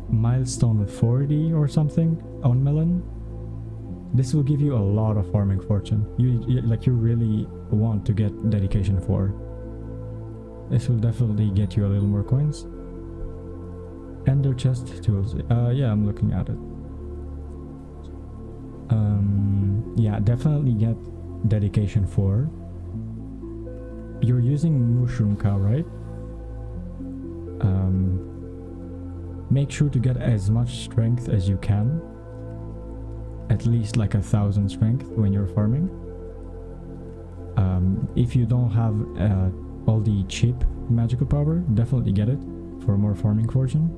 milestone 40 or something on melon. This will give you a lot of farming fortune. You really want to get dedication for. This will definitely get you a little more coins. Ender chest tools. Yeah, I'm looking at it. Yeah, definitely get dedication 4. You're using mushroom cow, right? Make sure to get as much strength as you can. At least like 1,000 strength when you're farming. If you don't have all the cheap magical power, definitely get it for more farming fortune.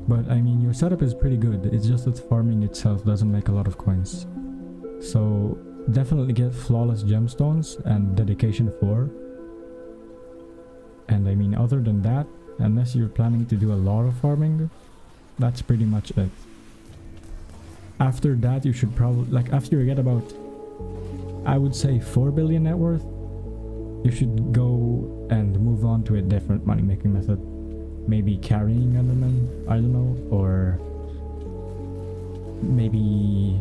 But I mean, your setup is pretty good. It's just that farming itself doesn't make a lot of coins. So definitely get flawless gemstones and dedication 4. And I mean, other than that, unless you're planning to do a lot of farming, that's pretty much it. After that, you should probably, like, after you get about, I would say 4 billion net worth, you should go and move on to a different money making method. Maybe carrying Enderman, I don't know, or maybe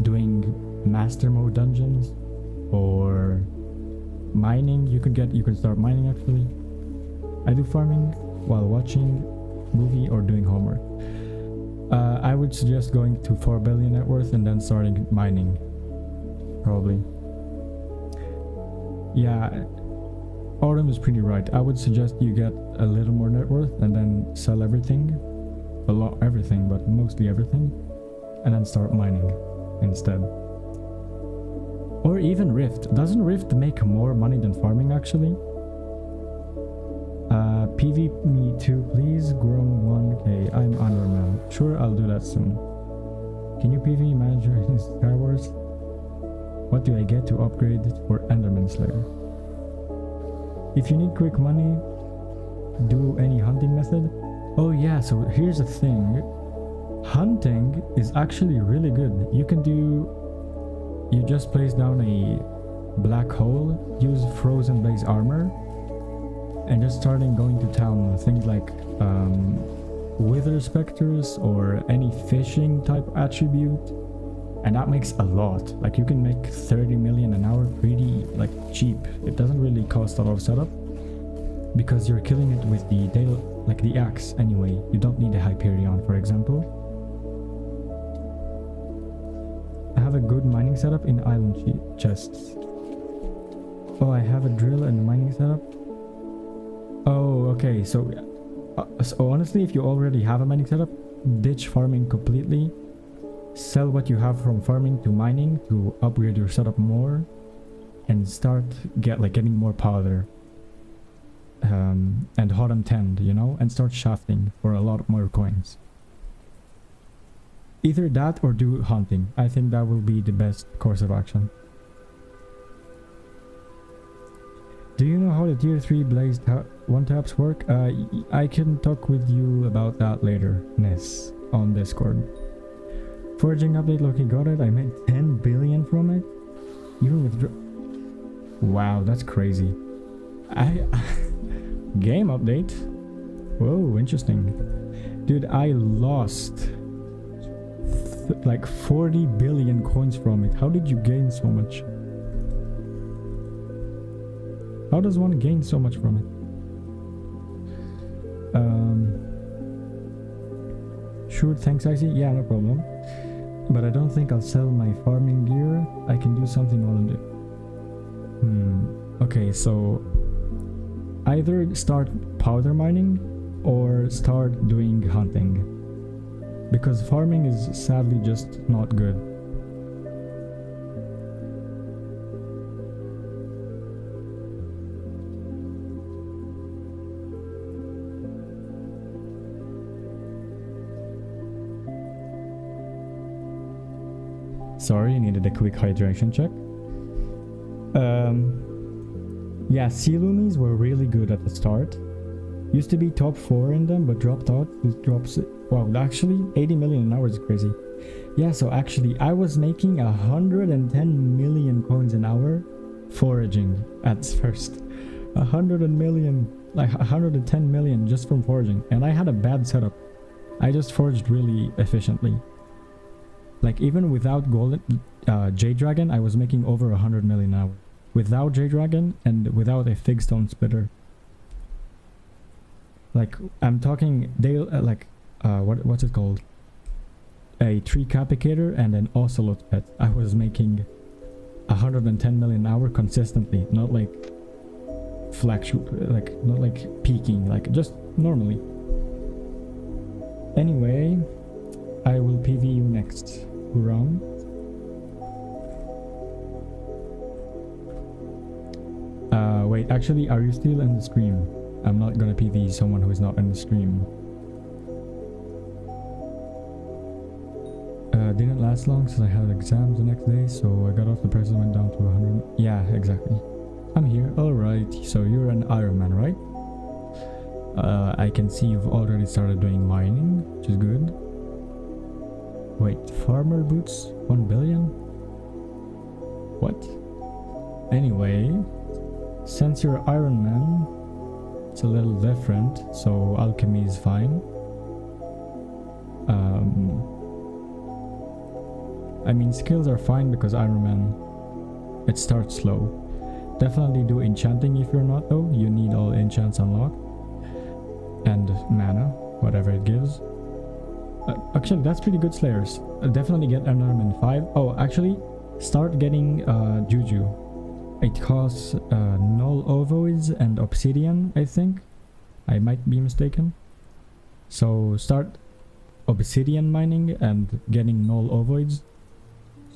doing master mode dungeons, or mining. You can start mining actually. I do farming while watching movie or doing homework. I would suggest going to 4 billion net worth and then starting mining, probably. Yeah, Autumn is pretty right. I would suggest you get a little more net worth and then sell everything, everything, but mostly everything, and then start mining instead. Or even Rift. Doesn't Rift make more money than farming actually? PV me too, please. Grown 1k. I'm unreal. Sure, I'll do that soon. Can you PV manager in Skywars? What do I get to upgrade for Enderman Slayer? If you need quick money, do any hunting method. Oh yeah, so here's the thing. Hunting is actually really good. You just place down a black hole, use frozen blaze armor, and just starting going to town. Things like wither specters or any fishing type attribute, and that makes a lot. Like you can make 30 million an hour pretty like cheap. It doesn't really cost a lot of setup because you're killing it with the axe anyway. You don't need a Hyperion, for example. I have a good mining setup in island chests. Oh, I have a drill and a mining setup. Oh, okay. So honestly, if you already have a mining setup, ditch farming completely. Sell what you have from farming to mining to upgrade your setup more, and start getting more powder and hot and tend, you know, and start shafting for a lot more coins. Either that or do hunting. I think that will be the best course of action. Do you know how the tier 3 blaze one taps work? I can talk with you about that later, Ness, on Discord. Forging update, Loki got it. I made 10 billion from it. Even with wow, that's crazy. Game update. Whoa, interesting. Dude, I lost like 40 billion coins from it. How did you gain so much? How does one gain so much from it? Sure, thanks Icy. Yeah, no problem. But I don't think I'll sell my farming gear. I can do something while I do. Okay, so either start powder mining or start doing hunting, because farming is sadly just not good. Sorry, I needed a quick hydration check. Yeah, sea loonies were really good at the start. Used to be top 4 in them, but dropped out. It drops. Wow, actually, 80 million an hour is crazy. Yeah, so actually, I was making 110 million coins an hour foraging at first. 110 million just from foraging, and I had a bad setup. I just foraged really efficiently. Like even without golden Jade Dragon, I was making over 100 million an hour. Without Jade Dragon and without a Fig Stone Splitter. Like I'm talking, they what's it called? A Tree Capicator and an Ocelot pet. I was making 110 million an hour consistently, not like not like peaking, like just normally. Anyway, I will PV you next round. Wait, actually, are you still in the stream? I'm not gonna PV someone who is not in the stream. Didn't last long since I had exams the next day, so I got off the press and went down to 100. Yeah, exactly. I'm here. Alright, so you're an Iron Man, right? I can see you've already started doing mining, which is good. Wait, farmer boots? 1 billion? What? Anyway, since you're Iron Man, it's a little different, so alchemy is fine. I mean, skills are fine because Iron Man, it starts slow. Definitely do enchanting if you're not though. You need all enchants unlocked. And mana, whatever it gives. Actually, that's pretty good slayers. Definitely get Enderman 5. Oh, actually, start getting Juju. It costs null ovoids and obsidian, I think. I might be mistaken. So start obsidian mining and getting null ovoids.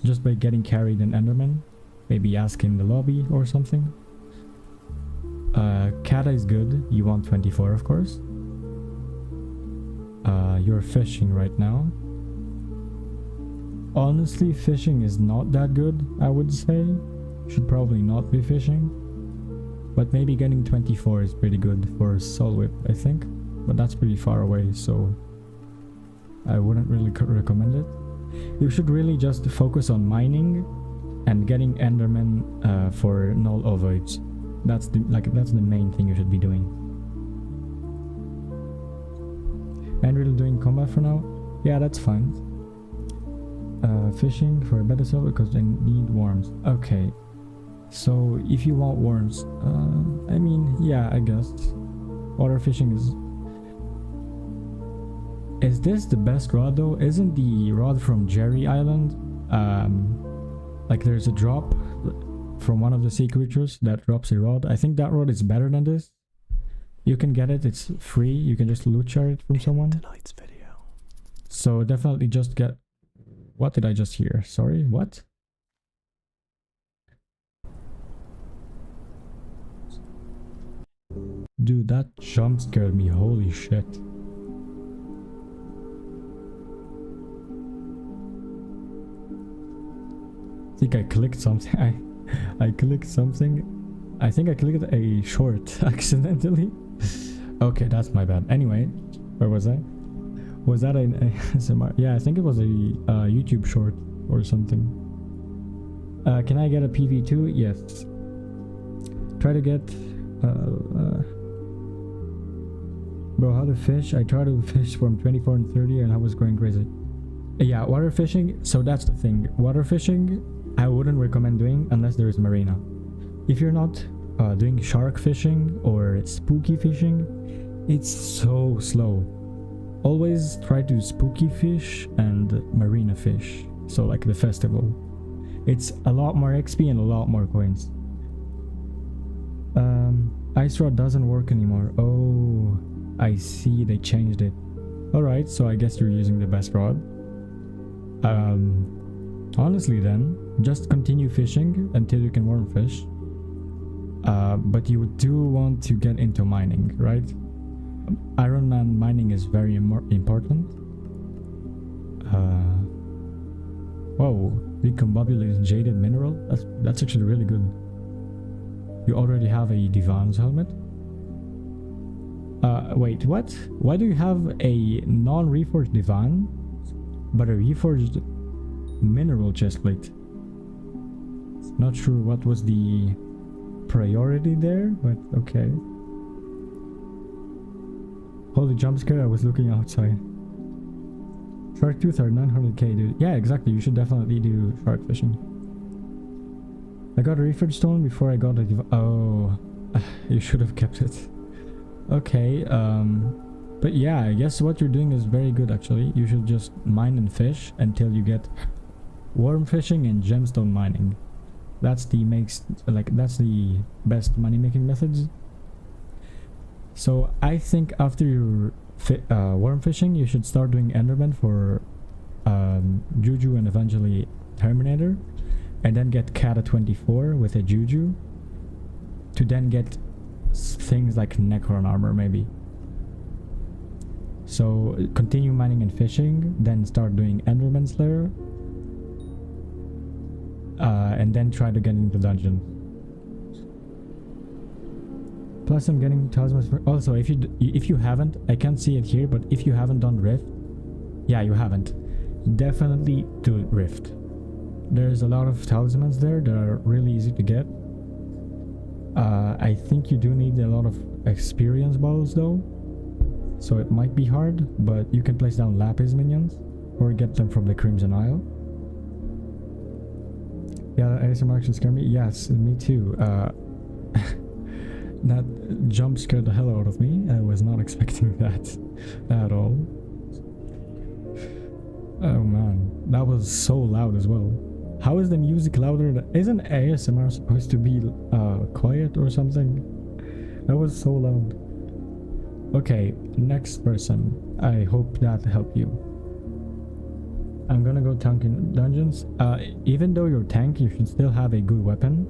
Just by getting carried in Enderman. Maybe ask in the lobby or something. Kata is good. You want 24, of course. You're fishing right now. Honestly, fishing is not that good, I would say. Should probably not be fishing. But maybe getting 24 is pretty good for Soul Whip, I think. But that's pretty far away, so I wouldn't really recommend it. You should really just focus on mining and getting Enderman for null ovoids. That's the main thing you should be doing. And really doing combat for now? Yeah, that's fine. Fishing for a better silver because they need worms. Okay. So if you want worms, I mean, yeah, I guess. Water fishing is... Is this the best rod though? Isn't the rod from Jerry Island? Like there's a drop from one of the sea creatures that drops a rod. I think that rod is better than this. You can get it, it's free. You can just loot share it from someone. Tonight's video. So definitely just get... What did I just hear? Sorry, what? Dude, that jump scared me, holy shit. I think I clicked something. I clicked something. I think I clicked a short accidentally. Okay, that's my bad. Anyway, where was I? Was that an ASMR? Yeah, I think it was a YouTube short or something. Can I get a PV2? Yes. Try to get... Bro, how to fish? I tried to fish from 24 and 30 and I was going crazy. Yeah, water fishing. So that's the thing. Water fishing, I wouldn't recommend doing unless there is marina. If you're not doing shark fishing or spooky fishing, it's so slow. Always try to spooky fish and marina fish. So like the festival. It's a lot more XP and a lot more coins. Ice rod doesn't work anymore. Oh, I see, they changed it. Alright, so I guess you're using the best rod. Honestly then, just continue fishing until you can worm fish. But you do want to get into mining, right? Iron Man mining is very important. Whoa, recombobulated jaded mineral. That's actually really good. You already have a Divan's helmet. Wait, what? Why do you have a non-reforged Divan, but a reforged mineral chestplate? Not sure what was the priority there, but okay. Holy jump scare, I was looking outside. Shark tooth are 900k, dude. Yeah, exactly, you should definitely do shark fishing. I got a reforged stone before I got a oh, you should have kept it. Okay, but yeah, I guess what you're doing is very good actually. You should just mine and fish until you get worm fishing and gemstone mining. That's the that's the best money making methods. So I think after your worm fishing, you should start doing Enderman for Juju and eventually Terminator, and then get Kata 24 with a Juju to then get things like Necron armor maybe. So continue mining and fishing, then start doing Enderman Slayer, and then try to get into dungeon. Plus I'm getting talismans for also if you haven't, I can't see it here, but if you haven't done Rift, yeah, you haven't, definitely do Rift. There's a lot of talismans there that are really easy to get. I think you do need a lot of experience balls though, so it might be hard, but you can place down Lapis minions or get them from the Crimson Isle. Yeah, ASMR actually scared me. Yes, me too. That jump scared the hell out of me. I was not expecting that at all. Oh man, that was so loud as well. How is the music louder? Isn't ASMR supposed to be quiet or something? That was so loud. Okay, next person. I hope that helped you. I'm gonna go tank in dungeons. Even though you're tank, you should still have a good weapon.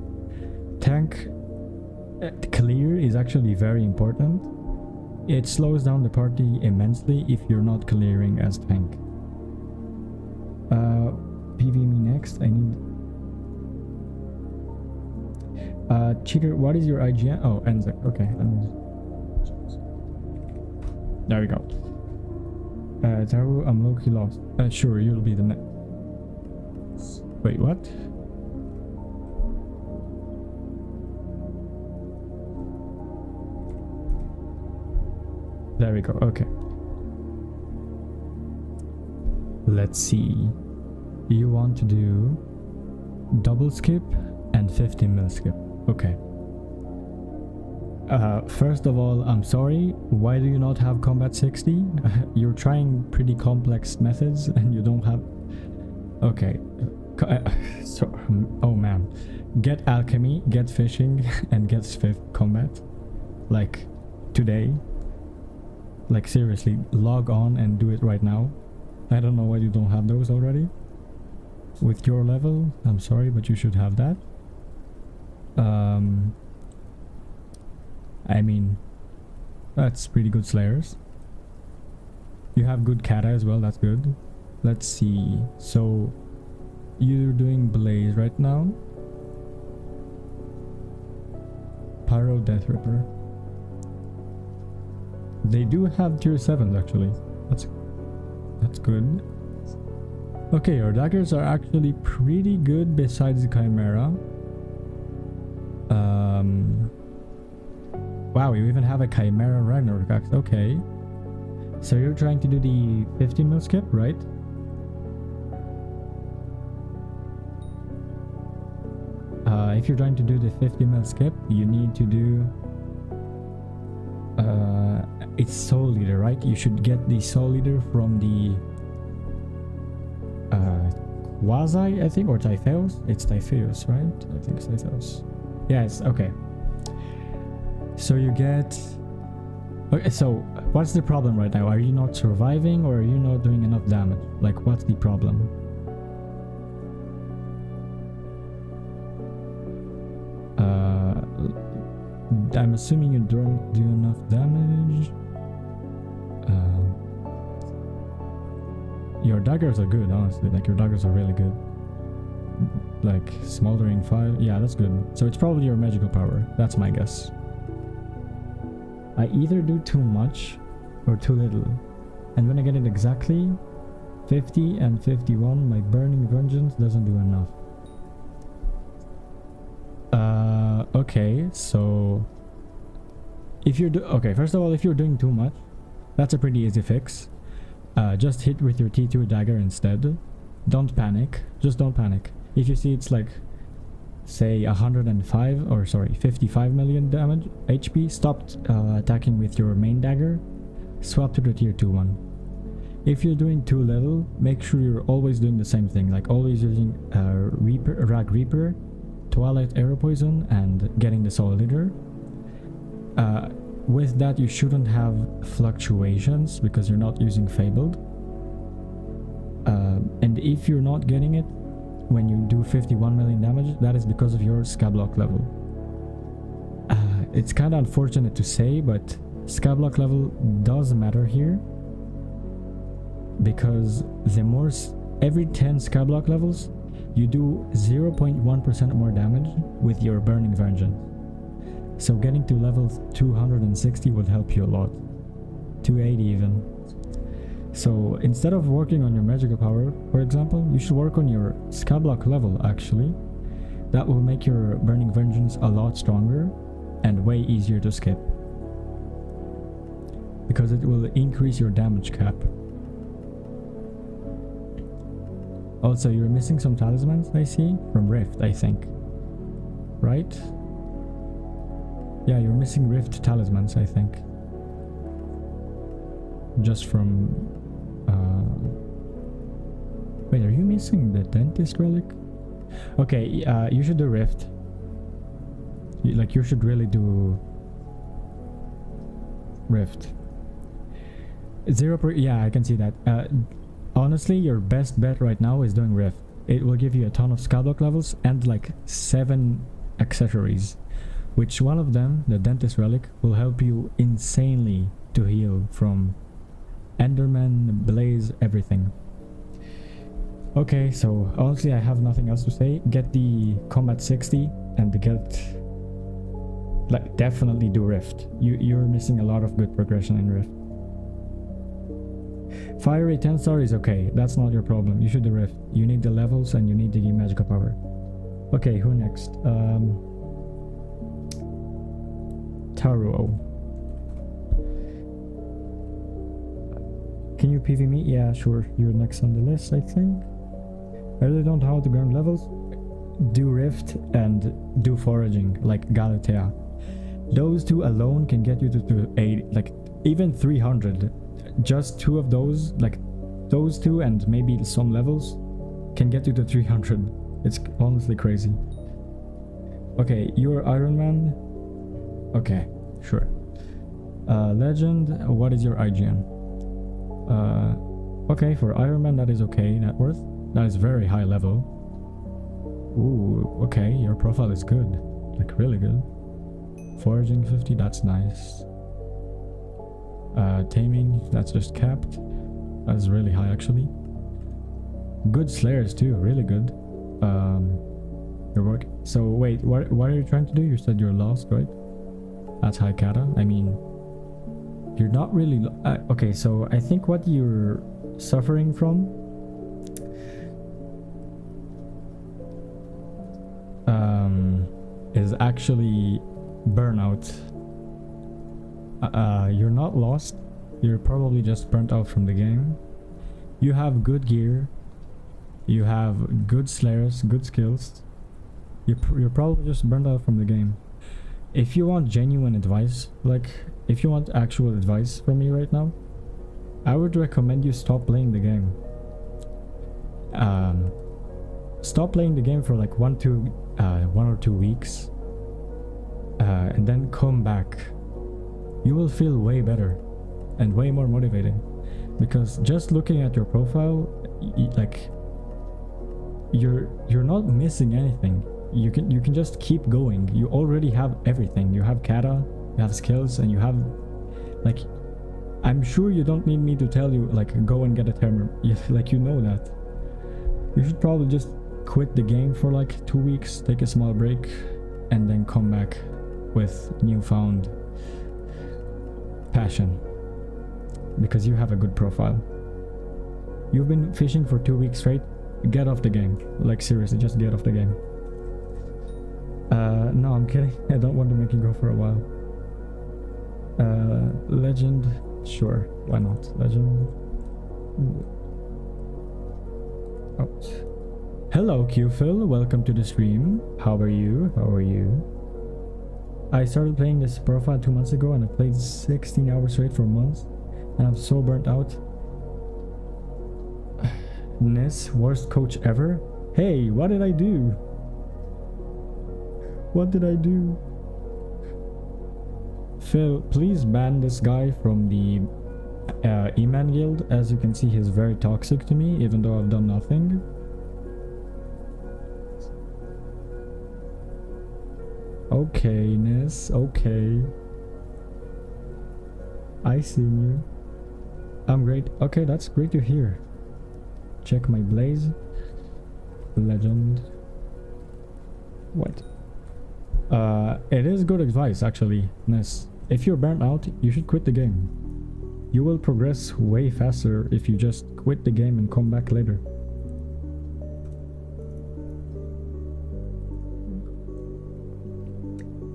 Tank clear is actually very important. It slows down the party immensely if you're not clearing as tank. PV me next. I need cheater, what is your IGN? Oh, Enzek. Okay. There we go. Taru, I'm low-key lost. Sure, you'll be the next. Wait, what? There we go. Okay. Let's see. You want to do double skip and 50 mil skip. Okay. First of all, I'm sorry. Why do you not have combat 60? You're trying pretty complex methods and you don't have... Okay. So, oh man. Get alchemy, get fishing, and get swift combat. Like, today. Like, seriously, log on and do it right now. I don't know why you don't have those already. With your level, I'm sorry, but you should have that. I mean, that's pretty good slayers. You have good kata as well, that's good. Let's see. So, you're doing blaze right now. Pyro Death Ripper. They do have tier 7s actually. That's good. Okay, your daggers are actually pretty good besides the Chimera. Wow, you even have a Chimera Ragnarok axe. Okay. So you're trying to do the 50 mil skip, right? If you're trying to do the 50 mil skip, you need to do... it's Soul Leader, right? You should get the Soul Leader from the... Quasi, I think, or Typheus? It's Typheus, right? I think it's Typheus. Yes, okay. So you get... Okay, so what's the problem right now? Are you not surviving or are you not doing enough damage? Like, what's the problem? I'm assuming you don't do enough damage. Your daggers are good, honestly. Like, your daggers are really good. like smoldering 5. Yeah, that's good. So it's probably your magical power. That's my guess. I either do too much or too little. And when I get it exactly 50 and 51, my Burning Vengeance doesn't do enough. Okay, so if you're okay, first of all, if you're doing too much, that's a pretty easy fix. Just hit with your T2 dagger instead. Don't panic. Just don't panic. If you see it's like, say 105 or sorry 55 million damage HP, stop attacking with your main dagger. Swap to the tier 2 one. If you're doing too little, make sure you're always doing the same thing, like always using Rag Reaper, Twilight Arrow Poison, and getting the Soul Leader. With that, you shouldn't have fluctuations because you're not using Fabled. And if you're not getting it when you do 51 million damage, that is because of your Skyblock level. It's kind of unfortunate to say, but Skyblock level does matter here, because the more every 10 Skyblock levels, you do 0.1% more damage with your Burning Vengeance. So getting to level 260 would help you a lot. 280 even. So instead of working on your magical power, for example, you should work on your Skyblock level actually. That will make your Burning Vengeance a lot stronger and way easier to skip, because it will increase your damage cap. Also, you're missing some talismans, I see, from Rift, I think. Right? Yeah, you're missing Rift talismans, I think. Just from... Wait, are you missing the Dentist relic? Okay, you should do Rift. Like, you should really do... Rift. Yeah, I can see that. Honestly, your best bet right now is doing Rift. It will give you a ton of Skyblock levels and like 7 accessories, which one of them, the Dentist relic, will help you insanely to heal from Enderman, Blaze, everything. Okay, so honestly I have nothing else to say. Get the Combat 60 and get... like, definitely do Rift. You're missing a lot of good progression in Rift. Fiery 10-star is okay, that's not your problem. You should do Rift. You need the levels and you need the magical power. Okay, who next? Taruo. Can you PV me? Yeah, sure. You're next on the list, I think. I really don't know how to grind levels. Do Rift and do Foraging, like Galatea. Those two alone can get you to 80, like even 300. Just 2 of those, like those 2 and maybe some levels, can get you to 300. It's honestly crazy. Okay, you're Iron Man. Okay, sure. Legend, what is your IGN? Okay, for Iron Man that is okay net worth. That is very high level. Ooh, okay, your profile is good. Like really good. Foraging 50, that's nice. Taming, that's just capped. That's really high actually. Good Slayers too, really good. Your work. So wait, what are you trying to do? You said you're lost, right? That's high kata. I mean, you're not really okay, so I think what you're suffering from is actually burnout. You're not lost. You're probably just burnt out from the game. You have good gear. You have good slayers, good skills. You're probably just burnt out from the game. If you want genuine advice, like if you want actual advice from me right now, I would recommend you stop playing the game. Stop playing the game for like 1 or 2 weeks, and then come back. You will feel way better and way more motivated, because just looking at your profile, like you're not missing anything. You can just keep going. You already have everything. You have kata, you have skills, and you have, like, I'm sure you don't need me to tell you like go and get a terminal. Like, you know that. You should probably just quit the game for like 2 weeks, take a small break, and then come back with newfound passion. Because you have a good profile. You've been fishing for 2 weeks straight. Get off the game. Like seriously, just get off the game. No, I'm kidding. I don't want to make you go for a while. Legend. Sure, why not? Legend. Oh. Hello, QPhil. Welcome to the stream. How are you? How are you? I started playing this profile 2 months ago and I played 16 hours straight for months. And I'm so burnt out. Nis, worst coach ever? Hey, what did I do? What did I do? Phil, please ban this guy from the eman guild. As you can see, he's very toxic to me, even though I've done nothing. Okay, Nis, okay. I see you. I'm great. Okay, that's great to hear. Check my blaze. Legend. What? It is good advice, actually, Ness. If you're burnt out, you should quit the game. You will progress way faster if you just quit the game and come back later.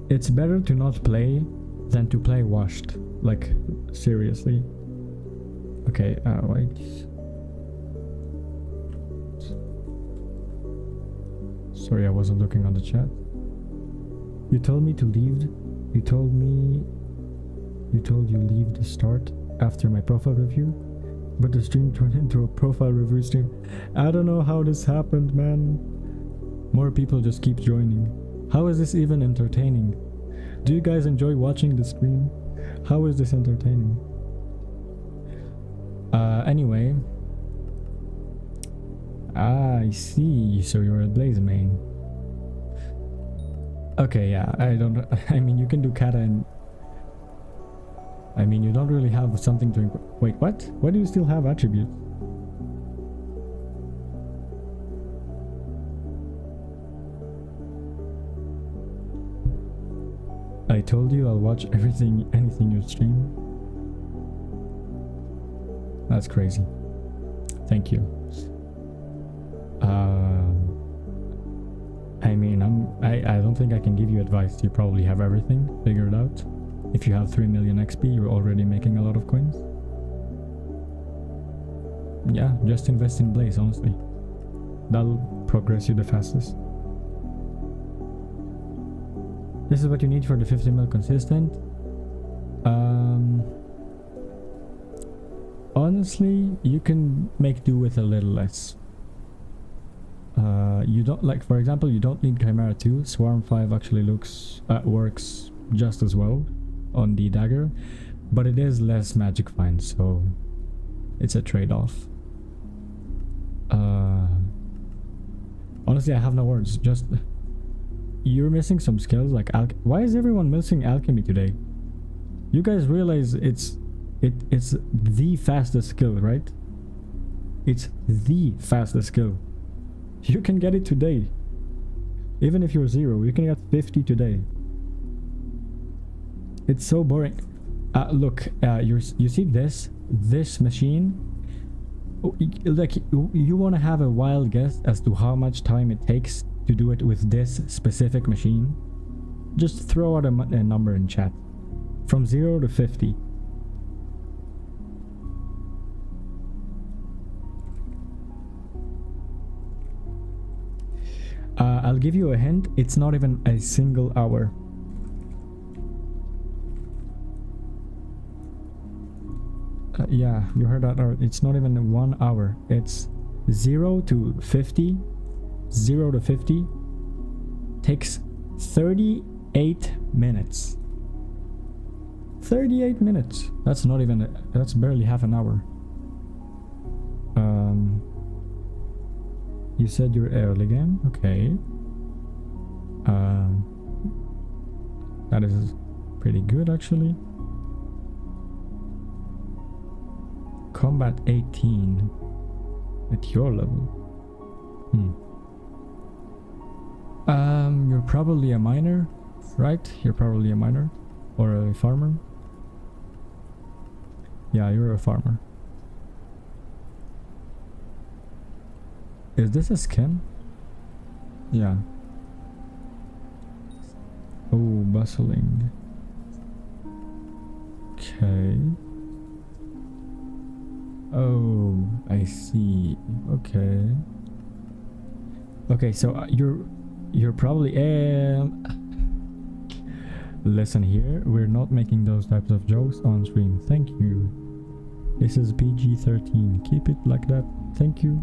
It's better to not play than to play washed. Like, seriously. Okay, wait. Sorry, I wasn't looking on the chat. You told me to leave. You told you leave the start after my profile review, but the stream turned into a profile review stream. I don't know how this happened, man. More people just keep joining. How is this even entertaining? Do you guys enjoy watching the stream? How is this entertaining? Anyway. I see. So you're a Blaze main. Okay, yeah, I mean, you can do kata and... I mean, you don't really have something to... Wait, what? Why do you still have attributes? I told you I'll watch anything you stream. That's crazy. Thank you. I mean, I don't think I can give you advice. You probably have everything figured out. If you have 3 million XP, you're already making a lot of coins. Yeah, just invest in Blaze, honestly. That'll progress you the fastest. This is what you need for the 50 mil consistent. Honestly, you can make do with a little less. You don't, like, for example, you don't need Chimera 2. Swarm 5 actually works just as well on the dagger, but it is less magic find, so it's a trade-off. Honestly, I have no words. Just, you're missing some skills like why is everyone missing alchemy today? You guys realize it's the fastest skill, right? It's the fastest skill. You can get it today. Even if you're 0, you can get 50 today. It's so boring. Look, you see this machine? Like, you want to have a wild guess as to how much time it takes to do it with this specific machine? Just throw out a number in chat. From 0 to 50. I'll give you a hint. It's not even a single hour. Yeah, you heard that. It's not even 1 hour. It's 0 to 50. 0 to 50 takes 38 minutes. 38 minutes. That's not even that's barely half an hour. You said you're early game? Okay. That is pretty good, actually. Combat 18 at your level. You're probably a miner, right? You're probably a miner or a farmer. Yeah, you're a farmer. Is this a skin? Yeah. Oh, bustling. Okay. Oh, I see. Okay. Okay, so you're probably listen here, we're not making those types of jokes on stream. Thank you. This is PG-13. Keep it like that. Thank you.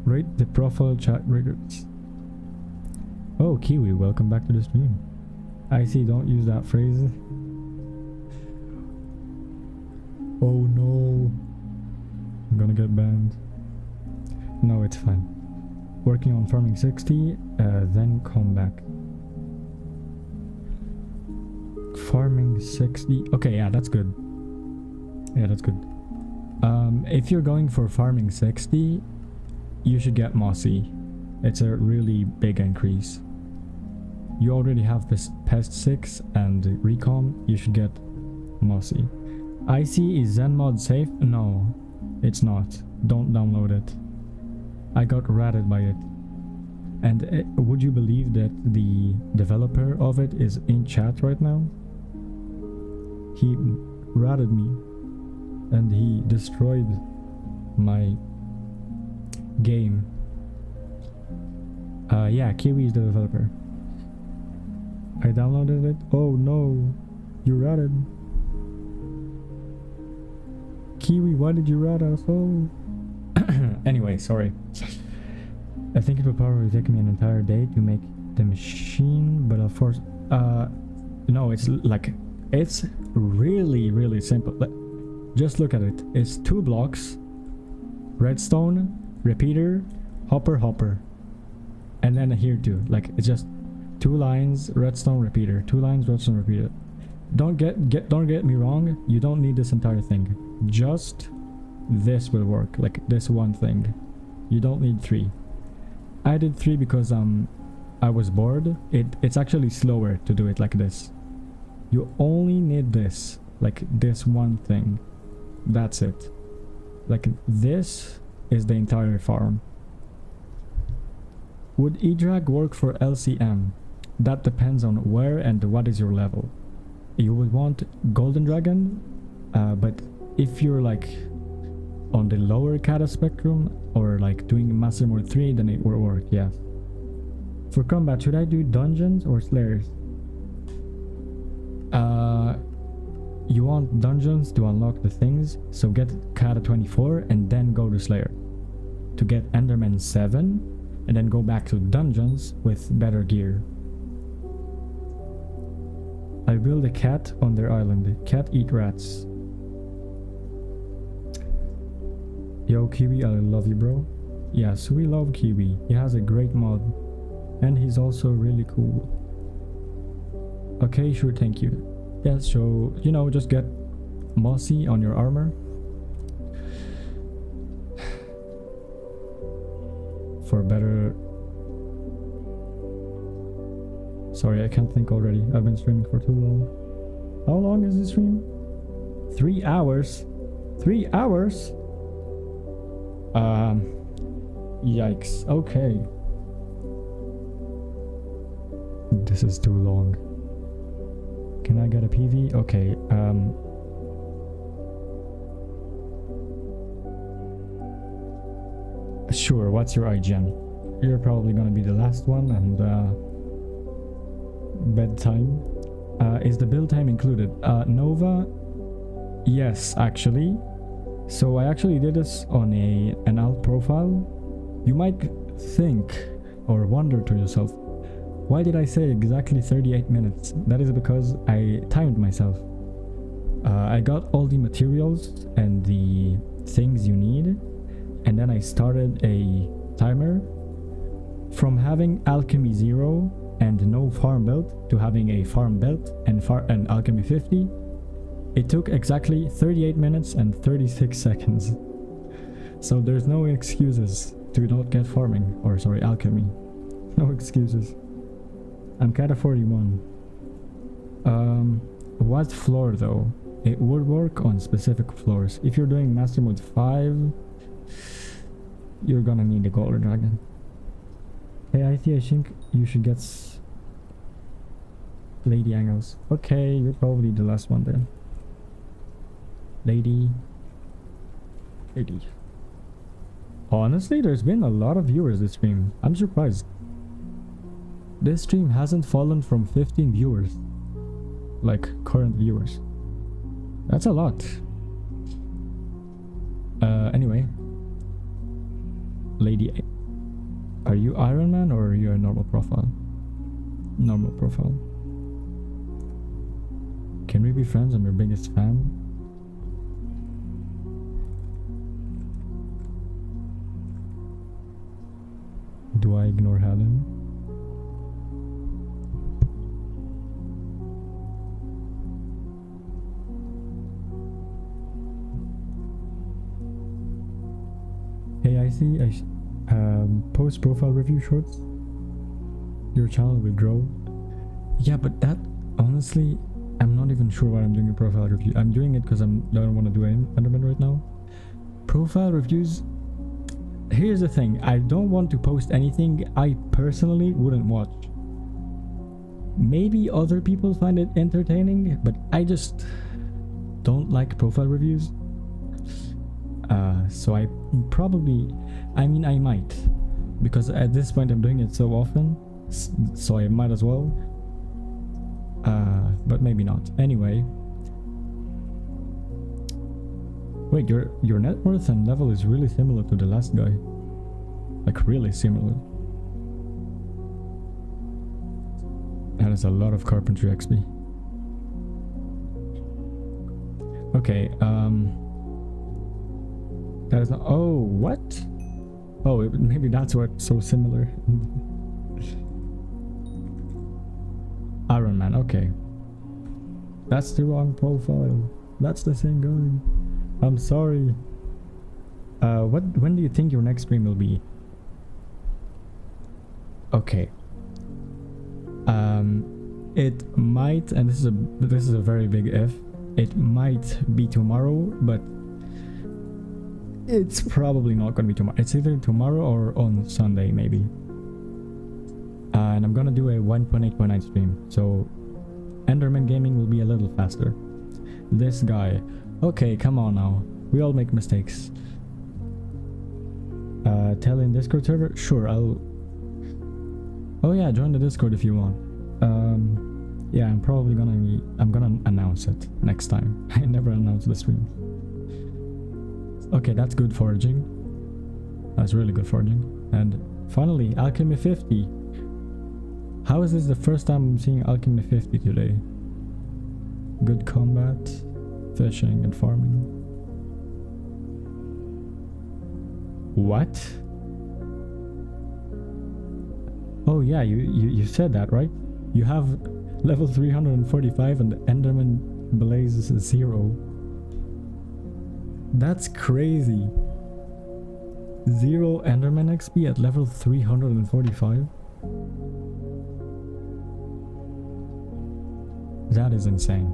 Rate the profile chat records. Oh, Kiwi, welcome back to the stream. I see, don't use that phrase. Oh no. I'm gonna get banned. No, it's fine. Working on farming 60, then come back. Farming 60. Okay, yeah, that's good. Yeah, that's good. If you're going for farming 60, you should get Mossy. It's a really big increase. You already have Pest 6 and Recon, you should get Mossy. Icy, is Zenmod safe? No, it's not. Don't download it. I got ratted by it. And would you believe that the developer of it is in chat right now? He ratted me and he destroyed my game. Yeah, Kiwi is the developer. I downloaded it. Oh no, you ratted. Kiwi, why did you rat us? Oh. Anyway, sorry. I think it would probably take me an entire day to make the machine, but of course, no, it's like, it's really simple. Just look at it. It's 2 blocks, redstone, repeater, hopper, and then here too. Like, it's just 2 lines, redstone, repeater, 2 lines, redstone, repeater. Don't get me wrong. You don't need this entire thing. Just this will work. Like this one thing. You don't need 3. I did 3 because I was bored. It's actually slower to do it like this. You only need this, like this one thing. That's it. Like this is the entire farm. Would eDrag work for LCM? That depends on where and what is your level. You would want Golden Dragon, but if you're like on the lower Kata spectrum or like doing Master Mode 3, then it will work, yeah. For combat, should I do dungeons or slayers? You want dungeons to unlock the things, so get Kata 24 and then go to Slayer to get Enderman 7 and then go back to dungeons with better gear. I build a cat on their island. Cat eat rats. Yo Kiwi, I love you bro. Yes, we love Kiwi. He has a great mod and he's also really cool. Okay, sure, thank you. Yes, so, you know, just get Mossy on your armor. For better... Sorry, I can't think already. I've been streaming for too long. How long is this stream? 3 hours? 3 hours? Yikes. Okay. This is too long. Can I get a PV? Okay, sure, what's your IGN? You're probably gonna be the last one, and bedtime. Is the build time included? Nova? Yes, actually. So I actually did this on an alt profile. You might think or wonder to yourself, why did I say exactly 38 minutes? That is because I timed myself. I got all the materials and the things you need, and then I started a timer. From having alchemy 0 and no farm belt to having a farm belt and alchemy 50, it took exactly 38 minutes and 36 seconds. So there's no excuses. to not get farming, or sorry, alchemy. No excuses. I'm kind of 41. What floor though? It would work on specific floors. If you're doing Master Mode 5, you're gonna need a Golden Dragon. Hey, I think you should get Lady Angles. Okay, you're probably the last one then. Lady. Honestly, there's been a lot of viewers this stream. I'm surprised. This stream hasn't fallen from 15 viewers. Like, current viewers. That's a lot. Anyway. Lady A. Are you Iron Man or are you a normal profile? Normal profile. Can we be friends? I'm your biggest fan. Do I ignore Helen? Hey, I see. Post profile review shorts. Your channel will grow. Yeah, but that honestly, I'm not even sure why I'm doing a profile review. I'm doing it because I don't want to do Enderman right now. Profile reviews. Here's the thing. I don't want to post anything I personally wouldn't watch. Maybe other people find it entertaining, but I just don't like profile reviews. So I probably, I mean, I might, because at this point I'm doing it so often, so I might as well. But maybe not. Anyway. Wait, your net worth and level is really similar to the last guy. Like, really similar. That is a lot of carpentry XP. Okay, that is not, oh, what? Oh, maybe that's what's so similar. Iron Man, okay. That's the wrong profile. That's the same guy. I'm sorry. When do you think your next stream will be? Okay. It might, and this is a very big if. It might be tomorrow, but it's probably not gonna be tomorrow. It's either tomorrow or on Sunday, maybe. And I'm gonna do a 1.8.9 stream, so Enderman gaming will be a little faster. This guy. Okay, come on now. We all make mistakes. Tell in Discord server? Sure, I'll... Oh yeah, join the Discord if you want. Yeah, I'm gonna announce it next time. I never announce the stream. Okay, that's good foraging. That's really good foraging. And finally, Alchemy 50. How is this the first time I'm seeing Alchemy 50 today? Good combat, fishing and farming. What? Oh yeah, you said that, right? You have level 345 and the Enderman Blaze is 0. That's crazy. 0 Enderman XP at level 345? That is insane.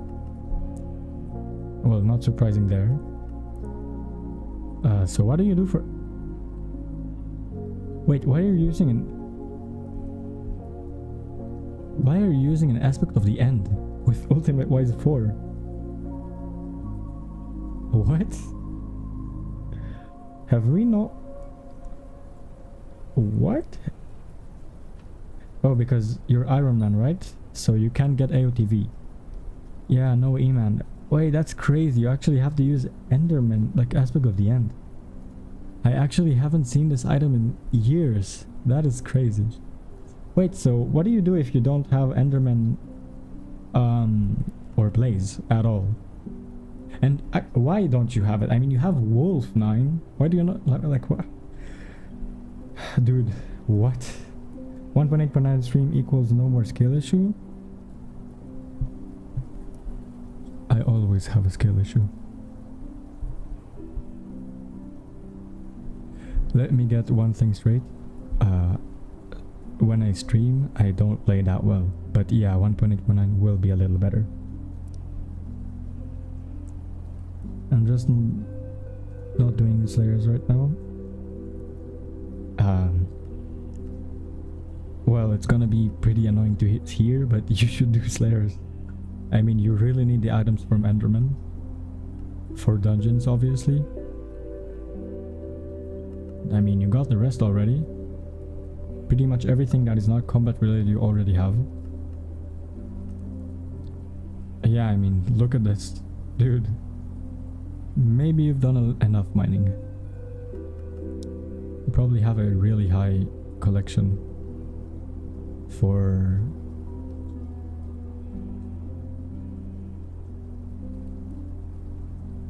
Well, not surprising there. So what do you do for... Wait, why are you using an aspect of the end with ultimate wise 4? What? Have we not... What? Oh, because you're Iron Man, right? So you can't get AOTV. Yeah, no eman. Wait, that's crazy. You actually have to use Enderman, like aspect of the end. I actually haven't seen this item in years. That is crazy. Wait, so what do you do if you don't have Enderman or Blaze at all? And why don't you have it? I mean, you have Wolf 9. Why do you not, like what? Dude, what? 1.8.9 stream equals no more skill issue? I always have a skill issue. Let me get one thing straight. When I stream, I don't play that well. But yeah, 1.8.9 will be a little better. I'm just not doing the Slayers right now. Well, it's gonna be pretty annoying to hit here, but you should do Slayers. I mean, you really need the items from Enderman. For dungeons, obviously. I mean, you got the rest already. Pretty much everything that is not combat related you already have. Yeah, I mean, look at this. Dude. Maybe you've done enough mining. You probably have a really high collection for...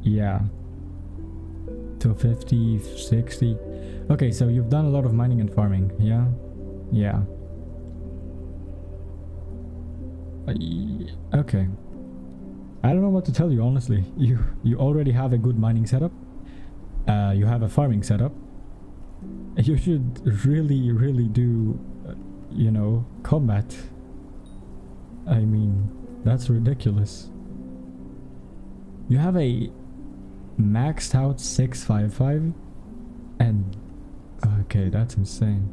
Yeah. To 50, 60. Okay, so you've done a lot of mining and farming, yeah? Yeah. Okay. I don't know what to tell you, honestly. You already have a good mining setup. You have a farming setup. You should really do, you know, combat. I mean, that's ridiculous. You have a maxed out 655 and... Okay, that's insane.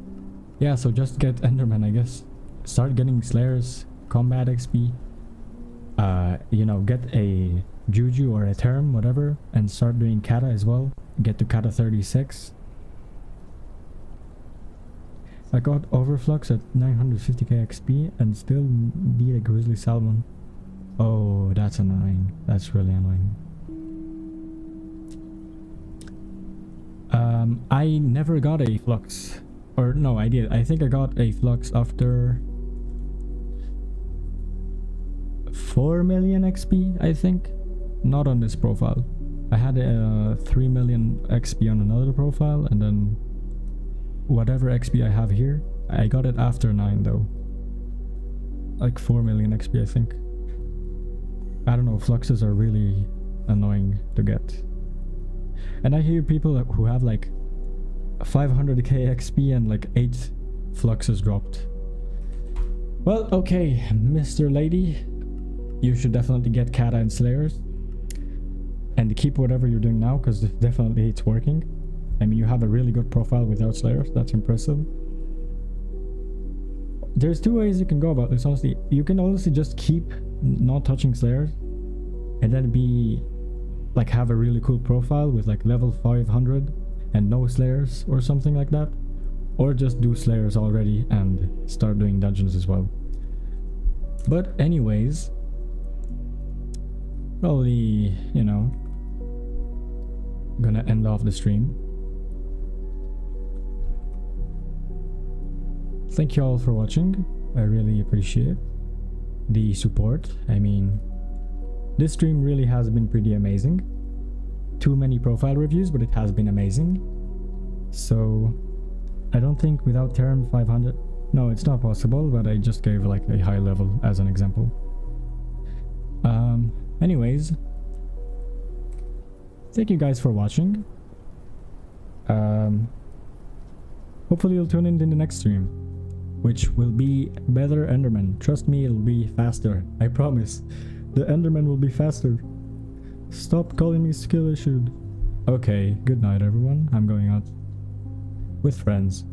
Yeah, so just get Enderman, I guess. Start getting Slayers, combat XP. You know, get a Juju or a Term, whatever, and start doing Kata as well. Get to Kata 36. I got Overflux at 950k XP and still need a Grizzly Salmon. Oh, that's annoying. That's really annoying. I never got a Flux. Or no, I did. I think I got a Flux after 4 million XP, I think. Not on this profile. I had a 3 million XP on another profile, and then whatever XP I have here, I got it after 9 though. Like 4 million XP, I think. I don't know, Fluxes are really annoying to get. And I hear people who have like 500k XP and like 8 Fluxes dropped. Well, okay, Mr. Lady. You should definitely get Kata and Slayers. And keep whatever you're doing now, because definitely it's working. I mean, you have a really good profile without Slayers. That's impressive. There's two ways you can go about this, honestly. You can honestly just keep not touching Slayers. And then be... like have a really cool profile with like level 500 and no Slayers or something like that. Or just do Slayers already and start doing dungeons as well. But anyways... probably, you know... gonna end off the stream. Thank you all for watching. I really appreciate the support. I mean, this stream really has been pretty amazing. Too many profile reviews, but it has been amazing. So I don't think without Term 500, no, it's not possible, but I just gave like a high level as an example. Anyways, thank you guys for watching. Hopefully you'll tune in the next stream, which will be better Enderman. Trust me, it'll be faster. I promise. The Enderman will be faster. Stop calling me skill issued. Okay, good night everyone. I'm going out with friends.